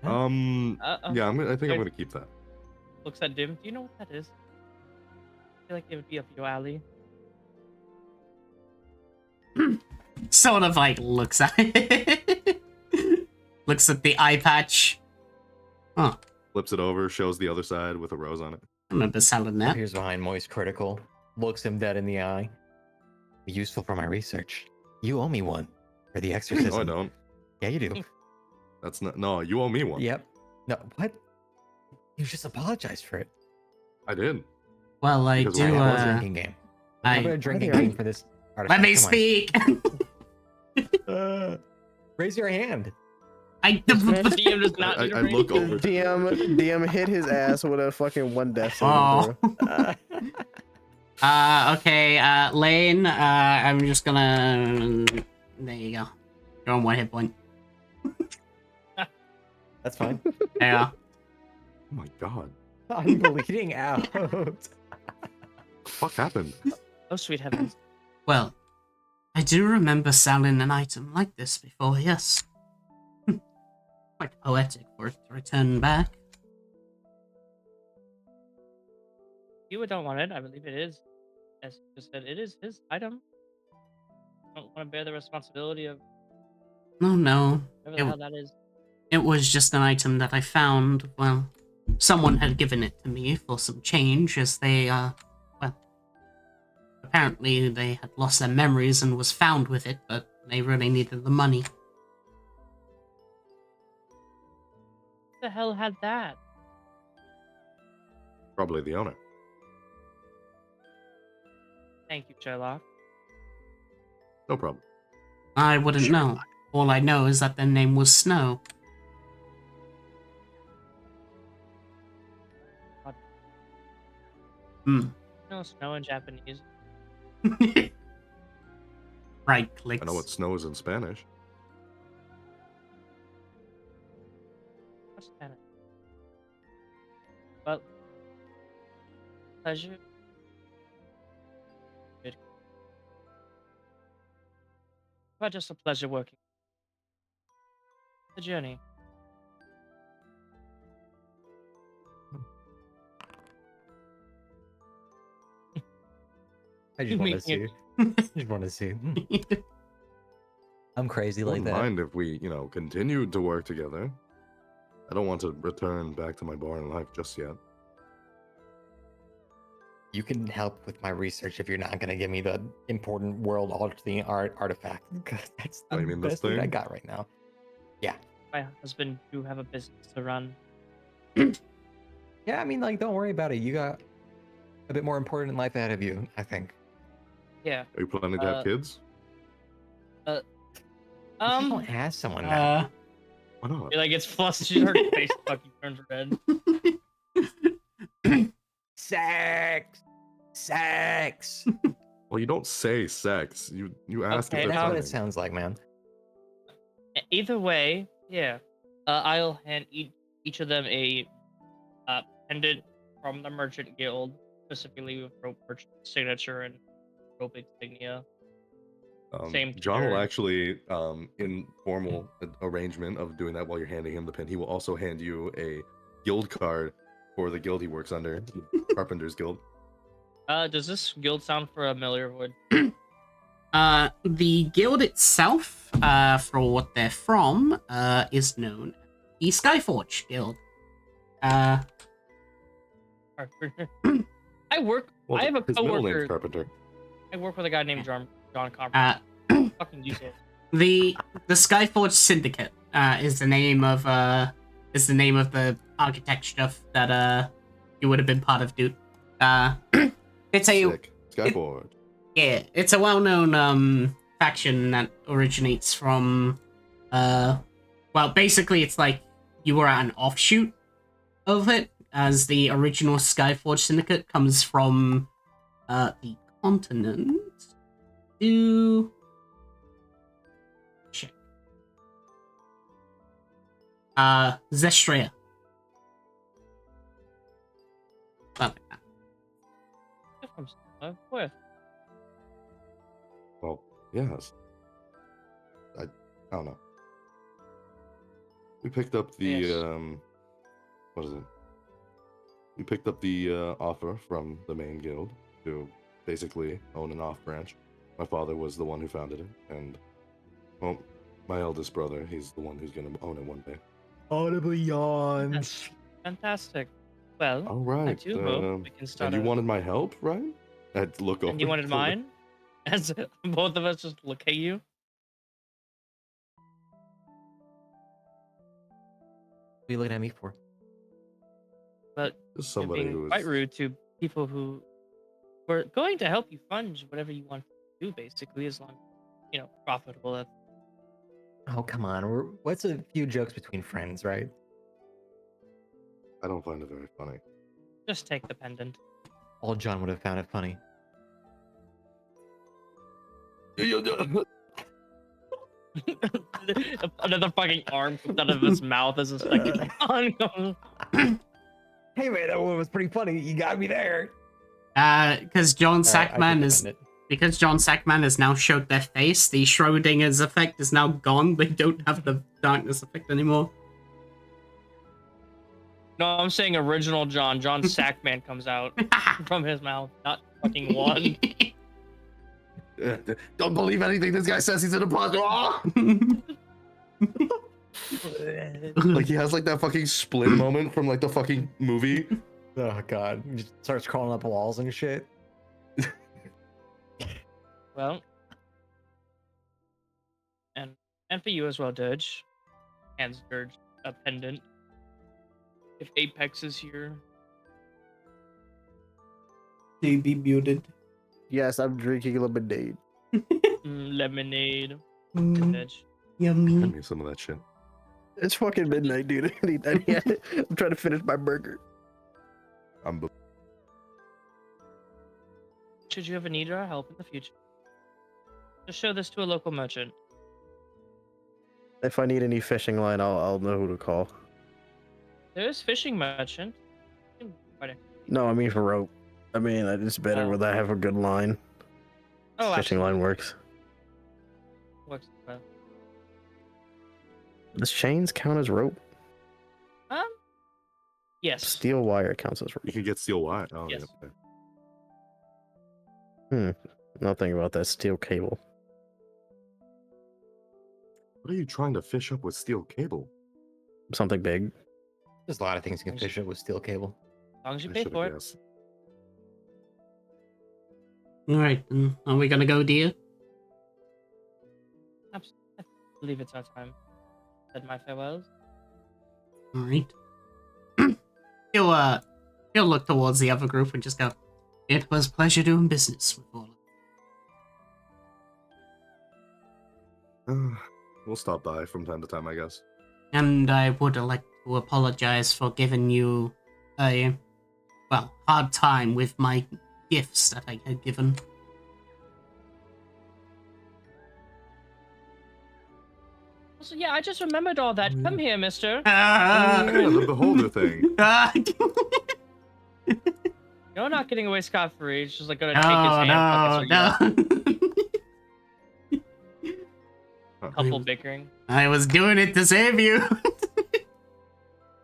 Yeah, I think I'm gonna keep that. Looks at Dim. Do you know what that is? I feel like it would be up your alley. Sort of like looks at it. Looks at the eye patch. Huh. Flips it over, shows the other side with a rose on it. remember selling that. Appears behind Moist Critical, looks him dead in the eye. Useful for my research. You owe me one for the exorcism. No, I don't. Yeah, you do. That's not. No, you owe me one. Yep. No, what? You just apologized for it. I did. Well, I Because do. we're a drinking game. I- Another drinking Are they- game for this artifact. let me Come on. speak. Raise your hand. DM does not need a I ring. look over. DM hit his ass with a fucking one death saving Oh. throw. Okay, Lane, I'm just gonna... There you go. You're on 1 hit point. That's fine. There you go. Oh my god. I'm bleeding out. What the fuck happened? Oh, sweet heavens. Well, I do remember selling an item like this before, yes. Quite poetic for it to return back. You don't want it. I believe it is. As you just said, it is his item. Don't want to bear the responsibility of No. whatever the hell that is. It was just an item that I found. Well, someone had given it to me for some change as they, well, apparently they had lost their memories and was found with it, but they really needed the money. Who the hell had that? Probably the owner. Thank you, Sherlock. No problem. I wouldn't know. All I know is that their name was Snow. Hmm. No snow in Japanese. Right clicks. I know what snow is in Spanish. What's that? Well, pleasure. Good. But just a pleasure working. The journey. I just want to Making see. Just want to see. I'm crazy I like wouldn't that. mind if we, continued to work together. I don't want to return back to my barn life just yet. You can help with my research if you're not gonna give me the important world altering artifact. 'Cause that's Oh, the you mean this best thing I thing? got right now. My husband do have a business to run. Yeah, I mean, like, don't worry about it. You got a bit more important life ahead of you, I think. Yeah. Are you planning to have kids? You just don't ask someone that. Why not? She like gets flustered. Her face fucking turns red. Sex! Sex! Well, you don't say sex. You ask Okay, if they're That's what planning. it sounds like, man. Either way, yeah. I'll hand each of them a pendant from the Merchant Guild, specifically with rope merchant signature and rope insignia. Same John will here. actually, in formal arrangement of doing that while you're handing him the pin, he will also hand you a guild card for the guild he works under, Carpenter's Guild. Does this guild sound familiar, Wood? The guild itself, for what they're from, is known as the Skyforge Guild. I work. Well, I have a his middle name's coworker. Carpenter. I work with a guy named John Carpenter. Fucking useless. The Skyforge Syndicate is the name of the architect stuff that you would have been part of, dude. It's a Sick. Skyforge. yeah, it's a well-known faction that originates from well, basically it's like you were an offshoot of it, as the original Skyforge Syndicate comes from the continent to check. Zestria. Something like that. Where? Well, yes. I don't know. We picked up the Yes. what is it? We picked up the offer from the main guild to basically own an off branch. My father was the one who founded it, and well, my eldest brother, he's the one who's gonna own it one day. Audible yawns. Fantastic. Well, All right. I do hope we can start. And you wanted my help, right? I'd look over. And you wanted to- mine? As both of us just look at you. What are you looking at me for? But Just you're somebody being who quite is. rude to people who were going to help you fund whatever you want to do, basically, as long as profitable. Oh, come on. What's a few jokes between friends, right? I don't find it very funny. Just take the pendant. All John would have found it funny. Another fucking arm comes out of his mouth as a second on goes. Hey man, that one was pretty funny. You got me there. Because John All right, I Sackman can is defend it. because John Sackman has now showed their face. The Schrodinger's effect is now gone. They don't have the darkness effect anymore. No, I'm saying original John. John Sackman comes out from his mouth, not fucking one. Don't believe anything this guy says. He's an imposter. Ah! Like he has like that fucking split moment from like the fucking movie. Oh god, he just starts crawling up walls and shit. Well, and for you as well, Dirge. Hands Dirge a pendant. If Apex is here, To be muted. Yes, I'm drinking lemonade. lemonade. Mm, Dirge. Send yummy. me some of that shit. It's fucking midnight, dude. I'm trying to finish my burger. Should you ever need our help in the future, just show this to a local merchant. If I need any fishing line, I'll know who to call. There is fishing merchant. No, I mean for rope. I mean, it's better Oh. when I have a good line. Oh, Fishing line works. Works well. Does chains count as rope? Yes. Steel wire counts as You rope. can get steel wire. Oh, Yes. yeah. Okay. Not thinking about that steel cable. What are you trying to fish up with steel cable? Something big. There's a lot of things you can fish up with steel cable. As long as you I pay should've for it. guessed. All right, then. Are we gonna go, dear? Absolutely. I believe it's our time. Said my farewells. All right. He'll look towards the other group and just go. It was a pleasure doing business with all of you. We'll stop by from time to time, I guess. And I would like to apologize for giving you a, hard time with my gifts that I had given. Also, yeah, I just remembered all that. Oh, Come yeah. here, mister. Yeah, the beholder thing. You're not getting away scot-free. It's just like gonna take his hand. no. Couple bickering. I was doing it to save you.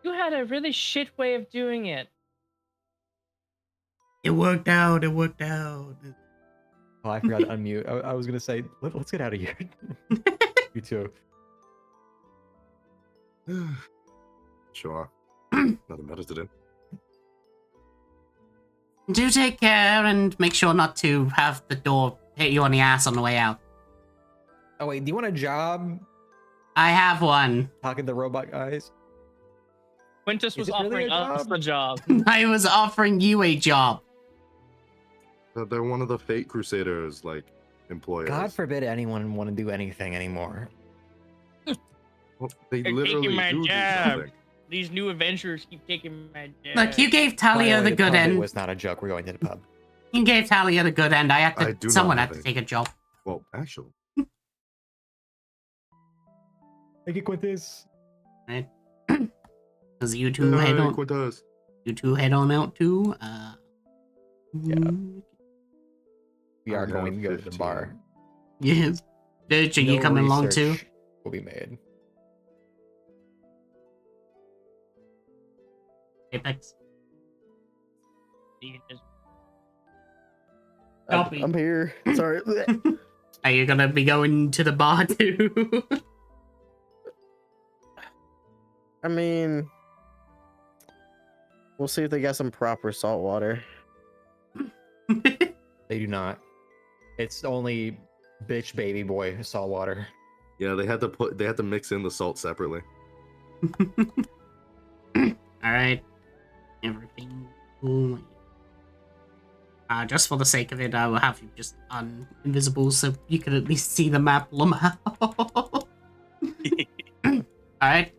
You had a really shit way of doing it. It worked out. It worked out. Oh, I forgot to unmute. I was gonna say, let's get out of here. You too. Sure. Nothing better to do. Do take care and make sure not to have the door hit you on the ass on the way out. Oh wait, do you want a job I have one. talking to robot guys? Quintus was Is it really offering a us job? the job. I was offering you a job. They're one of the Fate Crusaders, like, employers. God forbid anyone want to do anything anymore. Well, they They're literally taking my do job. something. These new adventurers keep taking my job. Look, you gave By Talia way, the good pub, It end. was not a joke. We're going to the pub. You gave Talia the good end. I had I do to. not Someone have had to a- take a job. Well, actually, Thank you, Quintus. Right? Because you two head on. Quintus. You two head on out too. We are I going to have go to the bar. 15. Yes. Dirge, are you No coming along too? research will be made. Apex. You just- Copy. I'm here. Sorry. Are you gonna be going to the bar too? I mean, We'll see if they got some proper salt water. They do not. It's only bitch baby boy salt water. Yeah, they had to mix in the salt separately. Alright. Everything. Cool. Just for the sake of it, I will have you just invisible so you can at least see the map. Alright.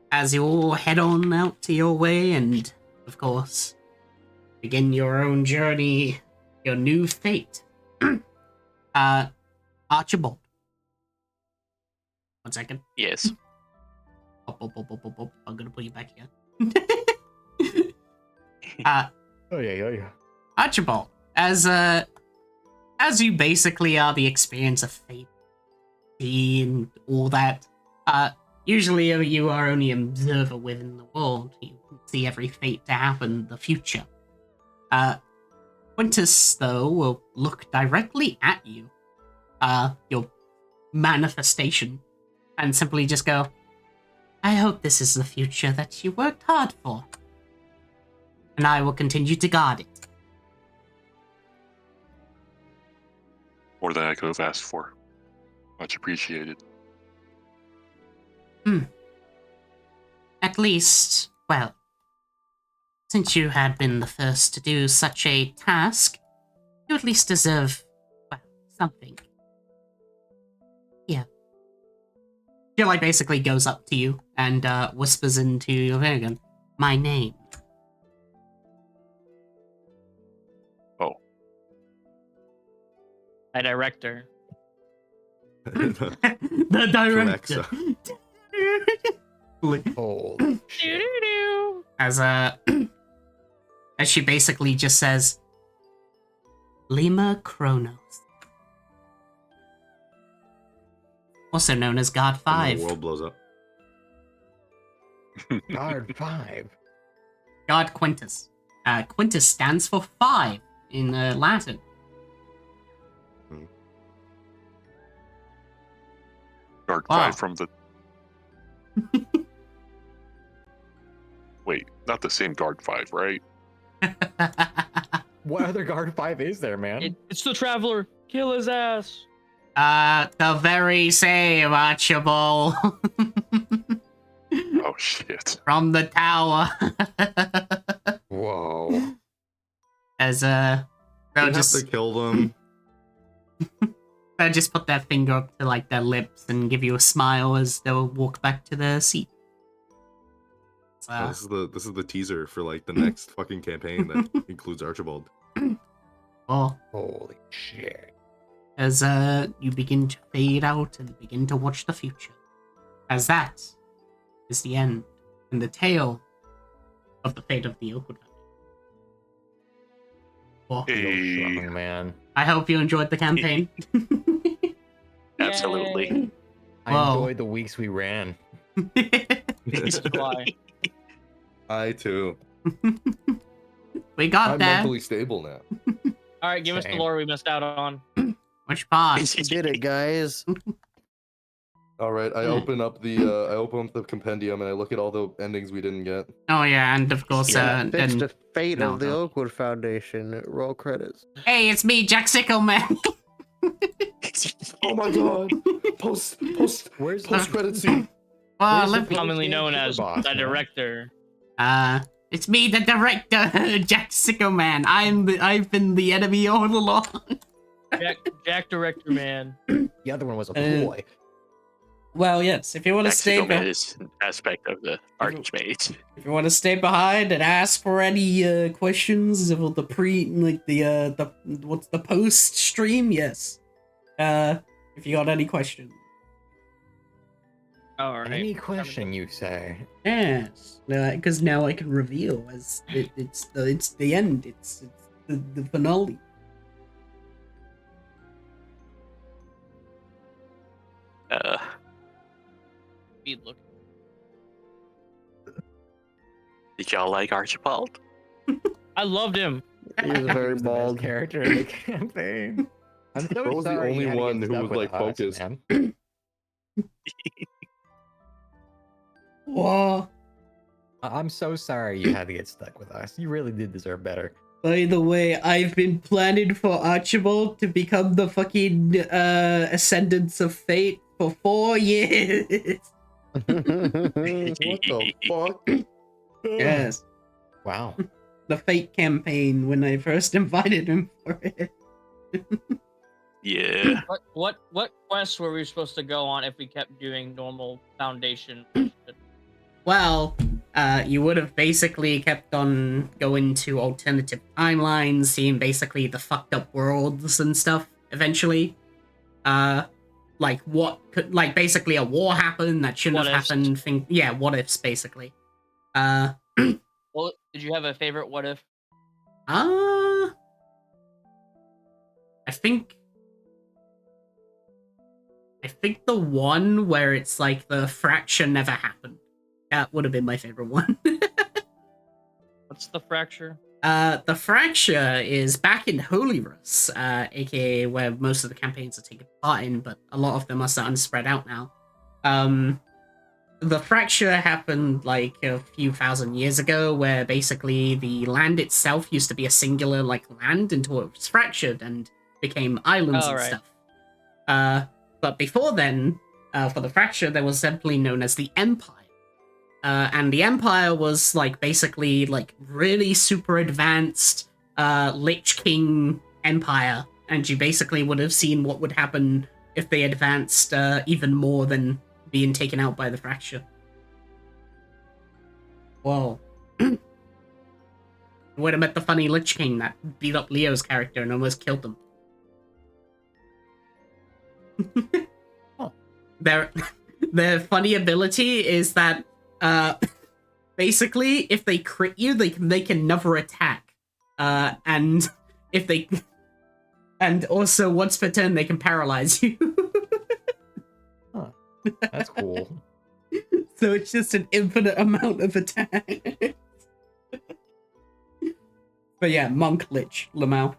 As you all head on out to your way and, of course, begin your own journey, your new fate. Archibald. 1 second. Yes. I'm gonna put you back here. Oh yeah. Archibald, as you basically are the experience of fate and all that, usually you are only an observer within the world. You can see every fate to happen in the future. Quintus, though, will look directly at you, your manifestation, and simply just go, I hope this is the future that you worked hard for. And I will continue to guard it. More than I could have asked for. Much appreciated. At least, well, since you had been the first to do such a task, you at least deserve, well, something. Yeah. She, like, basically goes up to you and whispers into your ear again, my name. Oh. My director. The director. Holy shit. As she basically just says, Lima Kronos. Also known as God And 5. the world blows up. Guard 5. God Quintus. Quintus stands for 5 in Latin. Guard Wow. 5 from the... Wait, not the same Guard 5, right? What other guard 5 is there, man? It's the Traveler. Kill his ass. The very same, Archibald. Oh, shit. From the tower. Whoa. As, You they'll have just, to kill them. they'll just put their finger up to, like, their lips and give you a smile as they'll walk back to their seat. Oh, this is the teaser for like the next fucking campaign that includes Archibald. Oh, Holy shit. as you begin to fade out and begin to watch the future. As that is the end and the tale of the fate of the OakWood family. Well, Hey. Strong, man. I hope you enjoyed the campaign. Absolutely. I Whoa. enjoyed the weeks we ran. Why? I too. We got I'm there. mentally stable now. All right, give us the Same. lore we missed out on. Which part? We did it, guys. All right, I open up the compendium and I look at all the endings we didn't get. Oh yeah, and of course, Fix then the fate no, of the no. Oakwood Foundation. Roll credits. hey, it's me, Jack Sickleman. Oh my god! Post Where's credit scene. Well, Where's the let me, Commonly known as boss, the man? director. it's me, the director, Jack Sickleman. I've been the enemy all along. Jack Director Man. The other one was a boy. Well, yes. If you want to stay, is an aspect of the Archmage. if you want to stay behind and ask for any questions about the what's the post stream, yes. If you got any questions, All right. Any question you say? yes. Because now I can reveal as it's the end. It's the finale. Speed look. Did y'all like Archibald? I loved him. He was very He was the best bald. character in the campaign. I'm so Bro was the sorry you only had to one get who stuck was, with like, us, focused. man. Whoa. I'm so sorry you had to get stuck with us. You really did deserve better. By the way, I've been planning for Archibald to become the fucking Ascendants of Fate for 4 years. What the fuck? Yes, Wow. the Fate campaign when I first invited him for it. Yeah. What quests were we supposed to go on if we kept doing normal Foundation? Well, you would have basically kept on going to alternative timelines, seeing basically the fucked up worlds and stuff eventually. Like what could, like basically a war happened that shouldn't What have ifs? happened. Yeah, what ifs basically. Well, did you have a favorite what if? I think the one where it's like the fracture never happened. That would have been my favorite one. What's the fracture? The fracture is back in Holyroos, aka where most of the campaigns are taking part in, but a lot of them are starting to spread out now. The fracture happened like a few thousand years ago, where basically the land itself used to be a singular like land until it was fractured and became islands Oh, and right. stuff. But before then, for the fracture, there was simply known as the Empire. And the Empire was like basically like really super advanced Lich King Empire, and you basically would have seen what would happen if they advanced even more than being taken out by the fracture. Whoa. You would have met the funny Lich King that beat up Leo's character and almost killed them. Oh. Their funny ability is that basically if they crit you, they can make another attack. And if they and also once per turn they can paralyze you. Huh. That's cool. So it's just an infinite amount of attack. But yeah, Monk Lich, Lamau.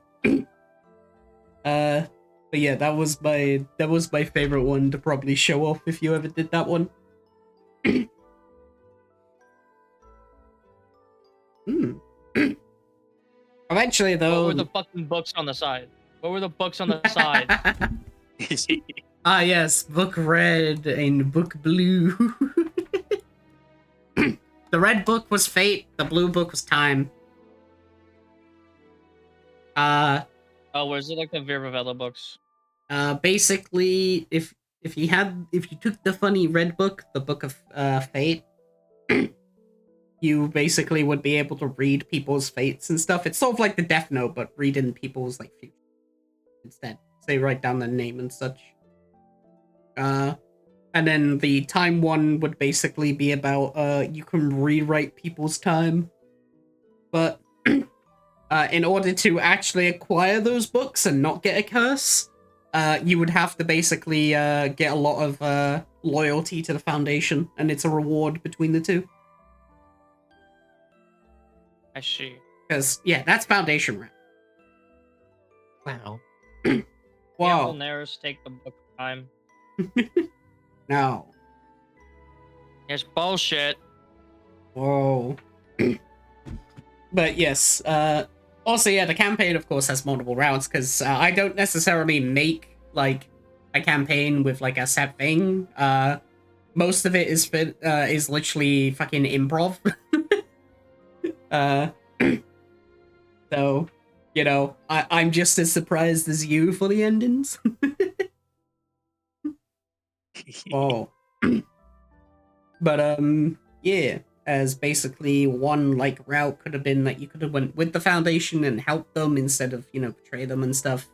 But yeah, that was my favorite one to probably show off if you ever did that one. Eventually, though. What were the fucking books on the side? What were the books on the side? Ah, yes, book red and book blue. The red book was fate. The blue book was time. Oh, was it like the Viravella books? Basically, if you took the funny red book, the book of fate, you basically would be able to read people's fates and stuff. It's sort of like the Death Note, but reading people's like future instead. So they write down their name and such. And then the time one would basically be about you can rewrite people's time, but in order to actually acquire those books and not get a curse, you would have to basically get a lot of loyalty to the Foundation, and it's a reward between the two. I see. Because, yeah, that's Foundation rap. Wow. Wow. Will Neris take the book of time? No. It's bullshit. Whoa. But yes, also, yeah, the campaign, of course, has multiple routes, because I don't necessarily make, like, a campaign with, like, a set thing. Most of it is literally fucking improv. So, you know, I'm just as surprised as you for the endings. Oh. But, yeah, as basically one, like, route could have been that you could have went with the Foundation and helped them instead of, you know, betray them and stuff.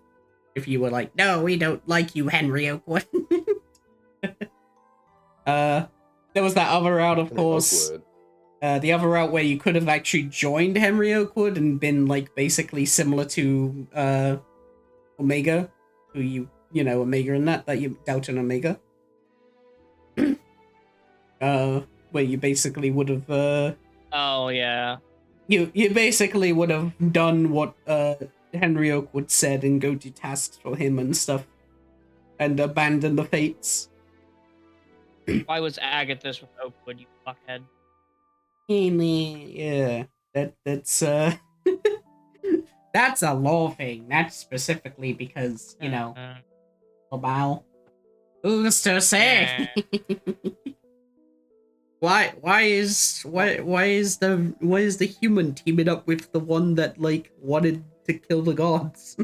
If you were like, no, we don't like you, Henry Oakwood. There was that other route, of course. The other route where you could have actually joined Henry Oakwood and been, like, basically similar to, Omega. Who you know, Omega and that you doubt an Omega. Where you basically would have, Oh, yeah. You basically would have done what, Henry Oakwood said and go do tasks for him and stuff. And abandon the fates. Why was Agathis with Oakwood, you fuckhead? Yeah, that's that's a law thing. That's specifically because Labal. Who's to say? Why is the human teaming up with the one that like wanted to kill the gods?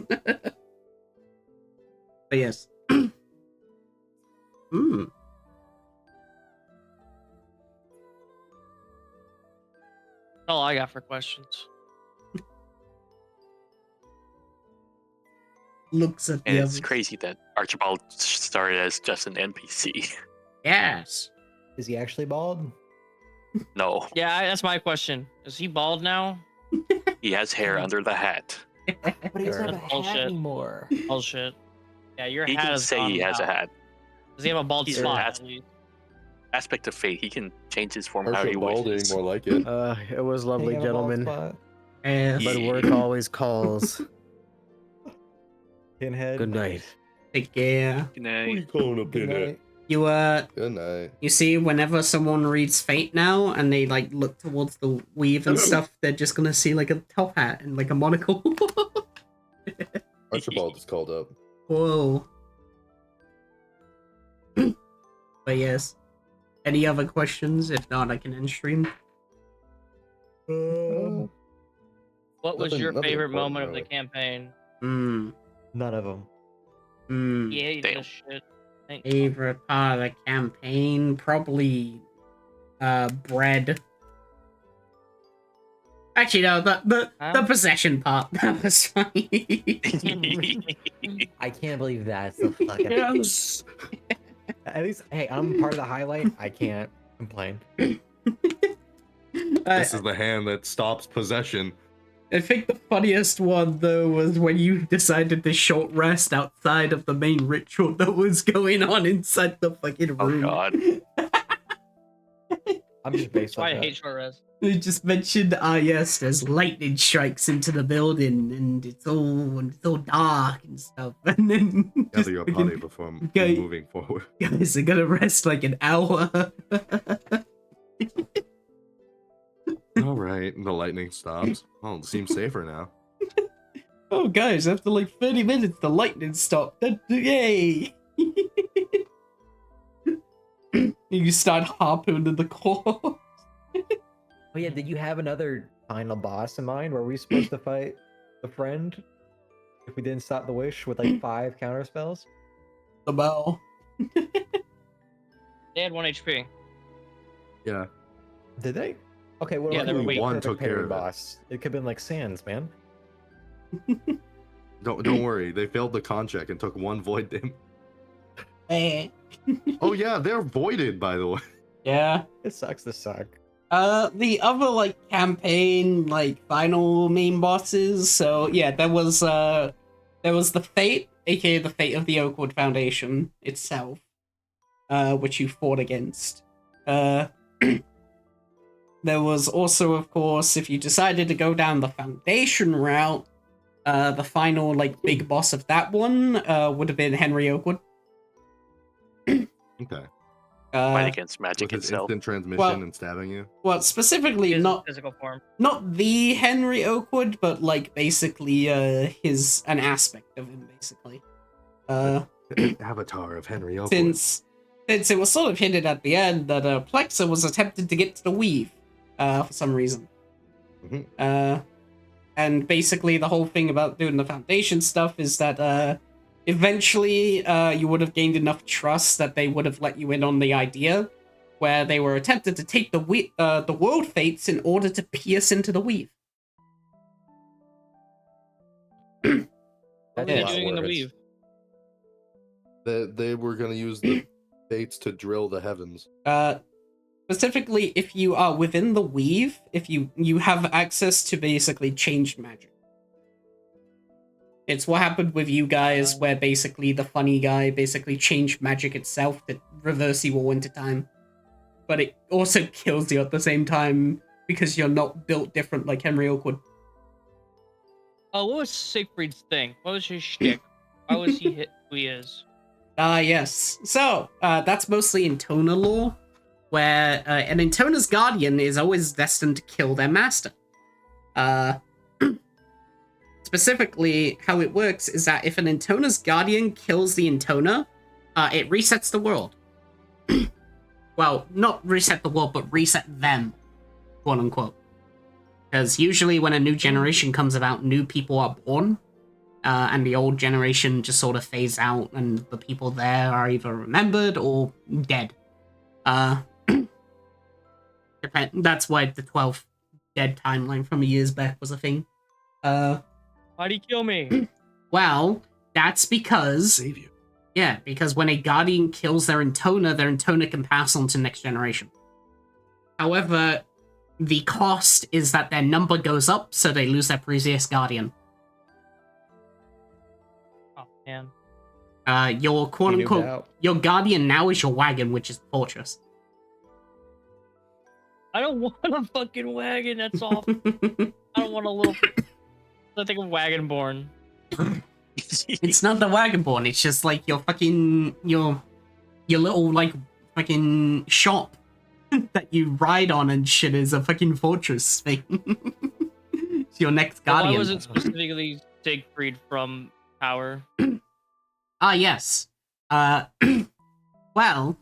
But yes. Hmm. That's all I got for questions. Looks at And the it's others. crazy that Archibald started as just an NPC. Yes. Is he actually bald? No, Yeah, that's my question. Is he bald now? he has hair under the hat. But he doesn't Sure. have a That's hat bullshit. anymore. Bullshit. Yeah, your He hat can is say gone he has a now. hat. Does he have a bald He's spot? asked- At least? Aspect of fate. He can change his form how Partial he balding, wishes. more like it. It was lovely, He have a bald gentlemen. spot? But Yeah. work always calls. Pinhead. Good night. Take care. Good Who are you night. calling a Good pinhead? night. Good night. You see, whenever someone reads Fate now and they like look towards the weave and stuff, they're just gonna see like a top hat and like a monocle. Archibald is called up. Whoa. But yes. Any other questions? If not, I can end stream. What was Nothing- your nothing favorite important, moment of the really. campaign? Hmm. None of them. Hmm. He hated Damn. this shit. Thank Favorite part of the campaign? Probably bread. Actually no, the Huh? possession part. That was funny. I can't believe that's the fucking. Yes. At least, hey, I'm part of the highlight. I can't complain. This is the hand that stops possession. I think the funniest one though was when you decided to short rest outside of the main ritual that was going on inside the fucking Oh room. god. I'm just based That's why I on that. hate short rest. They just mentioned, yes, there's lightning strikes into the building and it's all dark and stuff. And then just Gather your freaking party before Okay. moving forward. guys are gonna rest like an hour. All right, the lightning stops. Oh, it seems safer now. Oh guys, after like 30 minutes the lightning stopped. Yay! You start harpooning the core. Oh yeah, did you have another final boss in mind? Were we supposed to fight the friend if we didn't stop the wish with like 5 counter spells? The bell. They had 1 HP. Yeah. Did they? Okay, what Yeah, about they were the weak. One perfect took care parry of it. boss? It could have been like Sans, man. Don't worry. They failed the con check and took 1 void damage. Eh. Oh yeah, they're voided by the way. Yeah. It sucks to suck. The other like campaign like final main bosses. So yeah, there was the Fate, aka the Fate of the Oakwood Foundation itself, which you fought against. There was also, of course, if you decided to go down the Foundation route, the final like big boss of that one would have been Henry Oakwood. Okay. Fight against magic With his itself. instant transmission Well- and stabbing you. Well, specifically His not physical form. the Henry Oakwood, but like basically an aspect of him basically. Avatar of Henry Oakwood. Since it was sort of hinted at the end that Plexa was attempted to get to the weave for some reason. Mhm. And basically the whole thing about doing the Foundation stuff is that eventually you would have gained enough trust that they would have let you in on the idea where they were attempted to take the world fates in order to pierce into the weave. What That's were a they lot of doing in the words. weave? They were gonna use the fates to drill the heavens. Specifically, if you are within the weave, if you have access to basically changed magic. It's what happened with you guys, where basically the funny guy basically changed magic itself to reverse you all into time. But it also kills you at the same time because you're not built different like Henry Oakwood. Oh, what was Siegfried's thing? What was his shtick? Why was he hit who he is? Yes. So, that's mostly in Tona lore. where an Intona's guardian is always destined to kill their master. Specifically, how it works is that if an Intona's guardian kills the Intona, it resets the world. Well, not reset the world, but reset them, quote unquote. Because usually when a new generation comes about, new people are born, and the old generation just sort of fades out, and the people there are either remembered or dead. That's why the 12 dead timeline from years back was a thing. Why'd he kill me? Well, that's because... Save you. Yeah, because when a Guardian kills their Intona can pass on to next generation. However, the cost is that their number goes up, so they lose their previous Guardian. Oh, man. Your quote-unquote... Your Guardian now is your wagon, which is the fortress. I don't want a fucking wagon, that's all. I don't want a little... I think of Wagonborn. It's not the Wagonborn, it's just like your fucking... Your little, like, fucking shop that you ride on and shit is a fucking fortress thing. It's your next Guardian. Why wasn't specifically Siegfried from Power? Ah, yes. Well,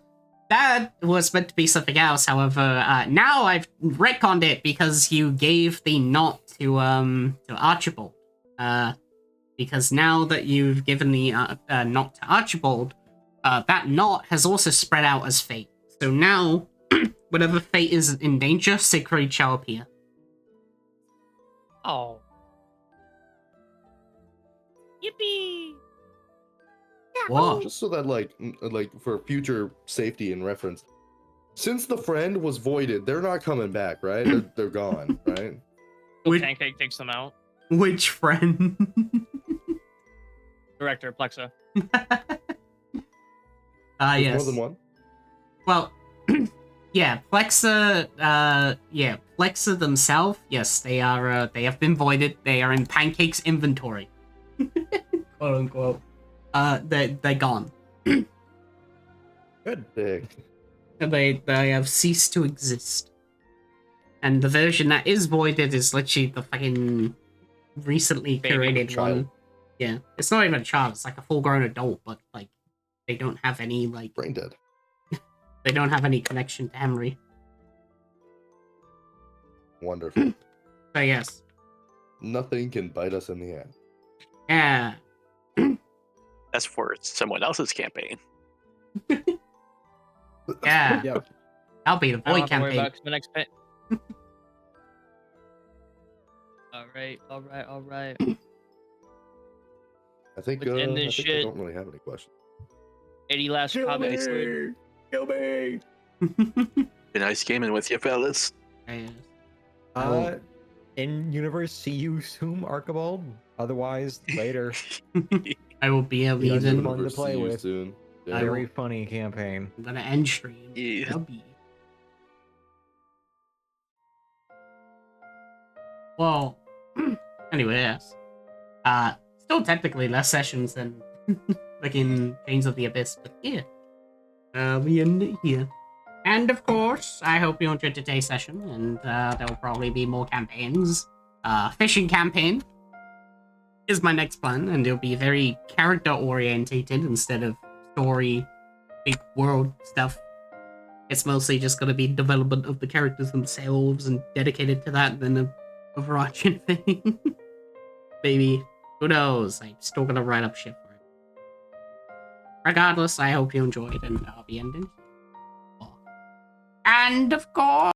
that was meant to be something else, however, now I've retconned it because you gave the knot to Archibald. Because now that you've given the knot to Archibald, that knot has also spread out as fate. So now, whenever fate is in danger, Siegfried shall appear. Oh. Yippee! Whoa. Just so that, like for future safety and reference, since the friend was voided, they're not coming back, right? They're gone, right? Pancake takes them out. Which friend? Director, Plexa. There's Yes. more than one. Well, yeah, Plexa, Plexa themselves, yes, they have been voided. They are in Pancake's inventory. Quote unquote. They're gone. Good. Dick. They have ceased to exist. And the version that is voided is literally the fucking recently Baby curated child. one. Yeah, it's not even a child, it's like a full-grown adult, but like they don't have any like Brain dead. they don't have any connection to Henry. Wonderful. So yes. Nothing can bite us in the end. Yeah. That's for someone else's campaign. Yeah. Yep. That'll be the I don't boy have to worry campaign. about 'cause my next pet. All right. I think, Let's end I this think I shit. don't really have any questions. Any last comments? Kill me! Been nice gaming with you, fellas. Yes. In universe, see you soon, Archibald. Otherwise, later. I will be a Yeah, leaving. fun to Universe, play see you with. soon. Yeah. Very funny campaign. I'm gonna end stream. Yeah. W. Well, anyway, yes. Still technically less sessions than like in Chains of the Abyss, but yeah. We end it here. And of course, I hope you enjoyed today's session, and there'll probably be more campaigns. Fishing campaign is my next plan, and it'll be very character orientated instead of story, big world stuff. It's mostly just gonna be development of the characters themselves and dedicated to that than a overarching thing. Maybe. Who knows? I'm still gonna write up shit for it. Regardless, I hope you enjoyed, and I'll be ending. And of course.